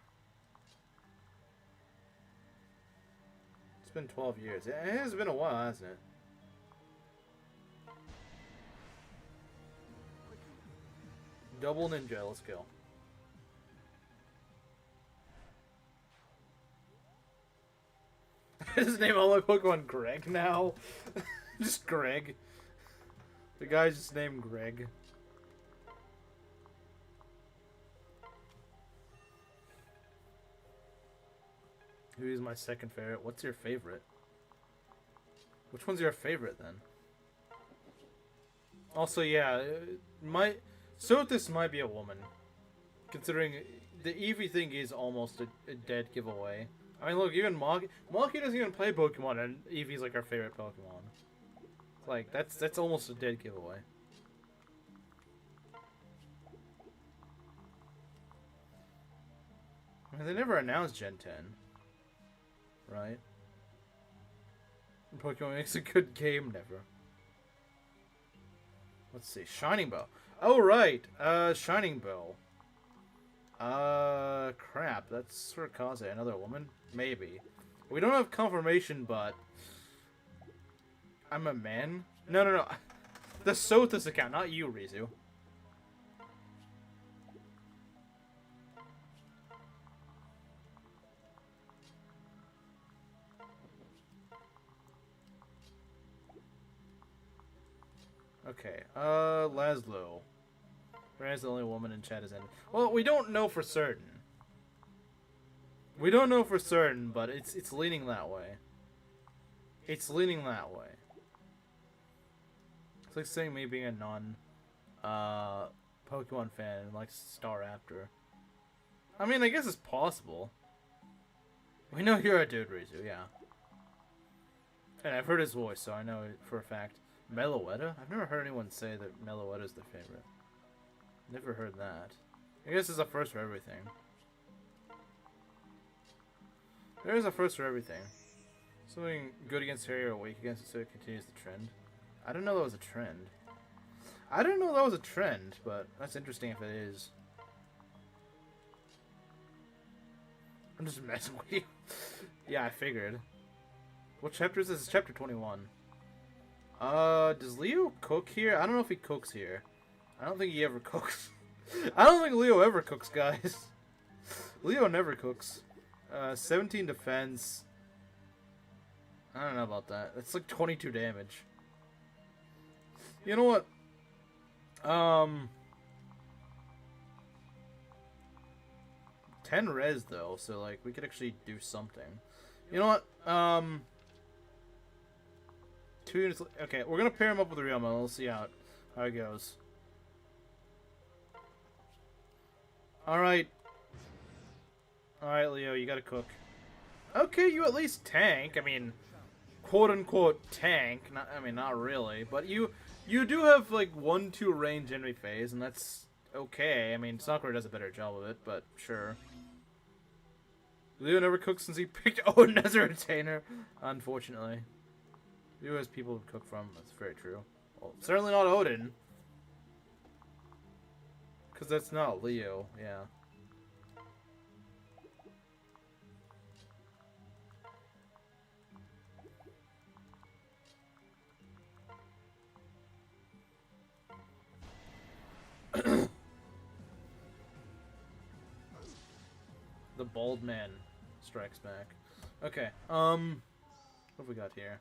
It's been 12 years. It has been a while, hasn't it? Double ninja, let's go. I just name all my Pokemon Greg now. Just Greg. The guy's just named Greg. Who is my second favorite? What's your favorite? Which one's your favorite then? Also, yeah, this might be a woman, considering the Eevee thing is almost a dead giveaway. I mean, look, even Maki doesn't even play Pokemon, and Eevee's like our favorite Pokemon. Like, that's almost a dead giveaway. I mean, they never announced Gen 10. Right? Pokemon makes a good game, never. Let's see, Shining Bow. Oh, right! Shining Bow. Crap, that's for Kaze, another woman? Maybe. We don't have confirmation, but... I'm a man? No. The Sothis account, not you, Rizu. Okay, Laslow. Reina's the only woman in chat is ended. Well, we don't know for certain. We don't know for certain, but it's leaning that way. It's leaning that way. It's like saying me being a Pokemon fan and like Star Raptor. I mean, I guess it's possible. We know you're a dude, Rizu, yeah. And I've heard his voice, so I know it for a fact. Meloetta? I've never heard anyone say that Meloetta's their favorite. Never heard that. I guess it's a first for everything. There is a first for everything. Something good against Harry or weak against it, so it continues the trend. I didn't know that was a trend. I didn't know that was a trend, but that's interesting if it is. I'm just messing with you. Yeah, I figured. What chapter is this? It's chapter 21. Does Leo cook here? I don't know if he cooks here. I don't think he ever cooks. I don't think Leo ever cooks, guys. Leo never cooks. 17 defense. I don't know about that. It's like 22 damage. You know what? 10 res though, so like we could actually do something. You know what? 2 units. Okay, we're gonna pair him up with Ryoma. We'll see how it goes. All right, Leo, you gotta cook. Okay, you at least tank. I mean, quote unquote tank. Not, I mean, not really, but you do have like 1-2 range enemy phase, and that's okay. I mean, Sakura does a better job of it, but sure. Leo never cooked since he picked Odin as a retainer, unfortunately. Leo has people to cook from. That's very true. Well, certainly not Odin. Because that's not Leo, yeah. The bald man strikes back. Okay, what have we got here?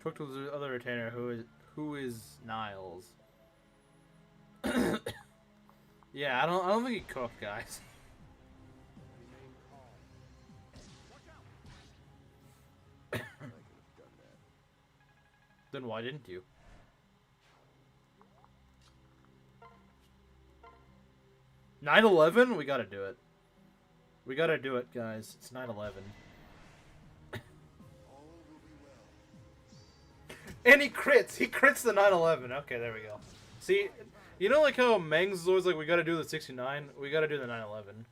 Talk to the other retainer who is Niles. Yeah, I don't think he cooked, guys. Then why didn't you? (9/11) We gotta do it. We gotta do it, guys. It's 9/11. And he crits! He crits the 9/11. Okay, there we go. See, you know like how Mengs is always like, we gotta do the 69? We gotta do the 9/11.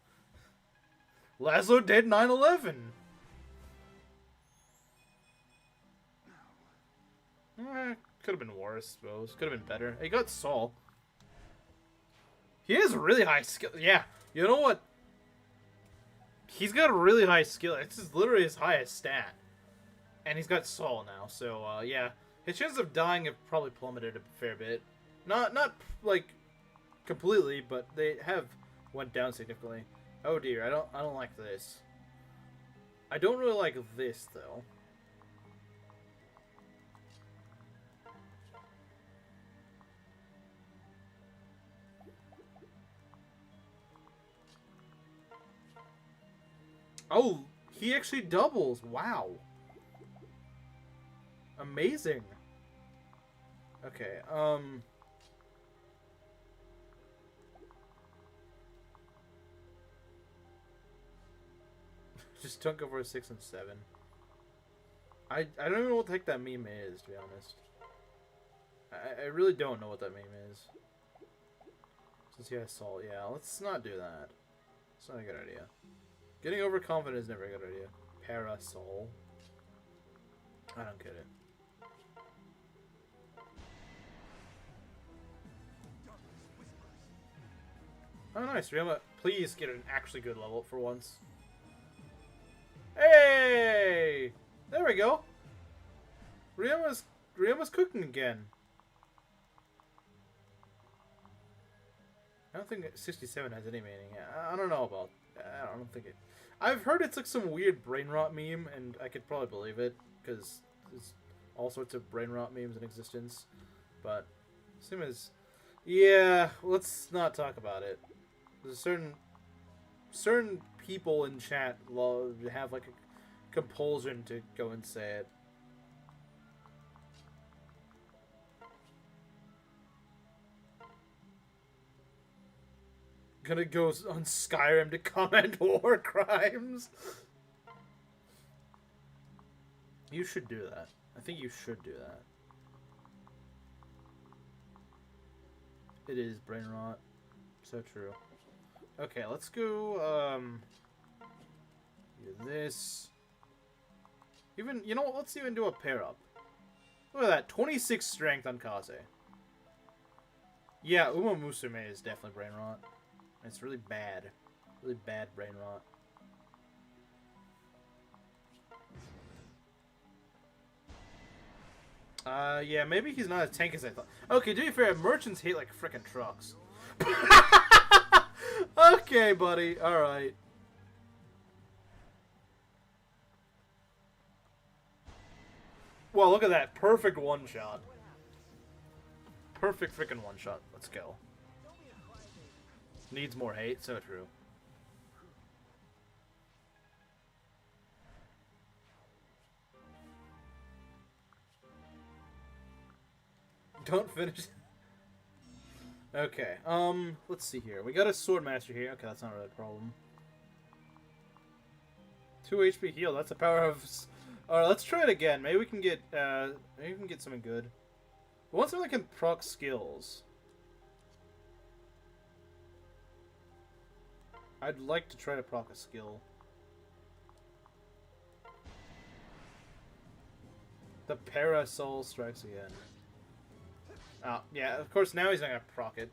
Laslow did 9/11! Could have been worse, I suppose. Could have been better. He got Saul. He has really high skill. Yeah, you know what? He's got a really high skill. It's literally his highest stat. And he's got Saul now, so, yeah. His chances of dying have probably plummeted a fair bit. Not like, completely, but they have went down significantly. Oh dear, I don't like this. I don't really like this, though. Oh, he actually doubles. Wow. Amazing. Okay, just took over 6 and 7. I don't even know what the heck that meme is, to be honest. I really don't know what that meme is. Since he has Salt, yeah, let's not do that. It's not a good idea. Getting overconfident is never a good idea. Parasol. I don't get it. Oh, nice. Ryoma, please get an actually good level for once. Hey! There we go. Ryoma's cooking again. I don't think 67 has any meaning. I don't know about. I don't think it. I've heard it's like some weird brain rot meme, and I could probably believe it, because there's all sorts of brain rot memes in existence. But, same as... Yeah, let's not talk about it. There's certain people in chat have like a compulsion to go and say it. Gonna go on Skyrim to comment war crimes. You should do that. I think you should do that. It is brain rot. So true. Okay, let's go, do this. Even, you know what, let's even do a pair up. Look at that, 26 strength on Kaze. Yeah, Uma Musume is definitely brain rot. It's really bad. Really bad brain rot. Yeah, maybe he's not as tanky as I thought. Okay, to be fair, merchants hate like frickin' trucks. Okay, buddy. Alright. Well, look at that. Perfect one-shot. Perfect frickin' one-shot. Let's go. Needs more hate. So true. Don't finish. Okay, let's see here. We got a sword master here. Okay, that's not really a problem. 2 HP heal. That's a power of... Alright, let's try it again. Maybe we can get, something good. We want something that can proc skills. I'd like to try to proc a skill. The Parasol strikes again. Oh, yeah, of course now he's not gonna proc it.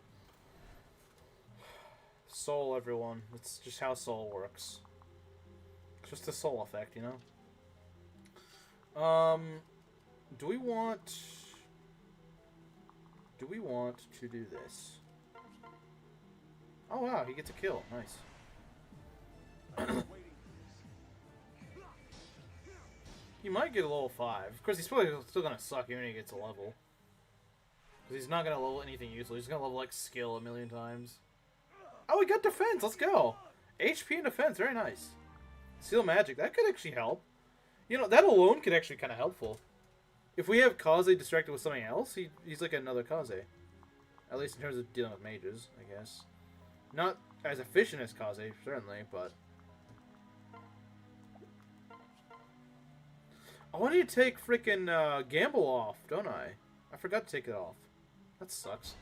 Soul, everyone. That's just how soul works. It's just a soul effect, you know? Do we want to do this? Oh wow, he gets a kill. Nice. He might get a level 5. Of course, he's probably still gonna suck even when he gets a level. Because he's not gonna level anything useful. He's gonna level like skill a million times. Oh, we got defense. Let's go. HP and defense. Very nice. Seal magic. That could actually help. You know, that alone could actually kind of helpful. If we have Kaze distracted with something else, he's like another Kaze. At least in terms of dealing with mages, I guess. Not as efficient as Kaze, certainly, but... Oh, I need to take frickin' Gamble off, don't I? I forgot to take it off. That sucks.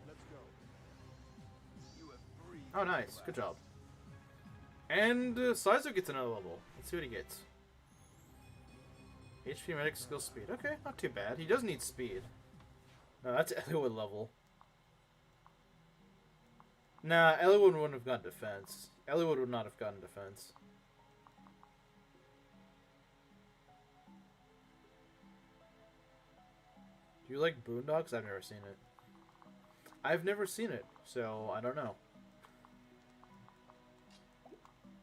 Let's go. You have 3
Oh, nice. Good job. And Saizo gets another level. Let's see what he gets. HP, medic, skill, speed. Okay, not too bad. He does need speed. No, that's Eliwood level. Nah, Eliwood wouldn't have gotten defense. Eliwood would not have gotten defense. Do you like Boondocks? I've never seen it. I've never seen it, so I don't know.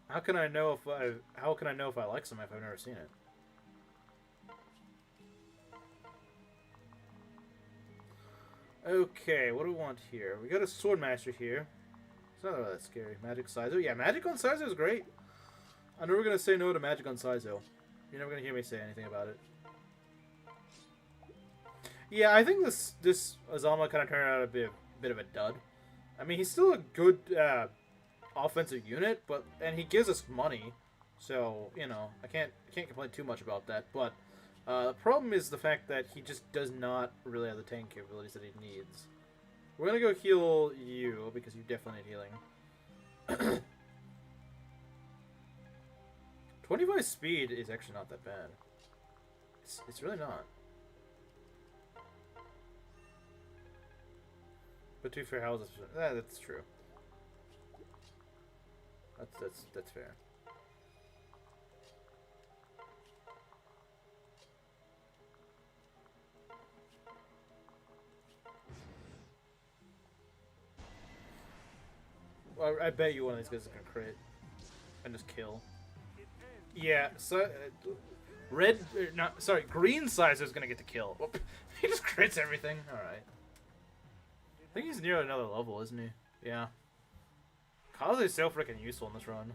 How can I know if I like something if I've never seen it? Okay, what do we want here? We got a sword master here. It's not that scary. Magic Saizo. Yeah, magic on Saizo is great. I'm never gonna say no to magic on Saizo. You're never gonna hear me say anything about it. Yeah, I think this Azama kind of turned out a bit of a dud. I mean, he's still a good offensive unit, and he gives us money, so you know I can't complain too much about that. But the problem is the fact that he just does not really have the tank capabilities that he needs. We're gonna go heal you because you definitely need healing. 25 speed is actually not that bad. It's really not. But to be fair, how is this? That's true. That's fair. Well, I bet you one of these guys is gonna crit. And just kill.
It ends.
Yeah, so green Saizo's gonna get the kill. Whoop. He just crits everything. Alright. I think he's near another level, isn't he? Yeah. Kaze is so freaking useful in this run.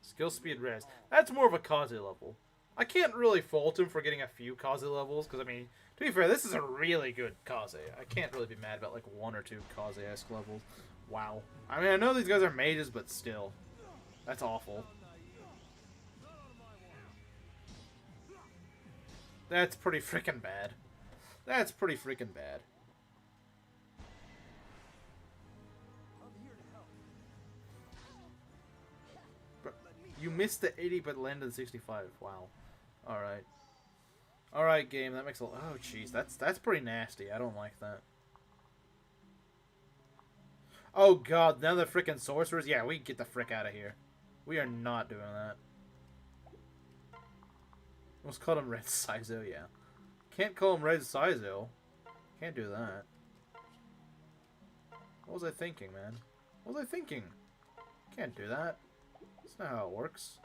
Skill speed res. That's more of a Kaze level. I can't really fault him for getting a few Kaze levels, because I mean, to be fair, this is a really good Kaze. I can't really be mad about like 1 or 2 Kaze-esque levels. Wow. I mean, I know these guys are mages, but still. That's awful. That's pretty freaking bad. That's pretty freaking bad.
I'm here to help.
But you missed the 80 but landed the 65. Wow. Alright. Alright, game. That makes a... Oh, jeez. That's pretty nasty. I don't like that. Oh, God. Now the freaking sorcerers? Yeah, we can get the frick out of here. We are not doing that. Let's call him Red Saizo, yeah. Can't call him Red Saizo. Can't do that. What was I thinking, man? What was I thinking? Can't do that. That's not how it works.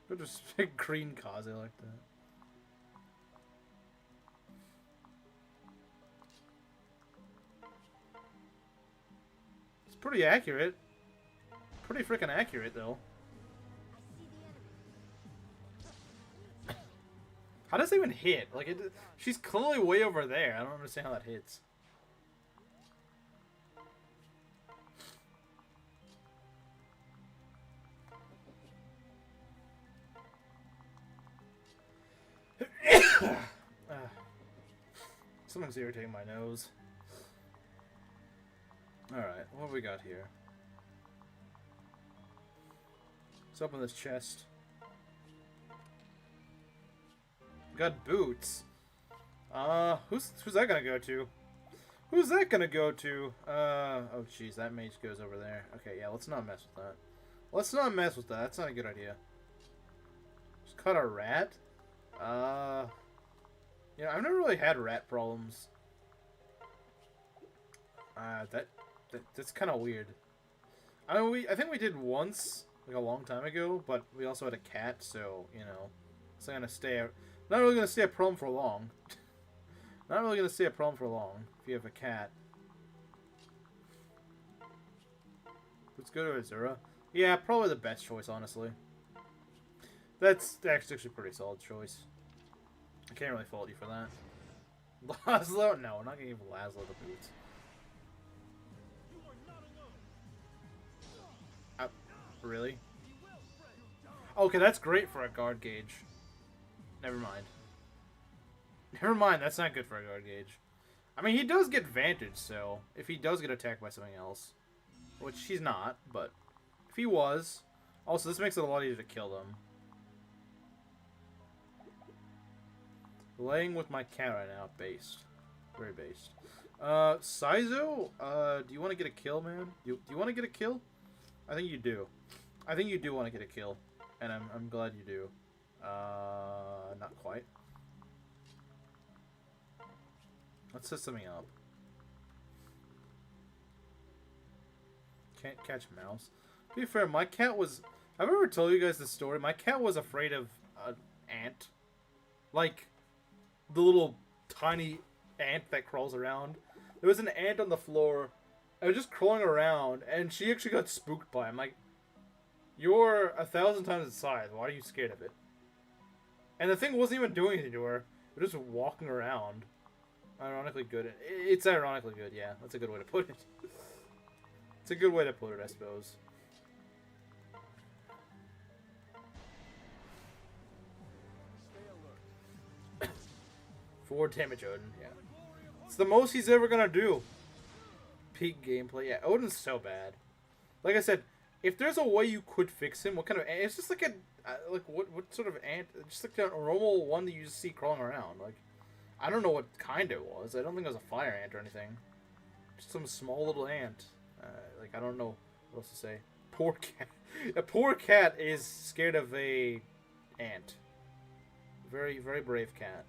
But just big green Kaze like that. It's pretty accurate. Pretty freaking accurate, though. How does it even hit? Like, she's clearly way over there. I don't understand how that hits. Something's irritating my nose. Alright, what have we got here? Let's open this chest. We got boots. Who's that gonna go to? Who's that gonna go to? Oh jeez, that mage goes over there. Okay, yeah, let's not mess with that. Let's not mess with that. That's not a good idea. Just caught a rat? Yeah, I've never really had rat problems. That's kind of weird. I mean, I think we did once, like a long time ago, but we also had a cat, so, you know, it's not really gonna stay a problem for long. Not really gonna stay a problem for long if you have a cat. Let's go to Azura. Yeah, probably the best choice, honestly. That's actually a pretty solid choice. I can't really fault you for that. Laslow? No, we're not gonna give Laslow the boots.
You are not alone.
Really? Okay, that's great for a guard gauge. Never mind. Never mind, that's not good for a guard gauge. I mean, he does get vantage, so if he does get attacked by something else, which he's not, but if he was, also this makes it a lot easier to kill them. Laying with my cat right now, based. Very based. Saizo, do you want to get a kill, man? Do you want to get a kill? I think you do. I think you do want to get a kill. And I'm glad you do. Not quite. Let's set something up. Can't catch mouse. To be fair, my cat was... I've ever told you guys this story. My cat was afraid of an ant. Like... the little tiny ant that crawls around. There was an ant on the floor. I was just crawling around, and she actually got spooked by him. Like, you're 1,000 times its size. Why are you scared of it? And the thing wasn't even doing anything to her. It was just walking around. Ironically good. It's ironically good, yeah. That's a good way to put it. It's a good way to put it, I suppose.
Stay alert.
4 damage, Odin, yeah. It's the most he's ever gonna do. Peak gameplay, yeah. Odin's so bad. Like I said, if there's a way you could fix him, what kind of ant? It's just like a, like what sort of ant? Just like a normal one that you just see crawling around. Like, I don't know what kind it was. I don't think it was a fire ant or anything. Just some small little ant. Like, I don't know what else to say. Poor cat. A poor cat is scared of a ant. Very, very brave cat.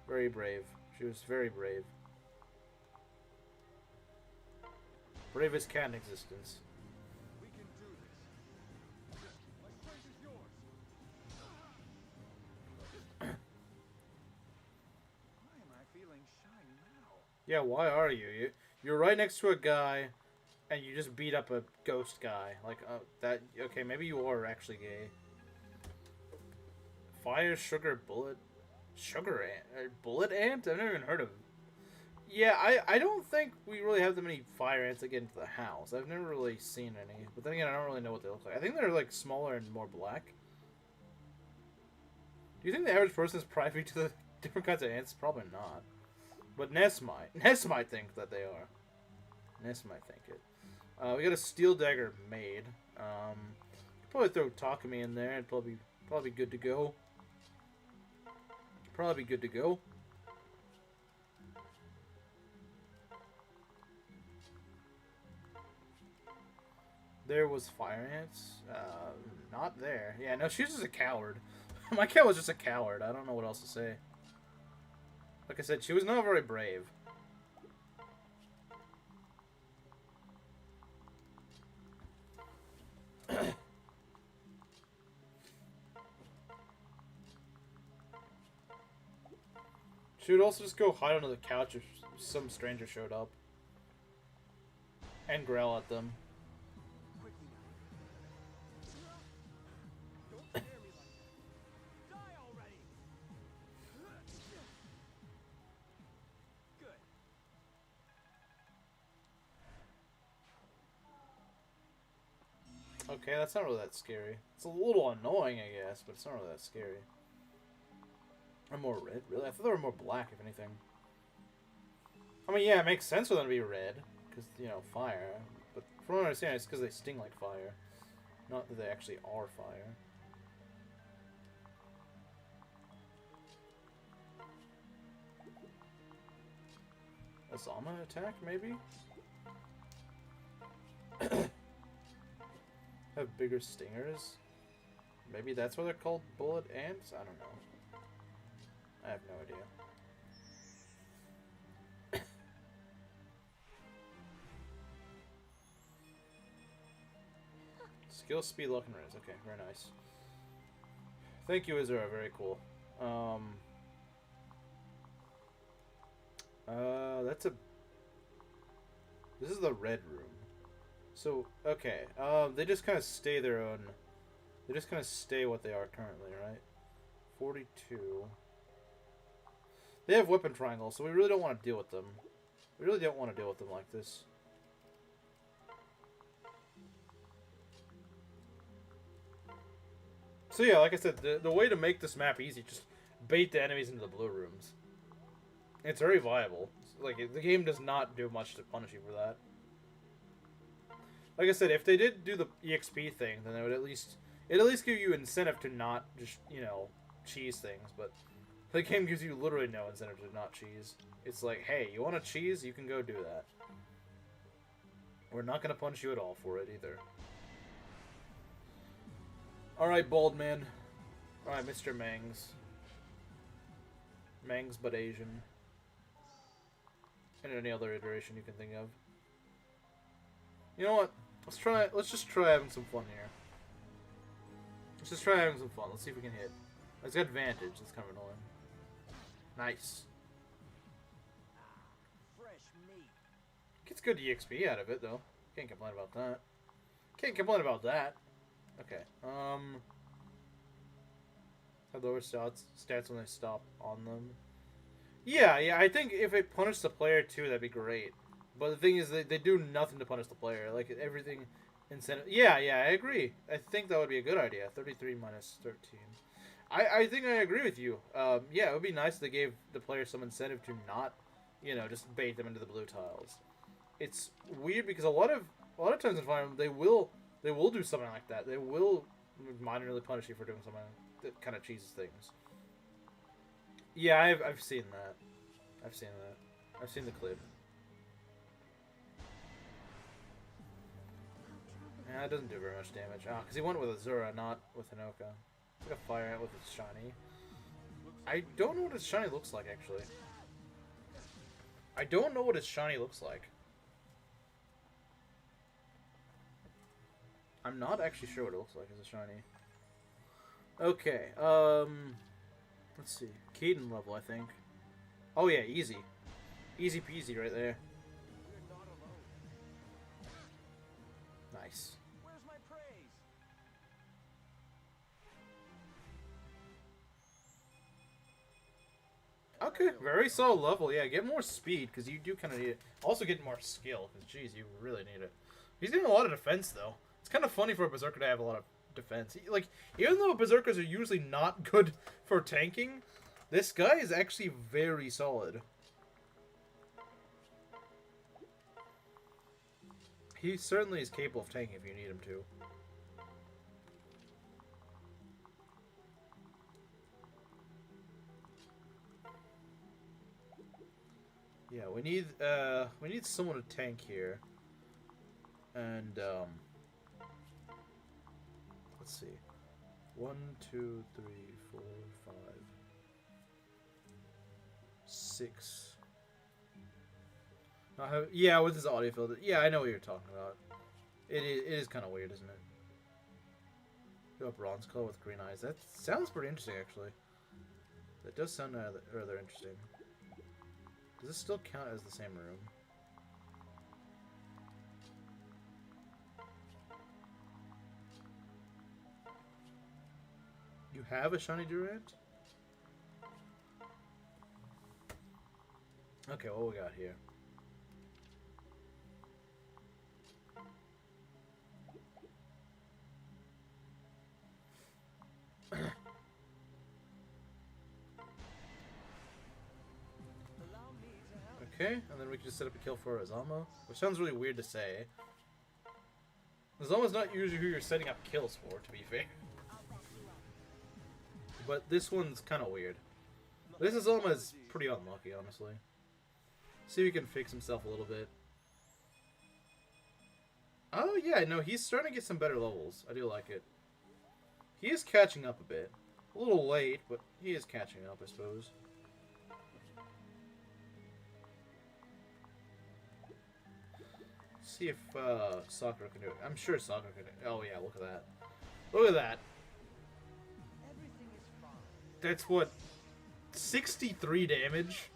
Very brave. She was very brave. Bravest cat in existence.
We can do this. My strength is yours. Why am I feeling shy now?
Yeah, why are you? You're right next to a guy, and you just beat up a ghost guy. Like, that... Okay, maybe you are actually gay. Fire, sugar, bullet... Sugar ant? Bullet ant? I've never even heard of it. Yeah, I don't think we really have that many fire ants that get into the house. I've never really seen any. But then again, I don't really know what they look like. I think they're, like, smaller and more black. Do you think the average person is privy to the different kinds of ants? Probably not. But Ness might. Ness might think that they are. Ness might think it. We got a steel dagger made. Probably throw Takumi in there and probably be good to go. Probably be good to go. There was fire ants. Not there. Yeah, no, she's just a coward. My cat was just a coward. I don't know what else to say. Like I said, she was not very brave. She would also just go hide under the couch if some stranger showed up. And growl at them.
Quickly now. Don't scare me like that. Die already. Good.
Okay, that's not really that scary. It's a little annoying, I guess, but it's not really that scary. Or more red, really? I thought they were more black, if anything. I mean, yeah, it makes sense for them to be red, because, you know, fire. But from what I understand, it's because they sting like fire. Not that they actually are fire. Azama attack, maybe? Have bigger stingers? Maybe that's why they're called bullet ants? I don't know. I have no idea. Skill, speed, luck, and res. Okay, very nice. Thank you, Azura. Very cool. That's a... This is the red room. So, okay. They just kind of stay their own... They just kind of stay what they are currently, right? 42... They have weapon triangles, so we really don't want to deal with them. We really don't want to deal with them like this. So yeah, like I said, the way to make this map easy, just bait the enemies into the blue rooms. It's very viable. Like, the game does not do much to punish you for that. Like I said, if they did do the EXP thing, then it would at least give you incentive to not just, you know, cheese things, but the game gives you literally no incentive to not cheese. It's like, hey, you want to cheese? You can go do that. We're not going to punish you at all for it either. Alright, bald man. Alright, Mr. Mangs. Mangs but Asian. And any other iteration you can think of. You know what? Let's just try having some fun here. Let's just try having some fun. Let's see if we can hit. It's got advantage. That's kind of annoying. Nice.
Fresh meat.
Gets good EXP out of it, though. Can't complain about that. Can't complain about that. Okay. Have lower stats when they stop on them. Yeah, I think if it punished the player too, that'd be great. But the thing is, they do nothing to punish the player. Like, everything incentive. Yeah, I agree. I think that would be a good idea. 33 minus 13. I think I agree with you. Yeah, it would be nice if they gave the player some incentive to not, you know, just bait them into the blue tiles. It's weird because a lot of times in Fire Emblem, they will do something like that. They will minorly punish you for doing something that kind of cheeses things. Yeah, I've seen that. I've seen the clip. Yeah, it doesn't do very much damage. Ah, because he went with Azura, not with Hinoka. It's like a fire ant with its shiny. I don't know what its shiny looks like, actually. I don't know what its shiny looks like. I'm not actually sure what it looks like as a shiny. Okay, let's see. Kaden level, I think. Oh yeah, easy. Easy peasy right there.
We're not alone.
Nice.
Where's my praise?
Okay, very solid level. Yeah, get more speed, because you do kind of need it. Also get more skill, because, jeez, you really need it. He's getting a lot of defense, though. It's kind of funny for a Berserker to have a lot of defense. Like, even though Berserkers are usually not good for tanking, this guy is actually very solid. He certainly is capable of tanking if you need him to. Yeah, we need someone to tank here. And let's see. 1, 2, 3, 4, 5, 6. Yeah, with his audio filter. Yeah, I know what you're talking about. It is kind of weird, isn't it? You have bronze color with green eyes. That sounds pretty interesting, actually. That does sound rather interesting. Does this still count as the same room? You have a shiny Durant? Okay, what we got here? Okay, and then we can just set up a kill for Azama, which sounds really weird to say. Azama's not usually who you're setting up kills for, to be fair. But this one's kind of weird. This Azama is pretty unlucky, honestly. See if he can fix himself a little bit. Oh yeah, no, he's starting to get some better levels. I do like it. He is catching up a bit. A little late, but he is catching up, I suppose. See if Sakura can do it. I'm sure Sakura can do it. Oh yeah, look at that. Look at that.
Everything is fine.
That's what? 63 damage?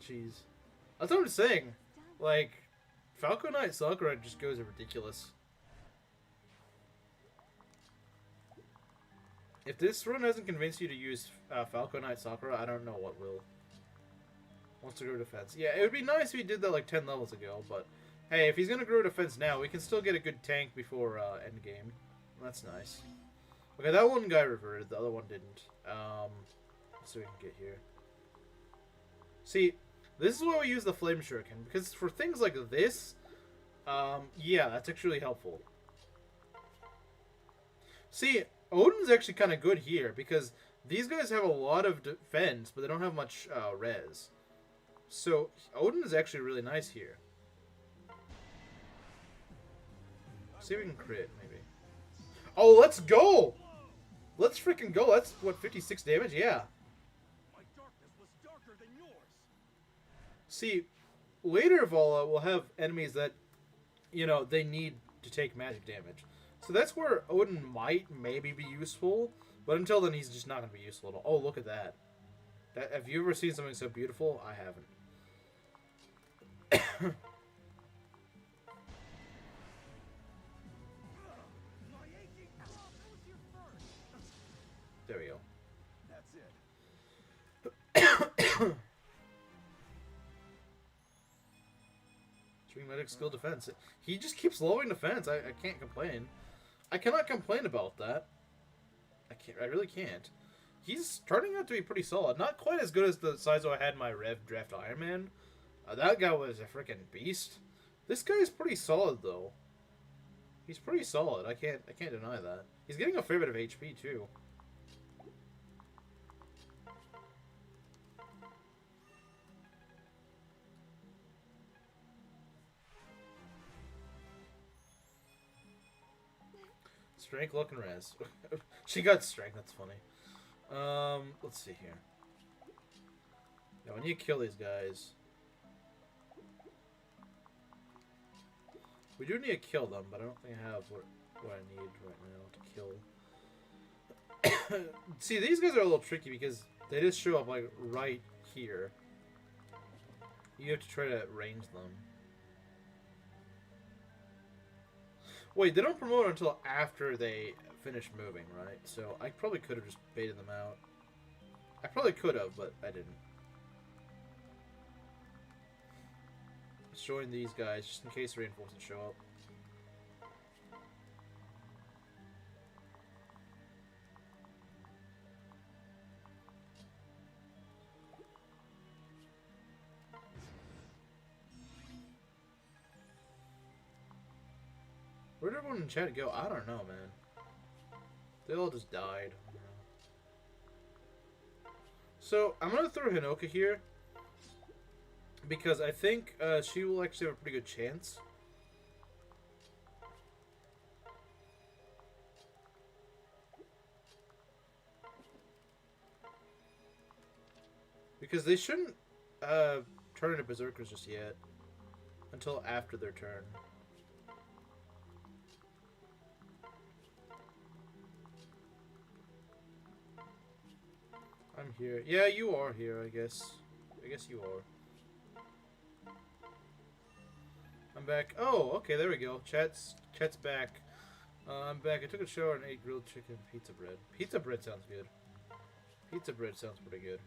Jeez. That's what I'm saying. Like, Falcon Knight Sakura just goes ridiculous. If this run hasn't convinced you to use Falcon Knight Sakura, I don't know what will. Wants to grow defense. Yeah, it would be nice if he did that like 10 levels ago, but hey, if he's going to grow defense now, we can still get a good tank before endgame. That's nice. Okay, that one guy reverted, the other one didn't. Let's see what we can get here. See, this is why we use the Flame Shuriken, because for things like this, yeah, that's actually helpful. See, Odin's actually kind of good here, because these guys have a lot of defense, but they don't have much res. So, Odin is actually really nice here. See if we can crit, maybe. Oh, let's go! Let's freaking go! That's, what, 56 damage? Yeah.
My darkness was darker than yours.
See, later Vola will have enemies that, you know, they need to take magic damage. So that's where Odin might maybe be useful, but until then he's just not going to be useful at all. Oh, look at that. Have you ever seen something so beautiful? I haven't. There we go.
That's it.
String medic skill defense. He just keeps lowering defense. I can't complain. I cannot complain about that. I really can't. He's turning out to be pretty solid. Not quite as good as the Saizo I had in my Rev Draft Ironman. That guy was a freaking beast. This guy is pretty solid though. He's pretty solid. I can't deny that. He's getting a fair bit of HP too. Strength, luck, and res. She got strength, that's funny. Let's see here. Now, when you kill these guys... We do need to kill them, but I don't think I have what I need right now to kill. See, these guys are a little tricky because they just show up like right here. You have to try to range them. Wait, they don't promote until after they finish moving, right? So I probably could have just baited them out. I probably could have, but I didn't. Let's join these guys just in case reinforcements show up. Where did everyone in chat go? I don't know, man. They all just died. So, I'm going to throw Hinoka here. Because I think she will actually have a pretty good chance. Because they shouldn't turn into berserkers just yet. Until after their turn. I'm here. Yeah, you are here, I guess. I guess you are. I'm back. Oh, okay, there we go. Chat's back. I'm back. I took a shower and ate grilled chicken and pizza bread. Pizza bread sounds good. Pizza bread sounds pretty good.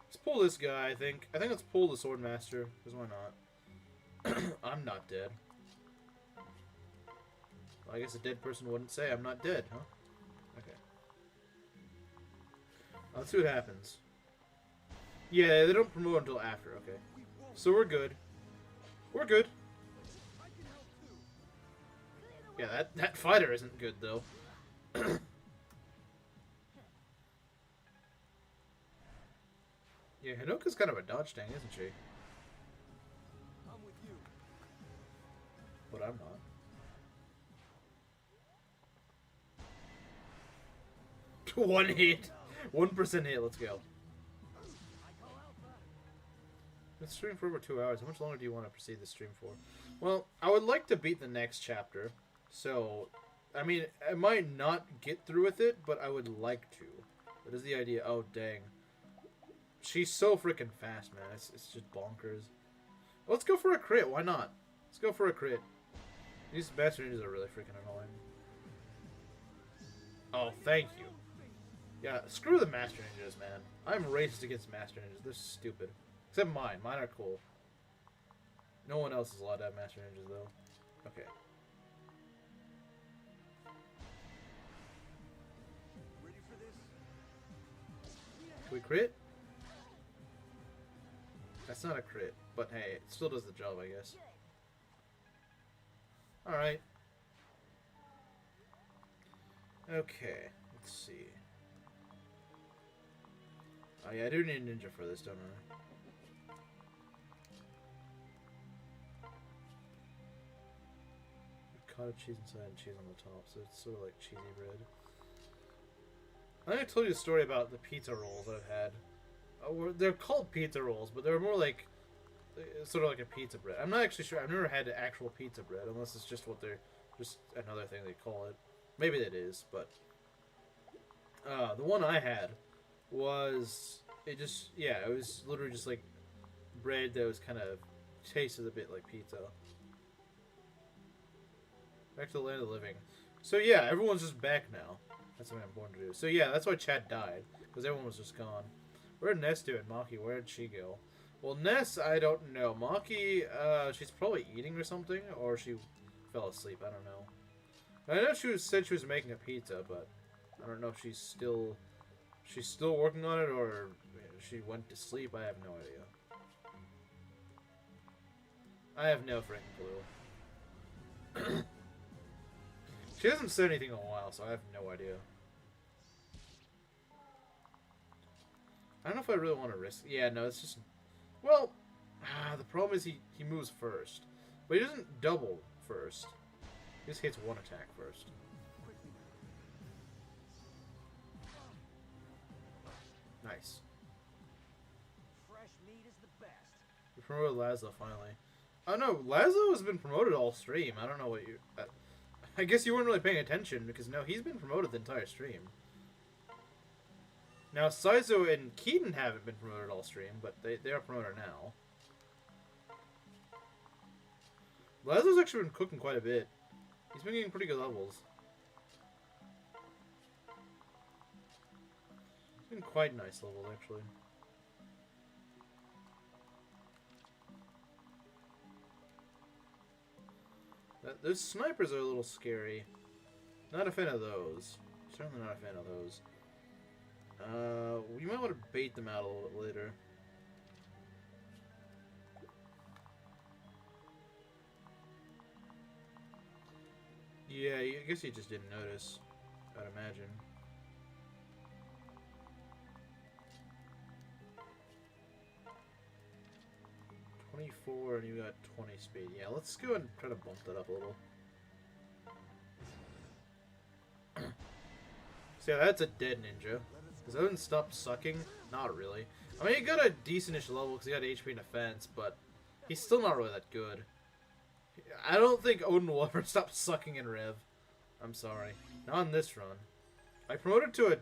Let's pull this guy, I think. I think let's pull the Sword Master, because why not? I'm not dead. Well, I guess a dead person wouldn't say I'm not dead, huh? Okay. Let's see what happens. Yeah, they don't promote until after, okay. So we're good. We're good. Yeah, that fighter isn't good, though. Yeah, Hinoka's kind of a dodge tank, isn't she?
I'm with you.
But I'm not. One hit. 1% hit, let's go. Let's stream for over 2 hours. How much longer do you want to proceed the stream for? Well, I would like to beat the next chapter. So, I mean, I might not get through with it, but I would like to. That is the idea. Oh, dang. She's so freaking fast, man. It's just bonkers. Let's go for a crit. Why not? Let's go for a crit. These Master Ninjas are really freaking annoying. Oh, thank you. Yeah, screw the Master Ninjas, man. I'm racist against Master Ninjas. They're stupid. Except mine. Mine are cool. No one else is allowed to have Master Ninjas, though. Okay.
Ready for this?
Can we crit? That's not a crit, but hey, it still does the job, I guess. Alright. Okay, let's see. Oh yeah, I do need a ninja for this, don't I? Cottage cheese inside and cheese on the top, so it's sort of like cheesy bread. I think I told you a story about the pizza rolls I've had. Oh, they're called pizza rolls, but they're more like sort of like a pizza bread. I'm not actually sure. I've never had actual pizza bread, unless it's just what they're just another thing they call it. Maybe it is, but the one I had was it was literally just like bread that was kind of tasted a bit like pizza. Back to the land of the living. So yeah, everyone's just back now. That's what I'm born to do. So yeah, that's why Chad died, because everyone was just gone. Where did Ness do it, Maki? Where did she go? Well, Ness, I don't know. Maki, she's probably eating or something, or she fell asleep. I don't know. I know said she was making a pizza, but I don't know if she's still working on it, or she went to sleep. I have no idea. I have no freaking clue. She hasn't said anything in a while, so I have no idea. I don't know if I really want to risk... Yeah, no, it's just... Well, the problem is he moves first. But he doesn't double first. He just hits one attack first. Nice.
Fresh meat is the best.
We promoted Laslow finally. Oh no, Laslow has been promoted all stream. I don't know what you... I guess you weren't really paying attention, because no, he's been promoted the entire stream. Now, Saizo and Keaton haven't been promoted all stream, but they are promoted now. Laszlow's actually been cooking quite a bit. He's been getting pretty good levels. It's been quite nice levels, actually. Those snipers are a little scary. Not a fan of those. Certainly not a fan of those. We might want to bait them out a little bit later. Yeah, I guess you just didn't notice, I'd imagine. .24 and you got 20 speed. Yeah, let's go and try to bump that up a little. So yeah, that's a dead ninja. Does Odin stop sucking? Not really. I mean, he got a decentish level because he got HP and defense, but he's still not really that good. I don't think Odin will ever stop sucking in Rev. I'm sorry. Not on this run. I promoted to a...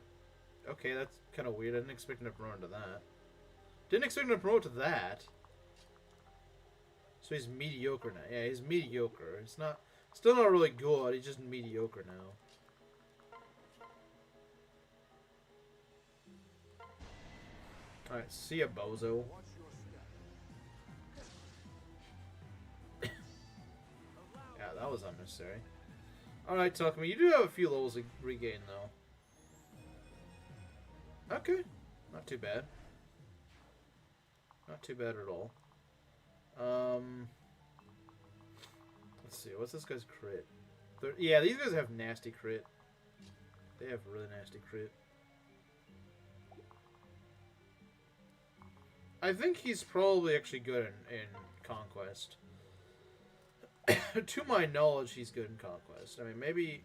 Okay, that's kind of weird. I didn't expect him to promote to that. Didn't expect him to promote to that. So he's mediocre now. Yeah, he's mediocre. It's not... Still not really good. He's just mediocre now. Alright, see ya, bozo. Yeah, that was unnecessary. Alright, Takumi, you do have a few levels to regain, though. Okay. Not too bad. Not too bad at all. Let's see, what's this guy's crit? Yeah, these guys have nasty crit. They have really nasty crit. I think he's probably actually good in Conquest. To my knowledge, he's good in Conquest. I mean, maybe...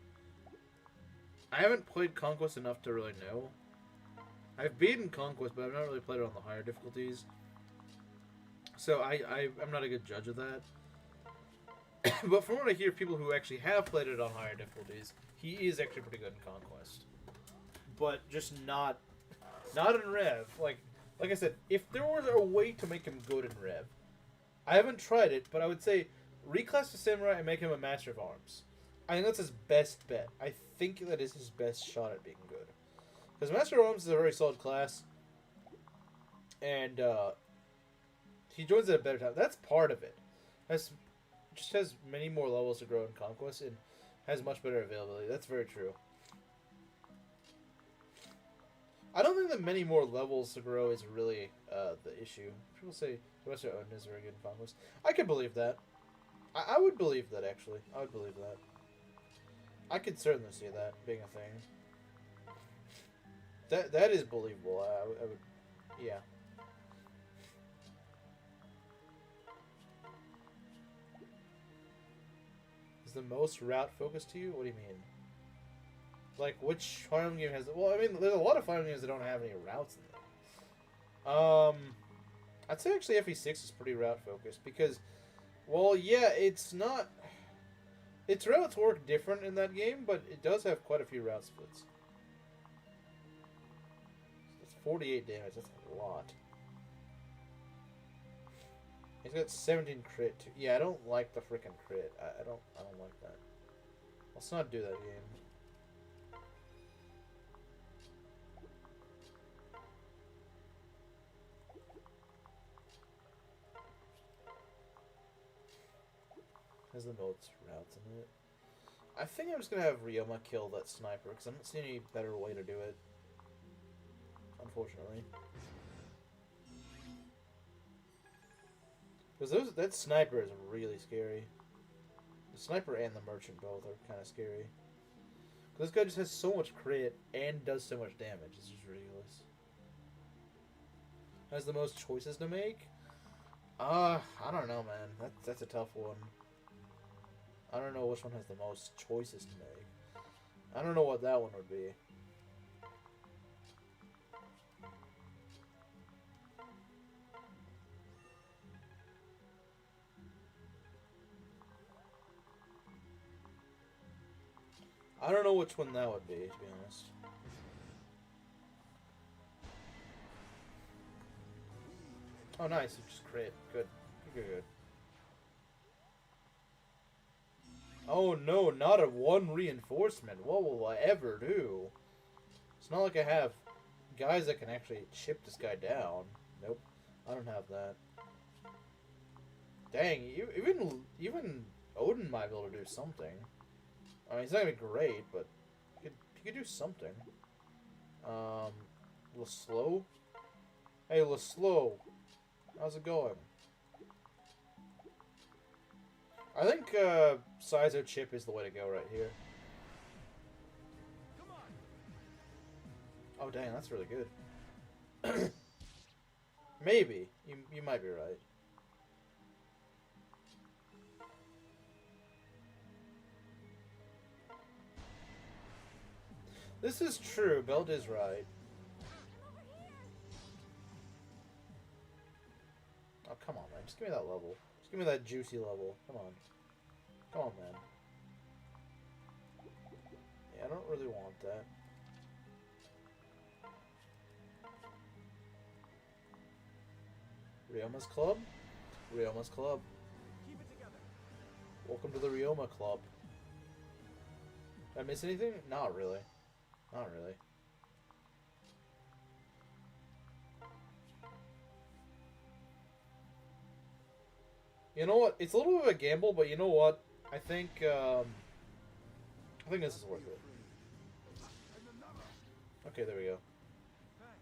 I haven't played Conquest enough to really know. I've beaten Conquest, but I've not really played it on the higher difficulties. So I'm not a good judge of that. But from what I hear, people who actually have played it on higher difficulties, he is actually pretty good in Conquest. But just not in Rev. Like I said, if there was a way to make him good in Rev, I haven't tried it, but I would say reclass to Samurai and make him a Master of Arms. I think that's his best bet. I think that is his best shot at being good. Because Master of Arms is a very solid class, and he joins at a better time. That's part of it. Just has many more levels to grow in Conquest and has much better availability. That's very true. I don't think that many more levels to grow is really the issue. People say Master Odin is very good in Conquest. I could believe that. I would believe that, actually. I would believe that. I could certainly see that being a thing. That is believable. I would... Yeah. Is the most route focused to you? What do you mean? Like, which Fire Emblem game has... Well, I mean, there's a lot of Fire Emblem games that don't have any routes in them. I'd say actually FE6 is pretty route focused because, well, yeah, it's not... Its routes work different in that game, but it does have quite a few route splits. That's 48 damage. That's a lot. He's got 17 crit too. Yeah, I don't like the frickin' crit. I don't like that. Let's not do that game. Has the most routes in it. I think I'm just gonna have Ryoma kill that sniper because I don't see any better way to do it. Unfortunately. Because that sniper is really scary. The sniper and the merchant both are kind of scary. This guy just has so much crit and does so much damage. It's just ridiculous. Has the most choices to make? I don't know, man. That's a tough one. I don't know which one has the most choices to make. I don't know what that one would be. I don't know which one that would be, to be honest. Oh, nice. You just crit. Good. Good. Oh, no. Not a one reinforcement. What will I ever do? It's not like I have guys that can actually chip this guy down. Nope. I don't have that. Dang. Even Odin might be able to do something. I mean, he's not going to be great, but he could do something. Laslow? Hey, Laslow. How's it going? I think Saizo chip is the way to go right here.
Come on.
Oh, dang, that's really good. Maybe. You might be right. This is true. Belt is right. Oh, come on, man. Just give me that level. Just give me that juicy level. Come on. Come on, man. Yeah, I don't really want that. Ryoma's Club? Ryoma's Club.
Keep it together.
Welcome to the Ryoma Club. Did I miss anything? Not really. Not really. You know what? It's a little bit of a gamble, but you know what? I think this is worth it. Okay, there we go.
Thanks.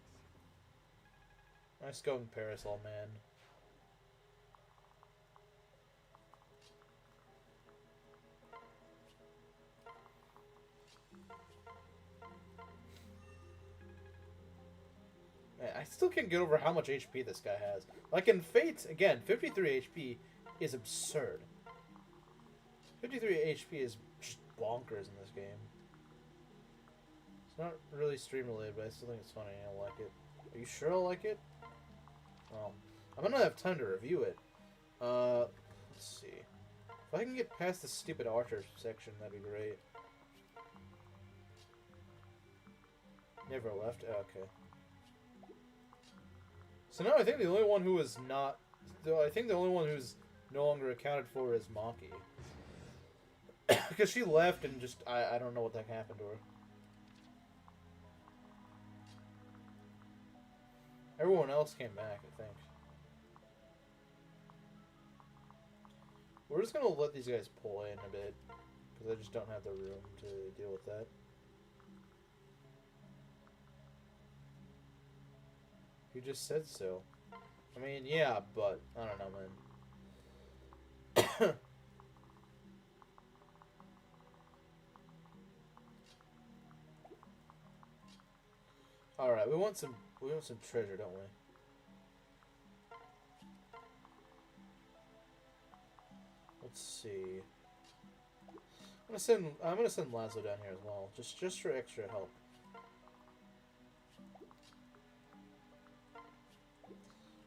Nice going, Parasol Man. Man, I still can't get over how much HP this guy has. Like in Fate, again, 53 HP is absurd. 53 HP is just bonkers in this game. It's not really stream related, but I still think it's funny. I like it. Are you sure I like it? I'm gonna have time to review it. Let's see. If I can get past the stupid archer section, that'd be great. Never left? Oh, okay. So now I think the only one who is not... I think the only one who's no longer accounted for is Maki. Because she left and just... I don't know what the heck happened to her. Everyone else came back, I think. We're just gonna let these guys pull in a bit. Because I just don't have the room to deal with that. You just said so. I mean, yeah, but I don't know, man. All right, we want some treasure, don't we? Let's see. I'm gonna send Laslow down here as well, just for extra help.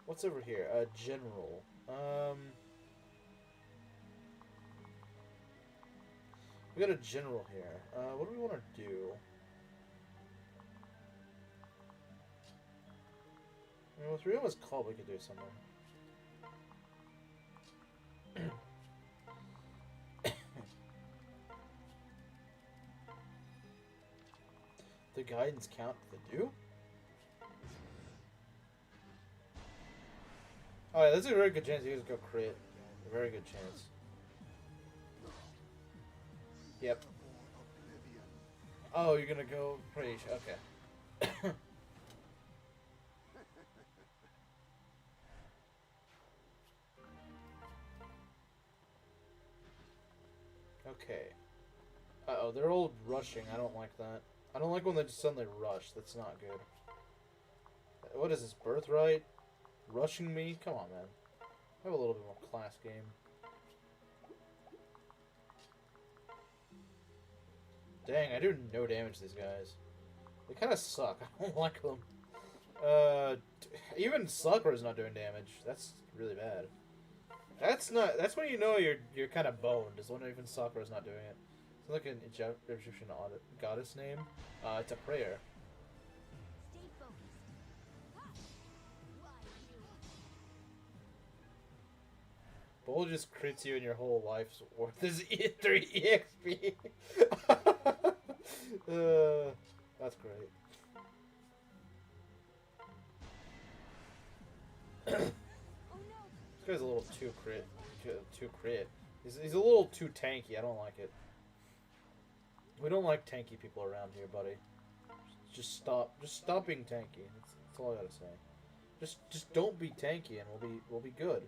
What's over here? General. We got a general here. What do we want to do? I mean, with Ryoma's call, we could do something. The guidance count the do? Oh yeah, that's a very good chance you guys go crit. A very good chance. Yep. Oh, you're gonna go pretty. Okay. Okay. Uh-oh, they're all rushing. I don't like that. I don't like when they just suddenly rush. That's not good. What is this, Birthright? Rushing me? Come on, man. Have a little bit more class game. Dang, I do no damage to these guys. They kind of suck. I don't like them. Even Sakura's not doing damage. That's really bad. That's when you know you're kind of boned, is when even Sakura's not doing it. like an Egyptian goddess name. It's a prayer.
Stay focused. Ha! Why you?
Bull just crits you and your whole life's worth is 3 EXP. That's great.
Oh no!
This guy's a little too crit. He's a little too tanky. I don't like it. We don't like tanky people around here, buddy. Just stop. Just stop being tanky. That's all I gotta say. Just don't be tanky, and we'll be good.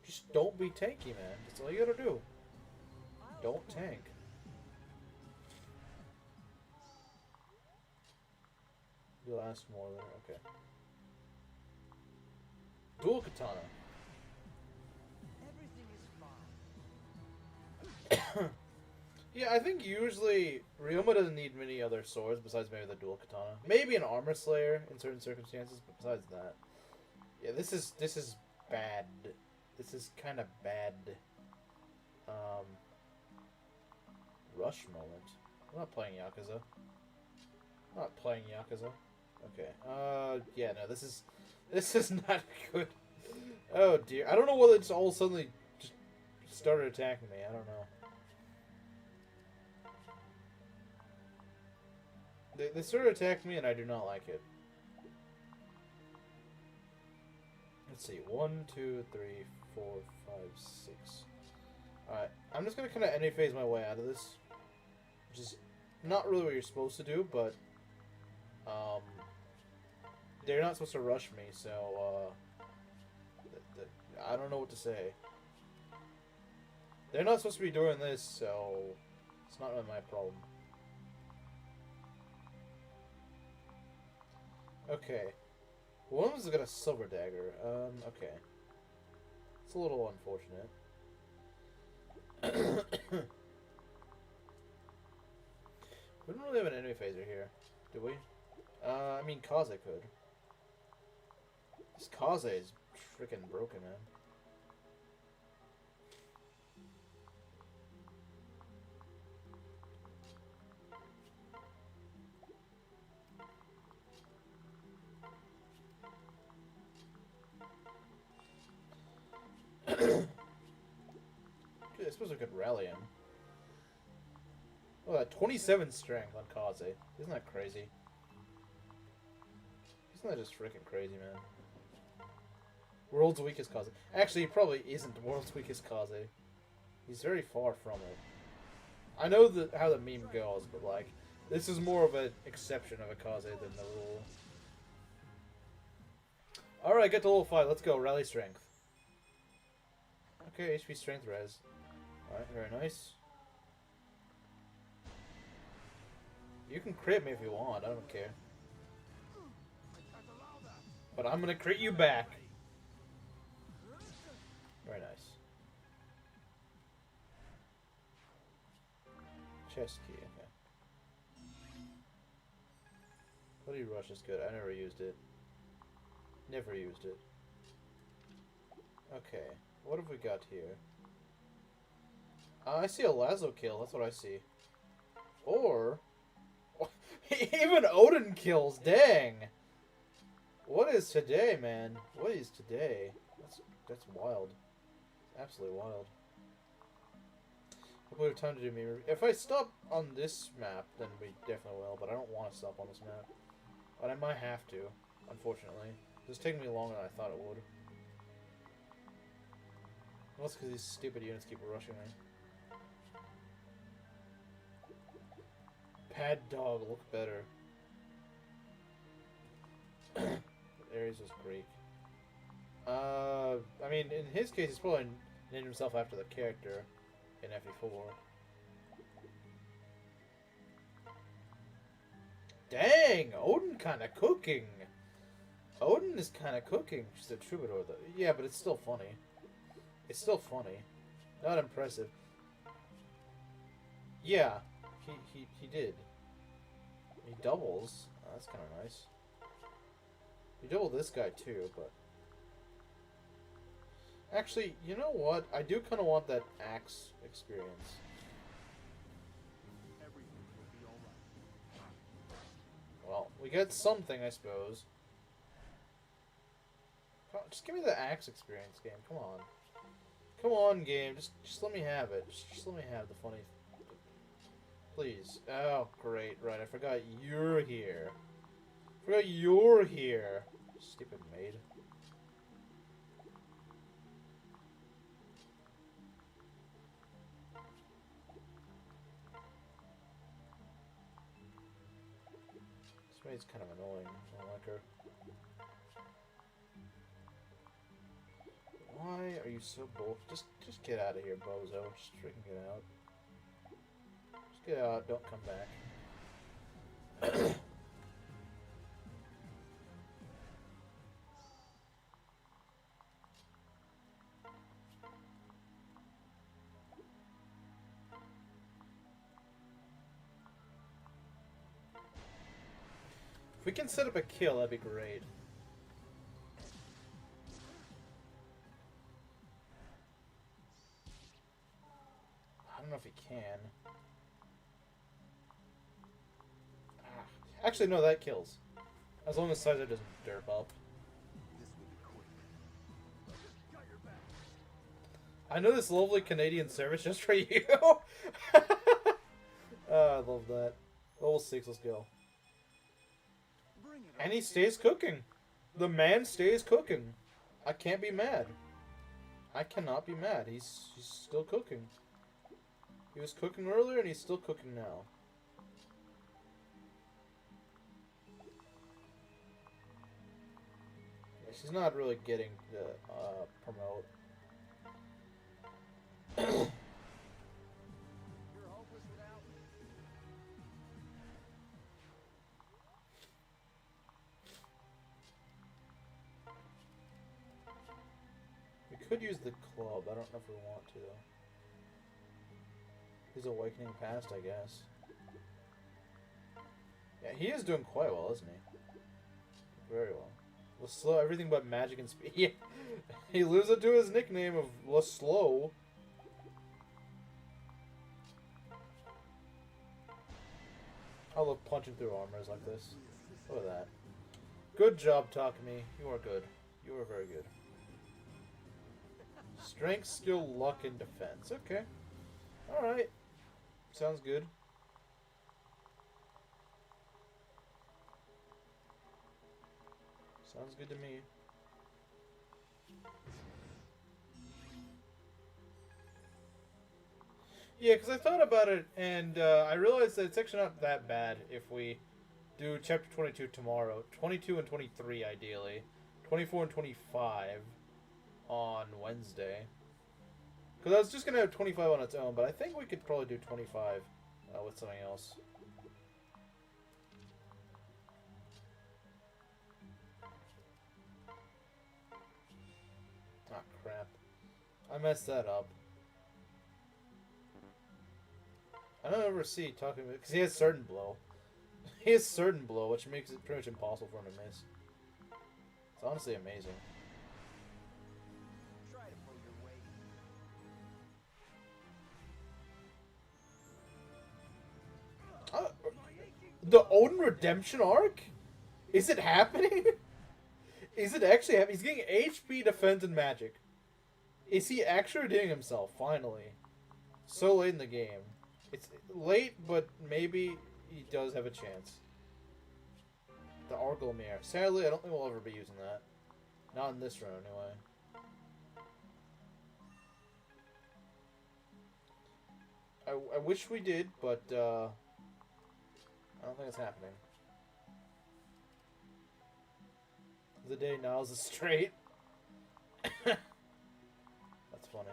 Just don't be tanky, man. That's all you gotta do. Don't tank. You'll ask more later. Okay. Dual katana.
Everything is fine.
Yeah, I think usually Ryoma doesn't need many other swords besides maybe the dual katana. Maybe an armor slayer in certain circumstances, but besides that, yeah, this is bad. This is kind of bad. Rush moment. I'm not playing Yakuza. I'm not playing Yakuza. Okay. Yeah, no, this is not good. Oh dear, I don't know whether it's all suddenly just started attacking me. I don't know. They started attacking me, and I do not like it. Let's see. 1, 2, 3, 4, 5, 6. Alright. I'm just gonna kind of enemy phase my way out of this. Which is not really what you're supposed to do, but... they're not supposed to rush me, so, I don't know what to say. They're not supposed to be doing this, so... It's not really my problem. Okay. One of them's got a silver dagger. Okay. It's a little unfortunate. We don't really have an enemy phaser here, do we? I mean, Kaze could. This Kaze is freaking broken, man. Dude, I suppose I could rally him. Oh, that 27 strength on Kaze. Isn't that crazy? Isn't that just freaking crazy, man? World's weakest Kaze. Actually, he probably isn't the world's weakest Kaze. He's very far from it. I know how the meme goes, but like, this is more of an exception of a Kaze than the rule. Alright, get to level 5. Let's go. Rally strength. Okay, HP strength res. Alright, very nice. You can crit me if you want, I don't care. But I'm gonna crit you back. Very nice. Chest key, okay. Bloody rush is good. I never used it. Never used it. Okay, what have we got here? I see a Laslow kill, that's what I see. Or... even Odin kills, dang! What is today, man? What is today? That's wild. Absolutely wild. We have time to do me. If I stop on this map, then we definitely will, but I don't want to stop on this map. But I might have to, unfortunately. It's taking me longer than I thought it would. Well, it's because these stupid units keep rushing me. Pad dog look better. Ares was Greek. I mean, in his case, he's probably named himself after the character in FE4. Dang! Odin kinda cooking! Odin is kinda cooking. She's a troubadour, though. Yeah, but it's still funny. It's still funny. Not impressive. Yeah, he did. He doubles. Oh, that's kind of nice. He doubled this guy too, but... Actually, you know what? I do kind of want that axe experience. We get something, I suppose. Come on, just give me the axe experience, game. Come on. Come on, game. Just let me have it. Just let me have the funny... Please. Oh, great. Right, I forgot you're here. Forgot you're here. Stupid maid. This maid's kind of annoying. I don't like her. Why are you so bold? Just get out of here, bozo. Just freaking get out. Just get out. Don't come back. If we can set up a kill, that'd be great. I don't know if he can. Actually, no, that kills. As long as Saizo doesn't derp up. I know this lovely Canadian service just for you. I love that. Level 6, let's go. And he stays cooking. The man stays cooking. I can't be mad. I cannot be mad. He's still cooking. He was cooking earlier and he's still cooking now. Yeah, she's not really getting to promote. We could use the club. I don't know if we want to though. He's awakening past, I guess. Yeah, he is doing quite well, isn't he? Very well. Laslow, everything but magic and speed. He lives up to his nickname of Laslow. I love punching through armors like this. Look at that. Good job, Takumi. You are good. You are very good. Strength, skill, luck, and defense. Okay. Alright. Sounds good. Sounds good to me. Yeah, because I thought about it, and I realized that it's actually not that bad if we do Chapter 22 tomorrow. 22 and 23, ideally. 24 and 25 on Wednesday. Because I was just going to have 25 on its own, but I think we could probably do 25 with something else. Ah, crap. I messed that up. I don't ever see talking about, because he has certain blow. He has certain blow, which makes it pretty much impossible for him to miss. It's honestly amazing.
Try to pull your weight.
The Odin redemption arc? Is it happening? Is it actually happening? He's getting HP, defense, and magic. Is he actually redeeming himself, finally? So late in the game. It's late, but maybe he does have a chance. The Argylmere. Sadly, I don't think we'll ever be using that. Not in this run, anyway. I wish we did, but I don't think it's happening. The day Niles is straight. That's funny.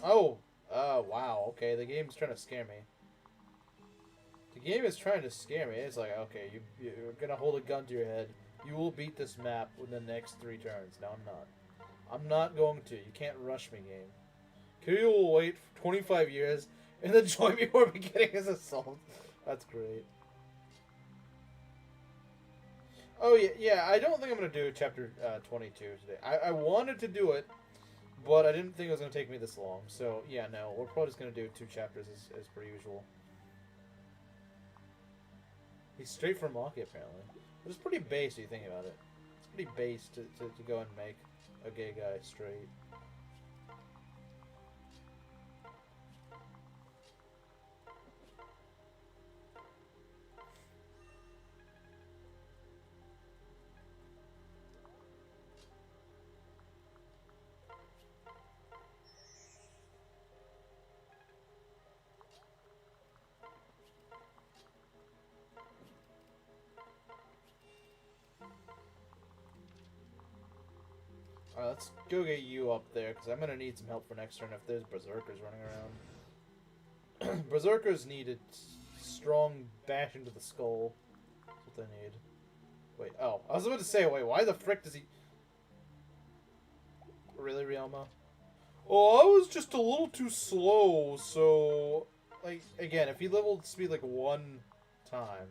Oh! Wow, okay, the game's trying to scare me. The game is trying to scare me. It's like, okay, you're gonna hold a gun to your head. You will beat this map within the next 3 turns. No, I'm not. I'm not going to. You can't rush me, game. Kiryu will wait for 25 years and then join me before beginning his assault. That's great. Oh, yeah, I don't think I'm going to do chapter 22 today. I wanted to do it, but I didn't think it was going to take me this long. So, yeah, no, we're probably just going to do 2 chapters as per usual. He's straight from Maki, apparently. But it's pretty base, if you think about it. It's pretty base to go and make a gay guy straight. Alright, let's go get you up there, because I'm going to need some help for next turn if there's Berserkers running around. Berserkers need a strong bash into the skull. That's what they need. Wait, oh. I was about to say, wait, why the frick does he... Really, Ryoma? Oh, I was just a little too slow, so... Like, again, if he leveled speed, like, one time...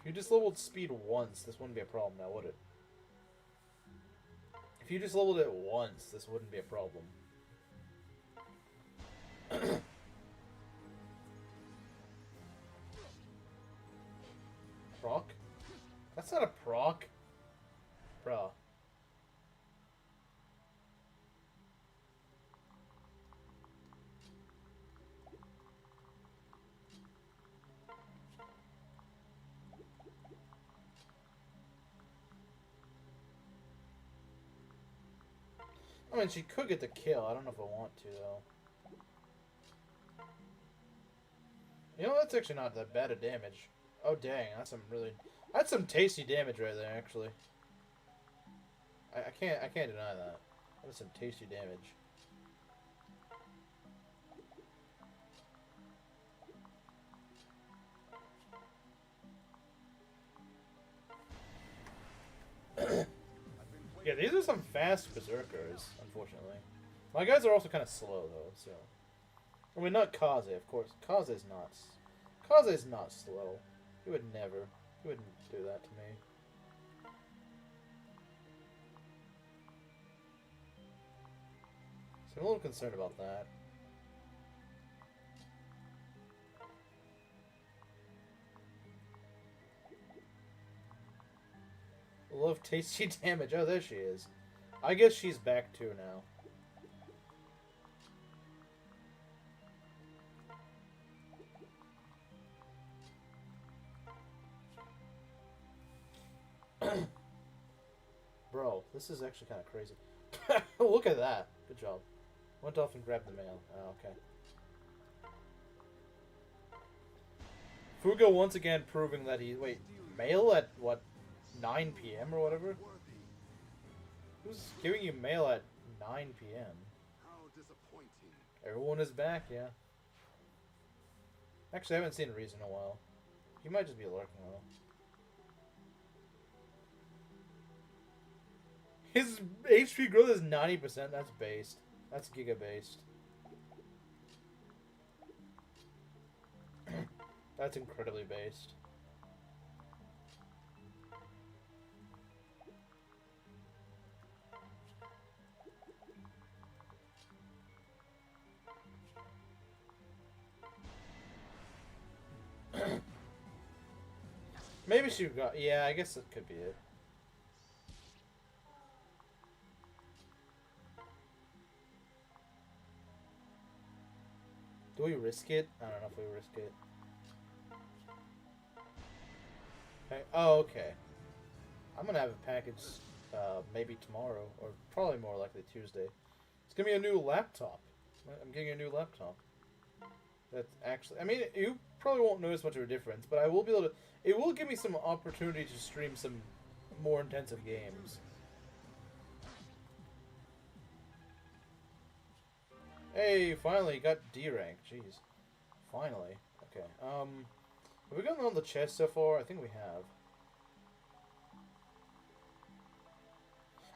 If you just leveled speed once, this wouldn't be a problem now, would it? If you just leveled it once, this wouldn't be a problem. Proc? That's not a proc. Bruh. I mean, she could get the kill. I don't know if I want to, though. You know, that's actually not that bad of damage. Oh, dang. That's some really... That's some tasty damage right there, actually. I can't deny that. That's some tasty damage. Yeah, these are some fast berserkers, unfortunately. My guys are also kind of slow, though, so... I mean, not Kaze, of course. Kaze's not slow. He would never. He wouldn't do that to me. So I'm a little concerned about that. Love tasty damage. Oh, there she is. I guess she's back too now. Bro, this is actually kind of crazy. Look at that. Good job. Went off and grabbed the mail. Oh, okay. Fuga once again proving that he... Wait, mail at what? 9 p.m. or whatever? Who's giving you mail at 9 p.m.?
How disappointing.
Everyone is back, yeah. Actually, I haven't seen Reason in a while. He might just be lurking, though. His HP growth is 90%. That's based. That's giga based. That's incredibly based. Maybe she got... Yeah, I guess it could be it. Do we risk it? I don't know if we risk it. Okay. Oh, okay. I'm gonna have a package maybe tomorrow, or probably more likely Tuesday. It's gonna be a new laptop. I'm getting a new laptop. That's actually... I mean, you probably won't notice much of a difference, but I will be able to... It will give me some opportunity to stream some more intensive games. Hey, finally got D rank. Jeez. Finally. Okay. Have we gotten on the chest so far? I think we have.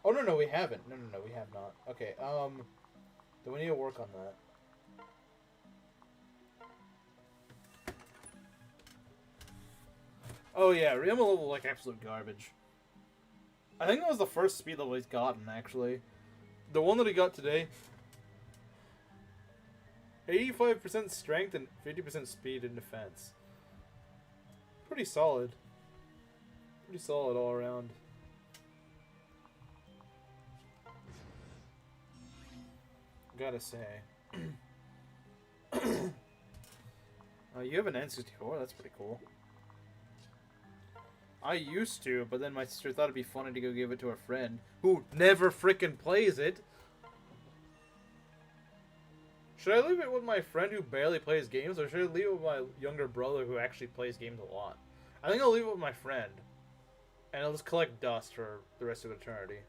Oh, no, we haven't. No, we have not. Okay, do we need to work on that? Oh yeah, Ryoma level like absolute garbage. I think that was the first speed level he's gotten, actually. The one that he got today... 85% strength and 50% speed and defense. Pretty solid. Pretty solid all around. Gotta say. You have an N64, that's pretty cool. I used to, but then my sister thought it'd be funny to go give it to a friend who never frickin' plays it. Should I leave it with my friend who barely plays games, or should I leave it with my younger brother who actually plays games a lot? I think I'll leave it with my friend. And I'll just collect dust for the rest of eternity.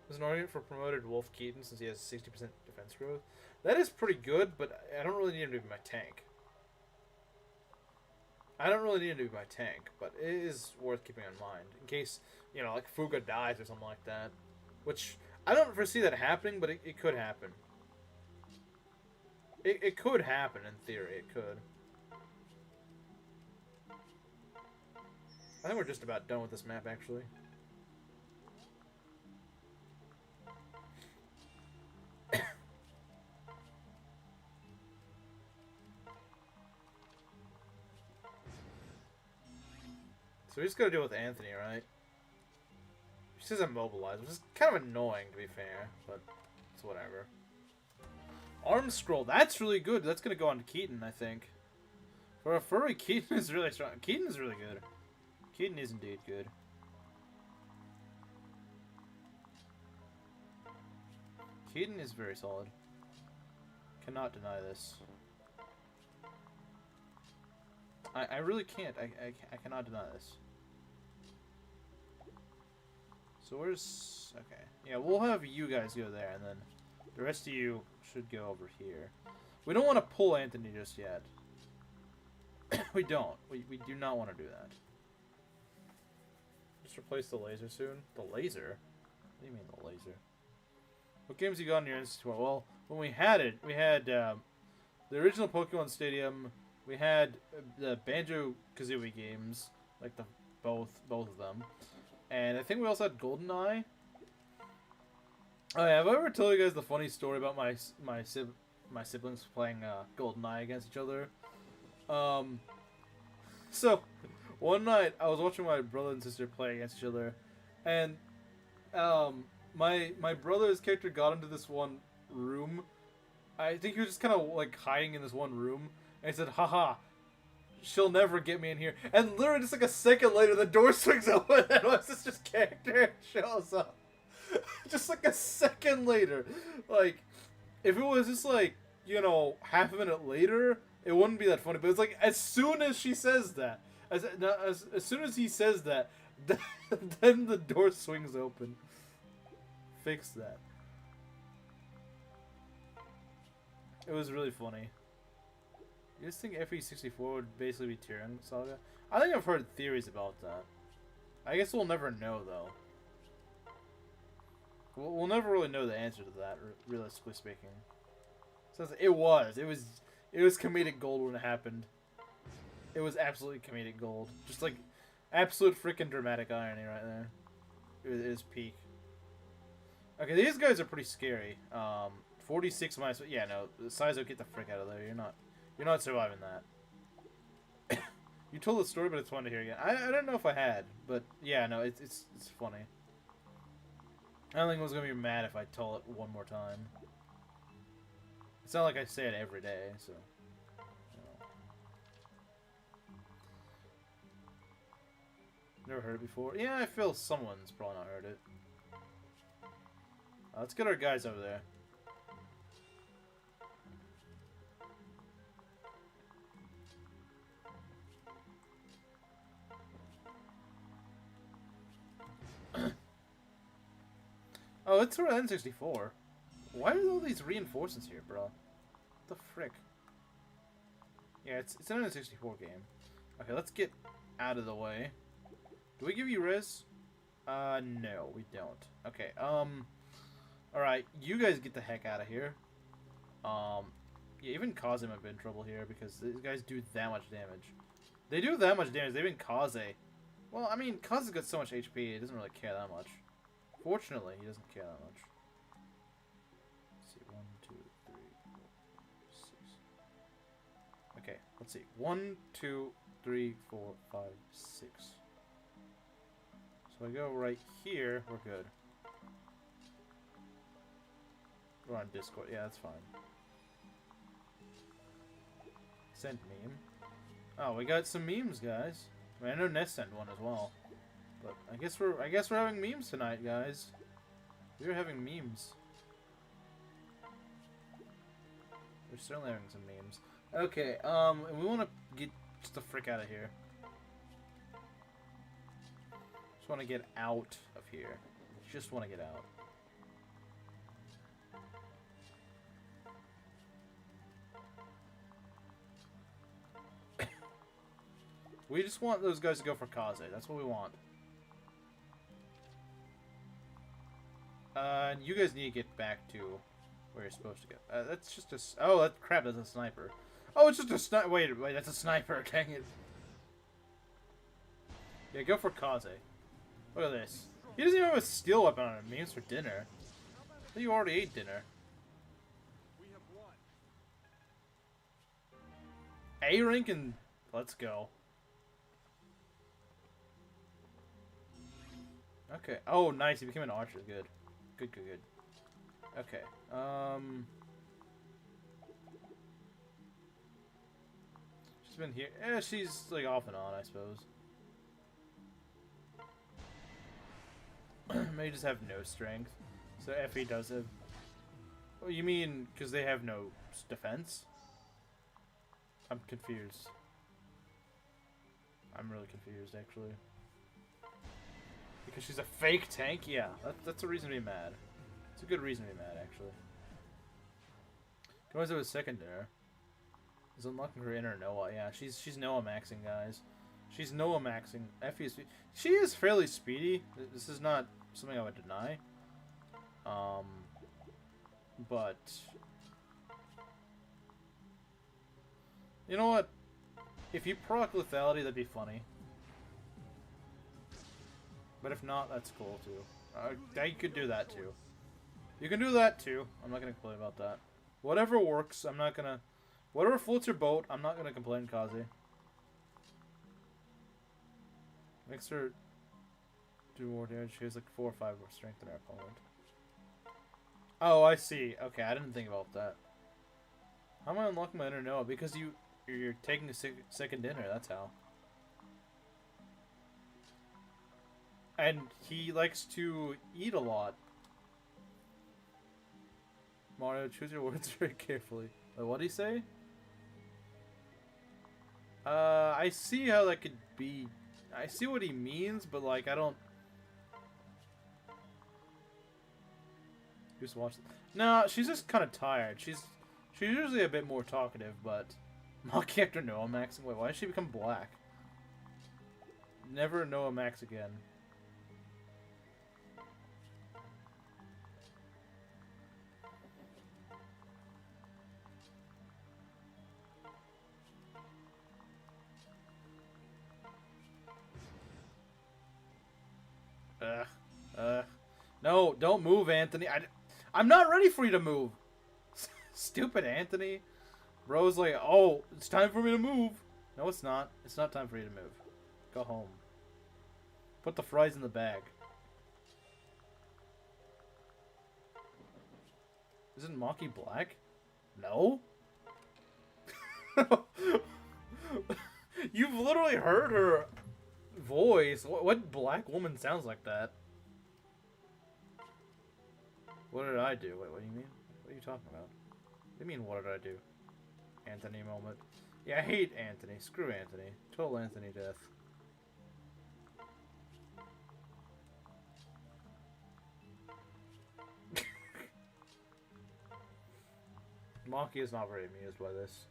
Was Nohrian for promoted Wolf Keaton since he has 60% defense growth? That is pretty good, but I don't really need him to be my tank. I don't really need him to be my tank, but it is worth keeping in mind. In case, you know, like Fuga dies or something like that. Which, I don't foresee that happening, but it could happen. It could happen, in theory. It could. I think we're just about done with this map, actually. So we just gotta deal with Anthony, right? She says immobilized, which is kind of annoying, to be fair, but it's whatever. Arm scroll, that's really good. That's gonna go on to Keaton, I think. For a furry, Keaton is really strong. Keaton is really good. Keaton is indeed good. Keaton is very solid. Cannot deny this. I really can't. I cannot deny this. So where's... Okay. Yeah, we'll have you guys go there, and then the rest of you should go over here. We don't want to pull Anthony just yet. We don't. We do not want to do that. Just replace the laser soon. The laser? What do you mean the laser? What games you got on your N64? Well, when we had it, we had the original Pokemon Stadium. We had the Banjo-Kazooie games, like the both of them, and I think we also had GoldenEye. Oh yeah, have I ever told you guys the funny story about my siblings playing GoldenEye against each other? So one night I was watching my brother and sister play against each other, and my brother's character got into this one room. I think he was just kind of like hiding in this one room. And he said, haha, she'll never get me in here. And literally just like a second later, the door swings open and my sister's character shows up. Just like a second later. Like, if it was just like, you know, half a minute later, it wouldn't be that funny. But it's like, as soon as she says that, as soon as he says that, then the door swings open. Fix that. It was really funny. You guys think FE64 would basically be Tyrion Saga? I think I've heard theories about that. I guess we'll never know, though. We'll never really know the answer to that, realistically speaking. So it was comedic gold when it happened. It was absolutely comedic gold. Just like, absolute freaking dramatic irony right there. It is peak. Okay, these guys are pretty scary. 46 minus... Yeah, no. Saizo, get the frick out of there. You're not surviving that. You told the story, but it's fun to hear again. I don't know if I had, but yeah, no, it's funny. I don't think I was gonna be mad if I told it one more time. It's not like I say it every day, so. You know. Never heard it before. Yeah, I feel someone's probably not heard it. Let's get our guys over there. Oh, it's sort of N64. Why are all these reinforcements here, bro? What the frick? Yeah, it's an N64 game. Okay, let's get out of the way. Do we give you res? No, we don't. Okay, alright, you guys get the heck out of here. Yeah, even Kaze might be in trouble here because these guys do that much damage. They do that much damage, they even Kaze. Well, I mean, Kaze's got so much HP, it doesn't really care that much. Fortunately, he doesn't care that much. Let's see, 1, 2, 3, 4, 6. Okay, let's see. 1, 2, 3, 4, 5, 6. So I go right here, we're good. We're on Discord, yeah, that's fine. Send meme. Oh, we got some memes, guys. I mean, I know Ness sent one as well. But I guess we're having memes tonight, guys. We're having memes. We're certainly having some memes. Okay, and we want to get just the frick out of here. Just want to get out of here. Just want to get out. We just want those guys to go for Kaze. That's what we want. And you guys need to get back to where you're supposed to go. That's just a... Oh, that crap, that's a sniper. Oh, it's just a sniper. Wait, that's a sniper. Dang it. Yeah, go for Kaze. Look at this. He doesn't even have a steel weapon on him. He means for dinner. I think you already ate dinner.
We have won.
A rank and... Let's go. Okay. Oh, nice. He became an archer. Good. Good, good, good. Okay. She's been here. Eh, she's like off and on, I suppose. May just have no strength. So Effie does have... Oh, you mean because they have no defense? I'm confused. I'm really confused, actually. Because she's a fake tank? Yeah, that's a reason to be mad. It's a good reason to be mad, actually. Can always have a second there. Is unlocking her inner Noah. Yeah, she's Noah maxing, guys. She's Noah maxing. Effie is... She is fairly speedy. This is not something I would deny. But... You know what? If you proc lethality, that'd be funny. But if not, that's cool too. You could do that too. You can do that too. I'm not gonna complain about that. Whatever works, I'm not gonna... Whatever floats your boat, I'm not gonna complain, Kaze. Makes her do more damage. She has like 4 or 5 more strength than our opponent. Oh, I see. Okay, I didn't think about that. How am I unlocking my inner Noah? Because you're taking a second dinner, that's how. And he likes to eat a lot. Mario, choose your words very carefully. Wait, what'd he say? I see how that could be... I see what he means, but like, I don't... Just watch it. No, she's just kind of tired. She's usually a bit more talkative, but... Maki after Noah maxing? Wait, why did she become black? Never Noah max again. No, don't move, Anthony. I'm not ready for you to move. Stupid Anthony. Bro's like, oh, it's time for me to move. No, it's not. It's not time for you to move. Go home. Put the fries in the bag. Isn't Maki black? No? You've literally heard her voice. What black woman sounds like that? What did I do? Wait, what do you mean? What are you talking about? What do you mean, what did I do? Anthony moment. Yeah, I hate Anthony. Screw Anthony. Total Anthony death. Maki is not very amused by this.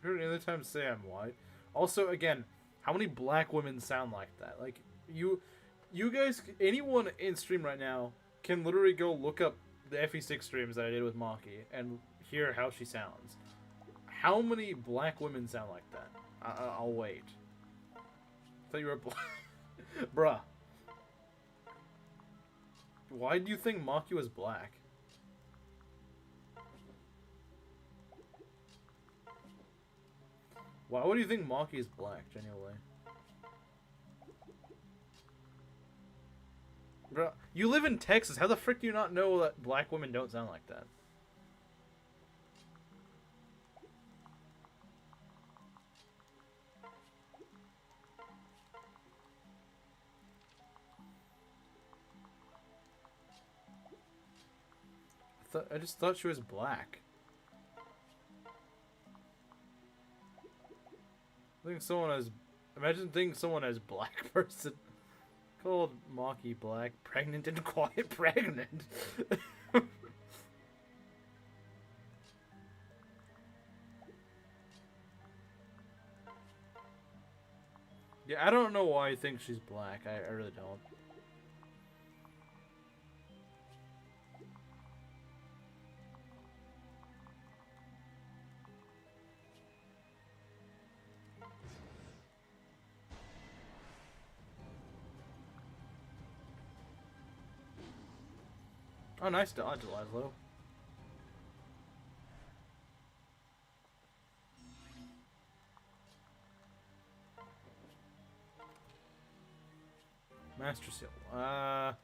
Heard any other time say I'm white. Also, again, how many black women sound like that? Like, you guys, anyone in stream right now can literally go look up the FE6 streams that I did with Maki and hear how she sounds. How many black women sound like that? I'll wait. I thought you were black. Bruh. Why do you think Maki was black? Why would you think Maki is black, genuinely? Bro, you live in Texas. How the frick do you not know that black women don't sound like that? I just thought she was black. I think someone has... Imagine thinking someone as black person. Called Maki black, pregnant and quiet pregnant. Yeah, I don't know why I think she's black. I really don't. Oh, nice dodge, Laslow. Master Seal. Why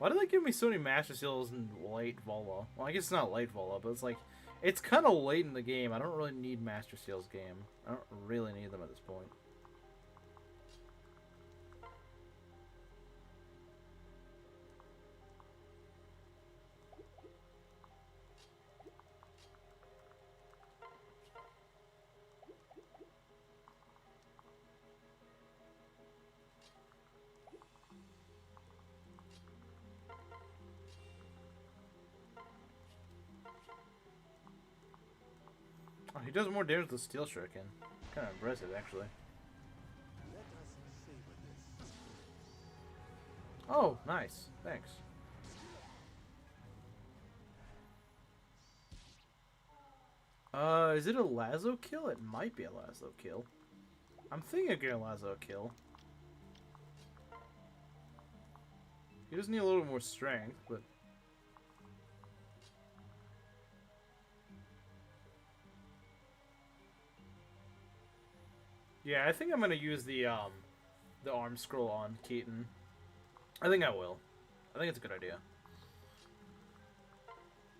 do they give me so many Master Seals in late Vola? Well, I guess it's not late Vola, but it's like, it's kind of late in the game. I don't really need Master Seals game. I don't really need them at this point. Oh, he does more damage with Steel Shuriken. Kind of impressive, actually.
Let us savor this.
Oh, nice. Thanks. Is it a Laslow kill? It might be a Laslow kill. I'm thinking of getting a Laslow kill. He does need a little more strength, but... Yeah, I think I'm gonna use the arm scroll on Keaton. I think I will. I think it's a good idea.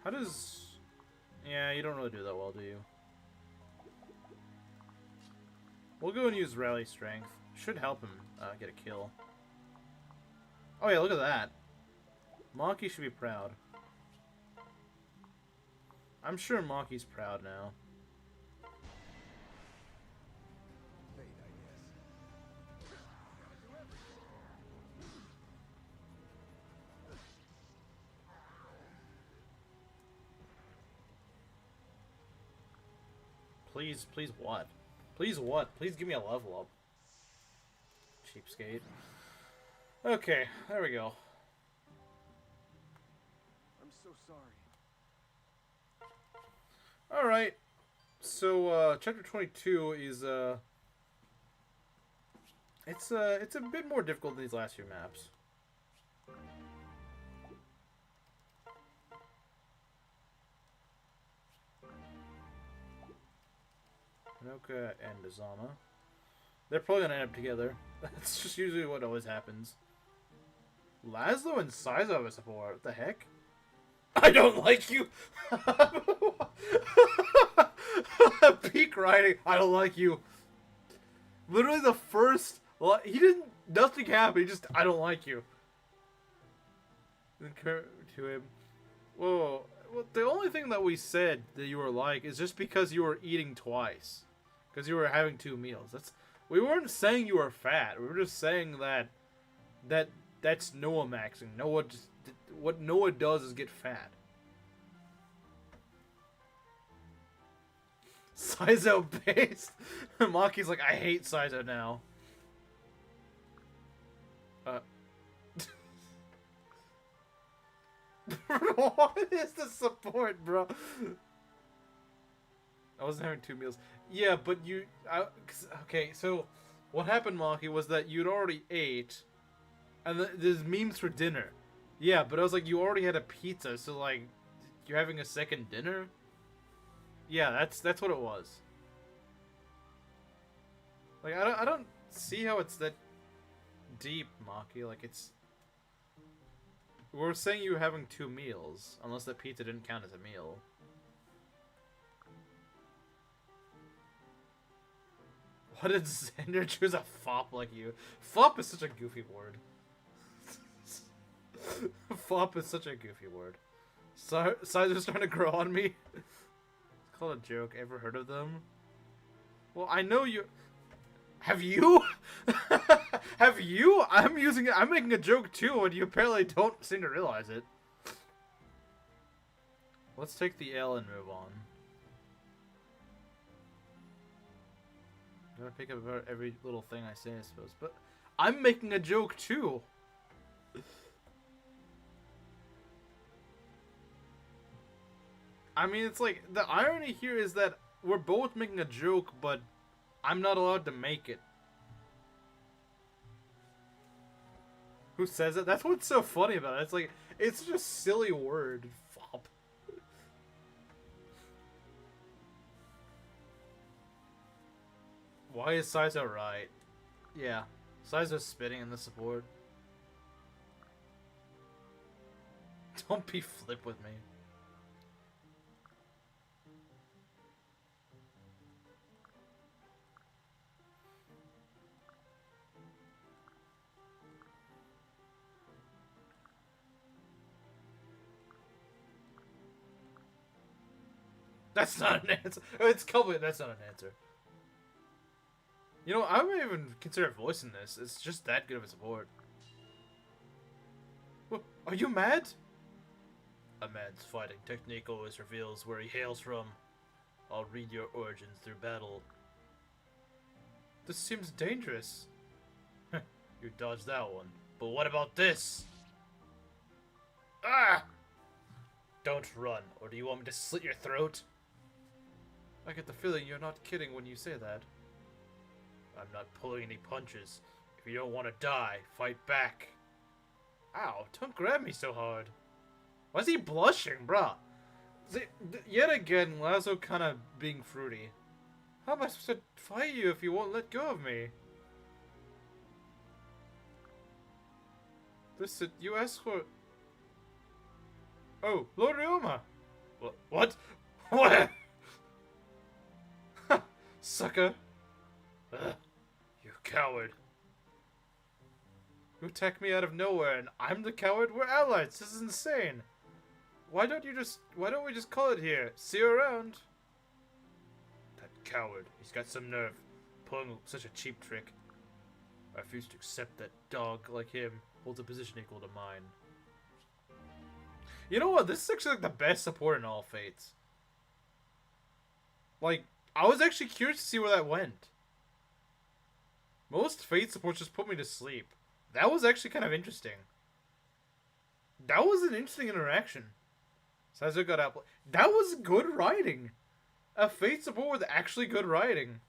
How does... Yeah, you don't really do that well, do you? We'll go and use Rally Strength. Should help him get a kill. Oh yeah, look at that. Maki should be proud. I'm sure Maki's proud now.
Fate, I guess.
Please, please what? Please what? Please give me a level up. Cheapskate. Okay, there we go.
I'm so sorry.
Alright. So, chapter 22 is, it's a bit more difficult than these last few maps. Hinoka and Azama. They're probably gonna end up together. That's just usually what always happens. Laslow and Saizo have a support. What the heck? I don't like you! Peak writing. I don't like you. Literally the first... He didn't... Nothing happened. He just... I don't like you. Then to him. Whoa. Well, the only thing that we said that you were like is just because you were eating twice. Because you were having 2 meals. We weren't saying you were fat. We were just saying that's Noah maxing. What Noah does is get fat. Saizo based. Maki's like, I hate Saizo now. What is the support, bro? I wasn't having 2 meals. Yeah, but okay, so what happened, Maki, was that you'd already ate, And there's memes for dinner. Yeah, but I was like, you already had a pizza, so like, you're having a second dinner? Yeah, that's what it was. Like, I don't see how it's that deep, Maki. Like, it's... We're saying you were having 2 meals, unless that pizza didn't count as a meal. What did Xander choose a fop like you? Fop is such a goofy word. Fop is such a goofy word. Saizo's trying to grow on me. It's called a joke. Ever heard of them? Well, I know you... Have you? Have you? I'm using it. I'm making a joke too, and you apparently don't seem to realize it. Let's take the L and move on. I'm gonna pick up about every little thing I say, I suppose. But I'm making a joke too. I mean, it's like, the irony here is that we're both making a joke, but I'm not allowed to make it. Who says it? That's what's so funny about it. It's like, it's just a silly word. Fop. Why is Saizo right? Yeah. Saizo's spitting in the support. Don't be flip with me. That's not an answer. It's complete. That's not an answer. You know, I might even consider voicing this. It's just that good of a support. Are you mad? A man's fighting technique always reveals where he hails from. I'll read your origins through battle. This seems dangerous. You dodged that one. But what about this? Ah! Don't run, or do you want me to slit your throat? I get the feeling you're not kidding when you say that. I'm not pulling any punches. If you don't want to die, fight back. Ow, don't grab me so hard. Why is he blushing, bruh? Yet again, Laslow kind of being fruity. How am I supposed to fight you if you won't let go of me? Listen, you asked for... Oh, Lord Ryoma! What? What? Sucker! You coward. You attacked me out of nowhere and I'm the coward? We're allies! This is insane! Why don't we just call it here? See you around! That coward. He's got some nerve. Pulling such a cheap trick. I refuse to accept that dog like him holds a position equal to mine. You know what? This is actually like the best support in all Fates. Like, I was actually curious to see where that went. Most Fate supports just put me to sleep. That was actually kind of interesting. That was an interesting interaction. Saizo got out. That was good writing. A Fate support with actually good writing.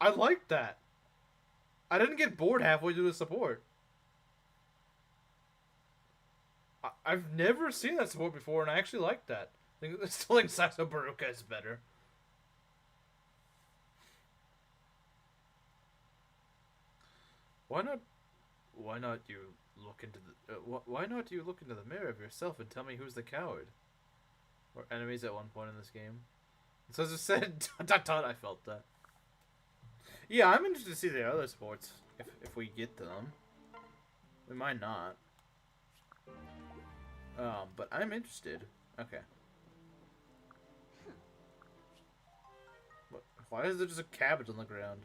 I liked that. I didn't get bored halfway through the support. I've never seen that support before, and I actually liked that. I still think Saizo Baruka is better. Why not you look into the why not you look into the mirror of yourself and tell me who's the coward? Or enemies at one point in this game. So as I said, I felt that. Yeah, I'm interested to see the other sports if we get to them. We might not. But I'm interested. Okay. Why is there just a cabbage on the ground?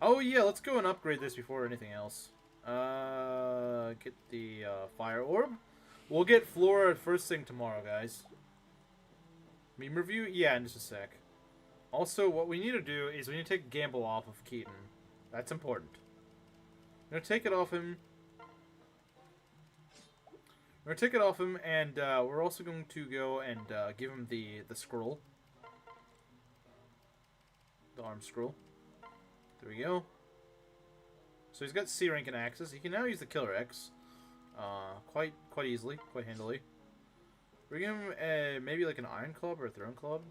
Oh yeah, let's go and upgrade this before anything else. Get the fire orb. We'll get Flora first thing tomorrow, guys. Meme review? Yeah, in just a sec. Also, what we need to do is we need to take Gamble off of Keaton. That's important. I'm gonna take it off him. We're gonna take it off him, and we're also going to go and give him the scroll. The arm scroll. There we go. So he's got C rank and axes. He can now use the Killer X. Quite easily, quite handily. We're gonna give him maybe like an Iron Club or a Throne Club.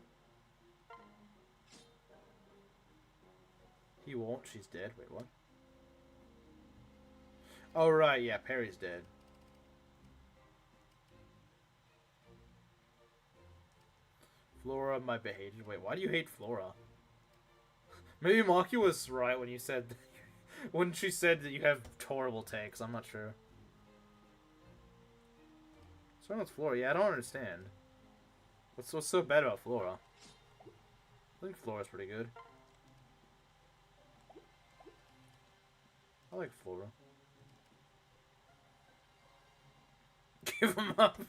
He won't. She's dead. Wait, what? Oh, right. Yeah, Perry's dead. Flora, my behavior. Wait, why do you hate Flora? Maybe Maki was right when you said... when she said that you have horrible takes. I'm not sure. What's wrong with Flora? Yeah, I don't understand. What's so bad about Flora? I think Flora's pretty good. I like Flora. Give him up.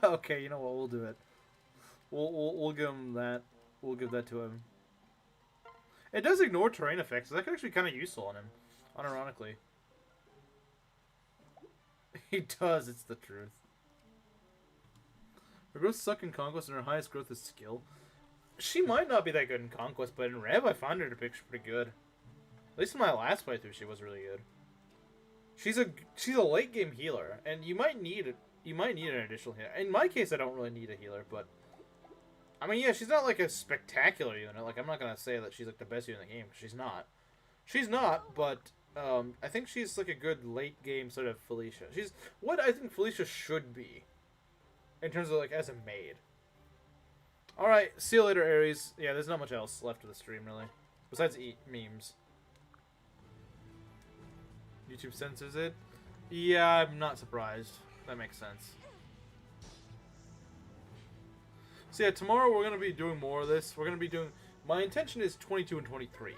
Okay, you know what? We'll do it. We'll give him that. We'll give that to him. It does ignore terrain effects. So that could actually be kind of useful on him, unironically. He does. It's the truth. Her growth suck in Conquest, and her highest growth is skill. She might not be that good in Conquest, but in Rev, I found her to be pretty good. At least in my last playthrough, she was really good. She's a late game healer, and you might need it. You might need an additional healer. In my case, I don't really need a healer, but I mean, yeah, she's not like a spectacular unit. Like, I'm not gonna say that she's like the best unit in the game, because she's not. She's not, but I think she's like a good late game sort of Felicia. She's what I think Felicia should be in terms of like as a maid. All right, see you later, Aries. Yeah, there's not much else left of the stream really, besides eat memes. YouTube censors it. Yeah, I'm not surprised. That makes sense. So yeah, tomorrow we're going to be doing more of this. We're going to be doing... My intention is 22 and 23.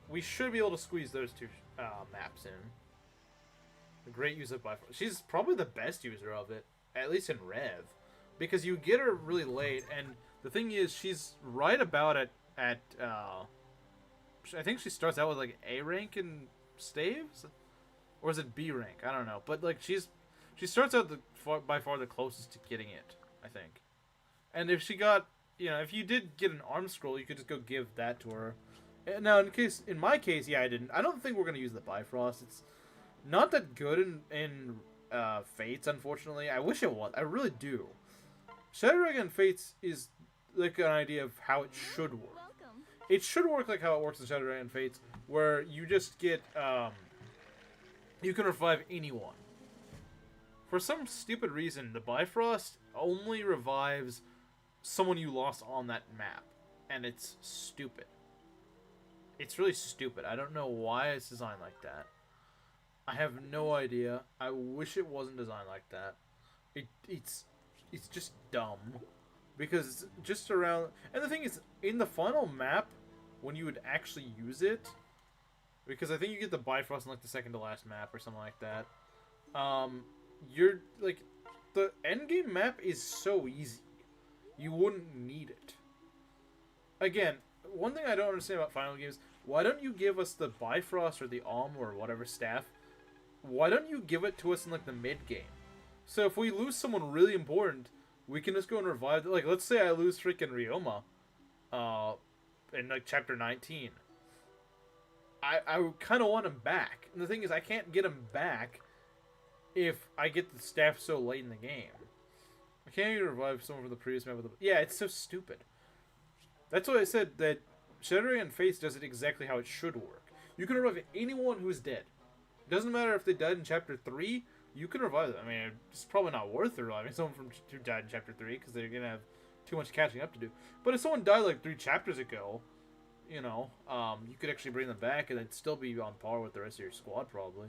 We should be able to squeeze those two maps in. A great use of by far. She's probably the best user of it, at least in Rev. Because you get her really late, and the thing is, she's right about at I think she starts out with like A rank in Staves? Or is it B rank? I don't know. But like she starts out by far the closest to getting it, I think. And if she got, you know, if you did get an arm scroll, you could just go give that to her. Now, in my case, yeah, I didn't. I don't think we're gonna use the Bifrost. It's not that good in Fates, unfortunately. I wish it was. I really do. Shadow Dragon Fates is like an idea of how it should work.
Welcome.
It should work like how it works in Shadow Dragon Fates, where you just get you can revive anyone. For some stupid reason, the Bifrost only revives someone you lost on that map, and it's stupid. It's really stupid. I don't know why it's designed like that. I have no idea. I wish it wasn't designed like that. It's just dumb, because it's just around. And the thing is, in the final map, when you would actually use it, because I think you get the Bifrost in like the second to last map or something like that. You're like, the end game map is so easy. You wouldn't need it. Again, one thing I don't understand about final games, why don't you give us the Bifrost or the Alm or whatever staff? Why don't you give it to us in like the mid game? So if we lose someone really important, we can just go and revive. Like, let's say I lose freaking Ryoma, in like chapter 19. I kind of want him back, and the thing is, I can't get him back if I get the staff so late in the game. I can't even revive someone from the previous map with the... Yeah, it's so stupid. That's why I said that Shadow Dragon Fates does it exactly how it should work. You can revive anyone who's dead. It doesn't matter if they died in Chapter 3, you can revive them. I mean, it's probably not worth it reviving someone who died in Chapter 3, because they're going to have too much catching up to do. But if someone died like 3 chapters ago, you know, you could actually bring them back, and they'd still be on par with the rest of your squad, probably.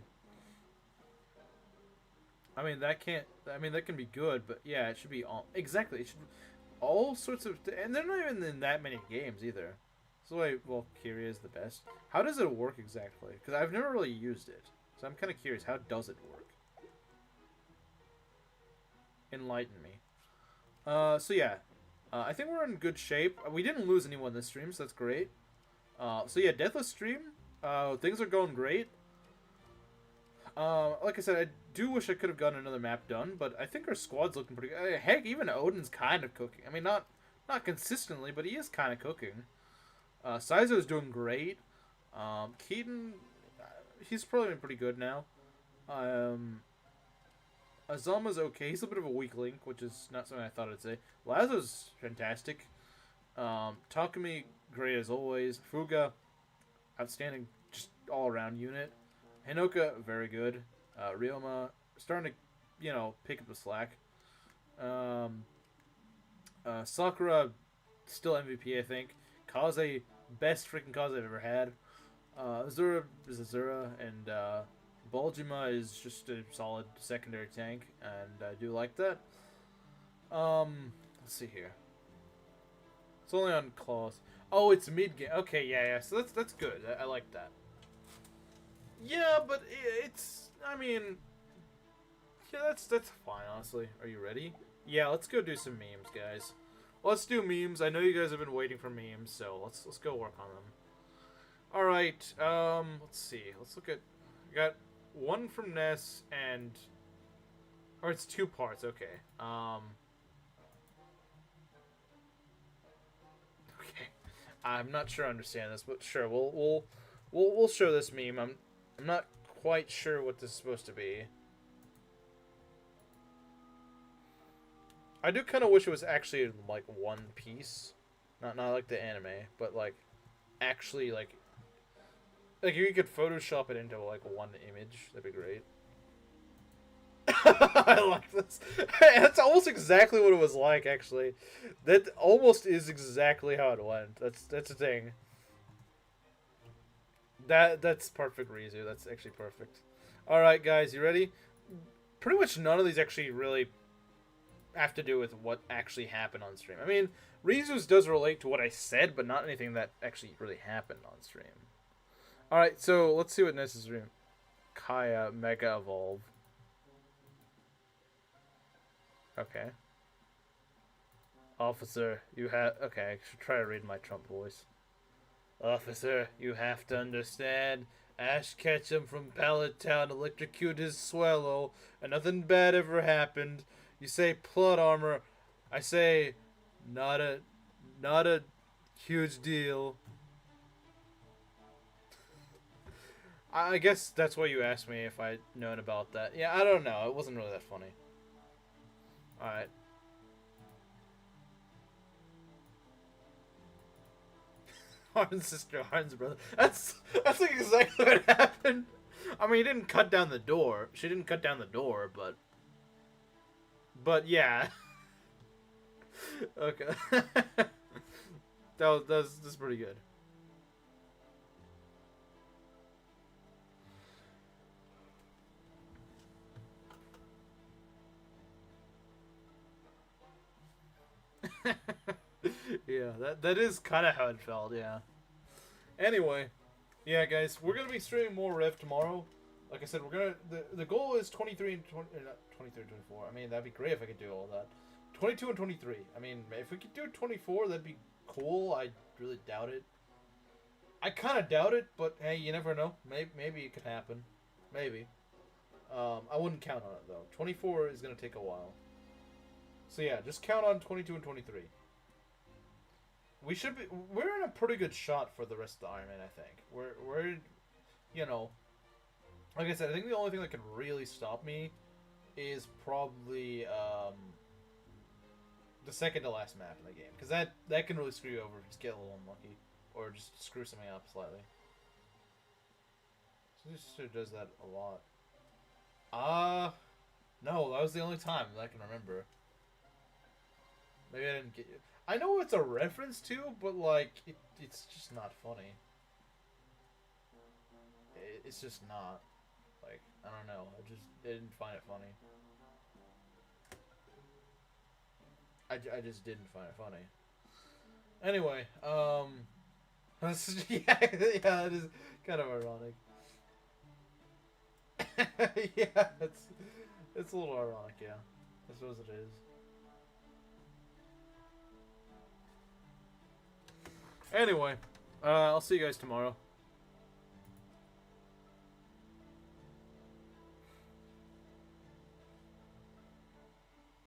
I mean, that can be good, but yeah, it should be all... Exactly, it should... All sorts of... And they're not even in that many games, either. So, why Valkyria is the best. How does it work exactly? Because I've never really used it. So I'm kind of curious, how does it work? Enlighten me. So yeah. I think we're in good shape. We didn't lose anyone this stream, so that's great. So yeah, Deathless stream. Things are going great. Like I said, I do wish I could have gotten another map done, but I think our squad's looking pretty good. Heck, even Odin's kind of cooking. I mean, not consistently, but he is kind of cooking. Saizo is doing great. Keaton, he's probably been pretty good now. Azama's okay. He's a bit of a weak link, which is not something I thought I'd say. Lazo's fantastic. Takumi, great as always. Fuga, outstanding, just all-around unit. Hinoka, very good. Ryoma, starting to, pick up the slack. Sakura, still MVP, I think. Kaze, best freaking Kaze I've ever had. Azura is Azura, and Bulgima is just a solid secondary tank, and I do like that. Let's see here. It's only on claws. Oh, it's mid game. Okay, yeah. So that's good. I like that. Yeah, but it's. I mean, yeah, that's fine. Honestly, are you ready? Yeah, let's go do some memes, guys. Let's do memes. I know you guys have been waiting for memes, so let's go work on them. All right. Let's see. Let's look at. I got one from Ness and. Or it's 2 parts. Okay. Okay. I'm not sure I understand this, but sure. We'll show this meme. I'm not quite sure what this is supposed to be. I do kind of wish it was actually like one piece, not like the anime, but like actually like if you could Photoshop it into like one image, that'd be great. I like this. That's almost exactly what it was like, actually. That almost is exactly how it went. That's the thing. That's perfect, Rizu. That's actually perfect. All right, guys, you ready? Pretty much none of these actually really have to do with what actually happened on stream. I mean, Rizu's does relate to what I said, but not anything that actually really happened on stream. All right, so let's see what Ness's stream. Kaya Mega Evolve. Okay. Officer, you have... Okay, I should try to read my Trump voice. Officer, you have to understand. Ash Ketchum from Pallet Town electrocuted his swallow, and nothing bad ever happened. You say plot armor. I say, not a huge deal. I guess that's why you asked me if I'd known about that. Yeah, I don't know. It wasn't really that funny. Alright. Harn's sister, Harn's brother. That's like exactly what happened. I mean, he didn't cut down the door. She didn't cut down the door, but yeah. Okay. That's pretty good. Yeah, that is kind of how it felt, yeah. Anyway, yeah, guys, we're gonna be streaming more Rev tomorrow. Like I said, we're gonna the goal is 23 and 20, not 23 and 24. I mean, that'd be great if I could do all that. 22 and 23. I mean, if we could do 24, that'd be cool. I really doubt it. I kind of doubt it, but hey, you never know. Maybe it could happen. Maybe. I wouldn't count on it though. 24 is gonna take a while. So yeah, just count on 22 and 23. We're in a pretty good shot for the rest of the Ironman, I think. We're, you know, like I said, I think the only thing that could really stop me is probably the second to last map in the game, because that can really screw you over if you just get a little unlucky or just screw something up slightly. So this sister does that a lot. No, that was the only time that I can remember. Maybe I didn't get you. I know it's a reference to, but like it's just not funny. It's just not. Like, I don't know. I didn't find it funny. I just didn't find it funny. Anyway, yeah, that is kind of ironic. Yeah, it's a little ironic, yeah. I suppose it is. Anyway, I'll see you guys tomorrow.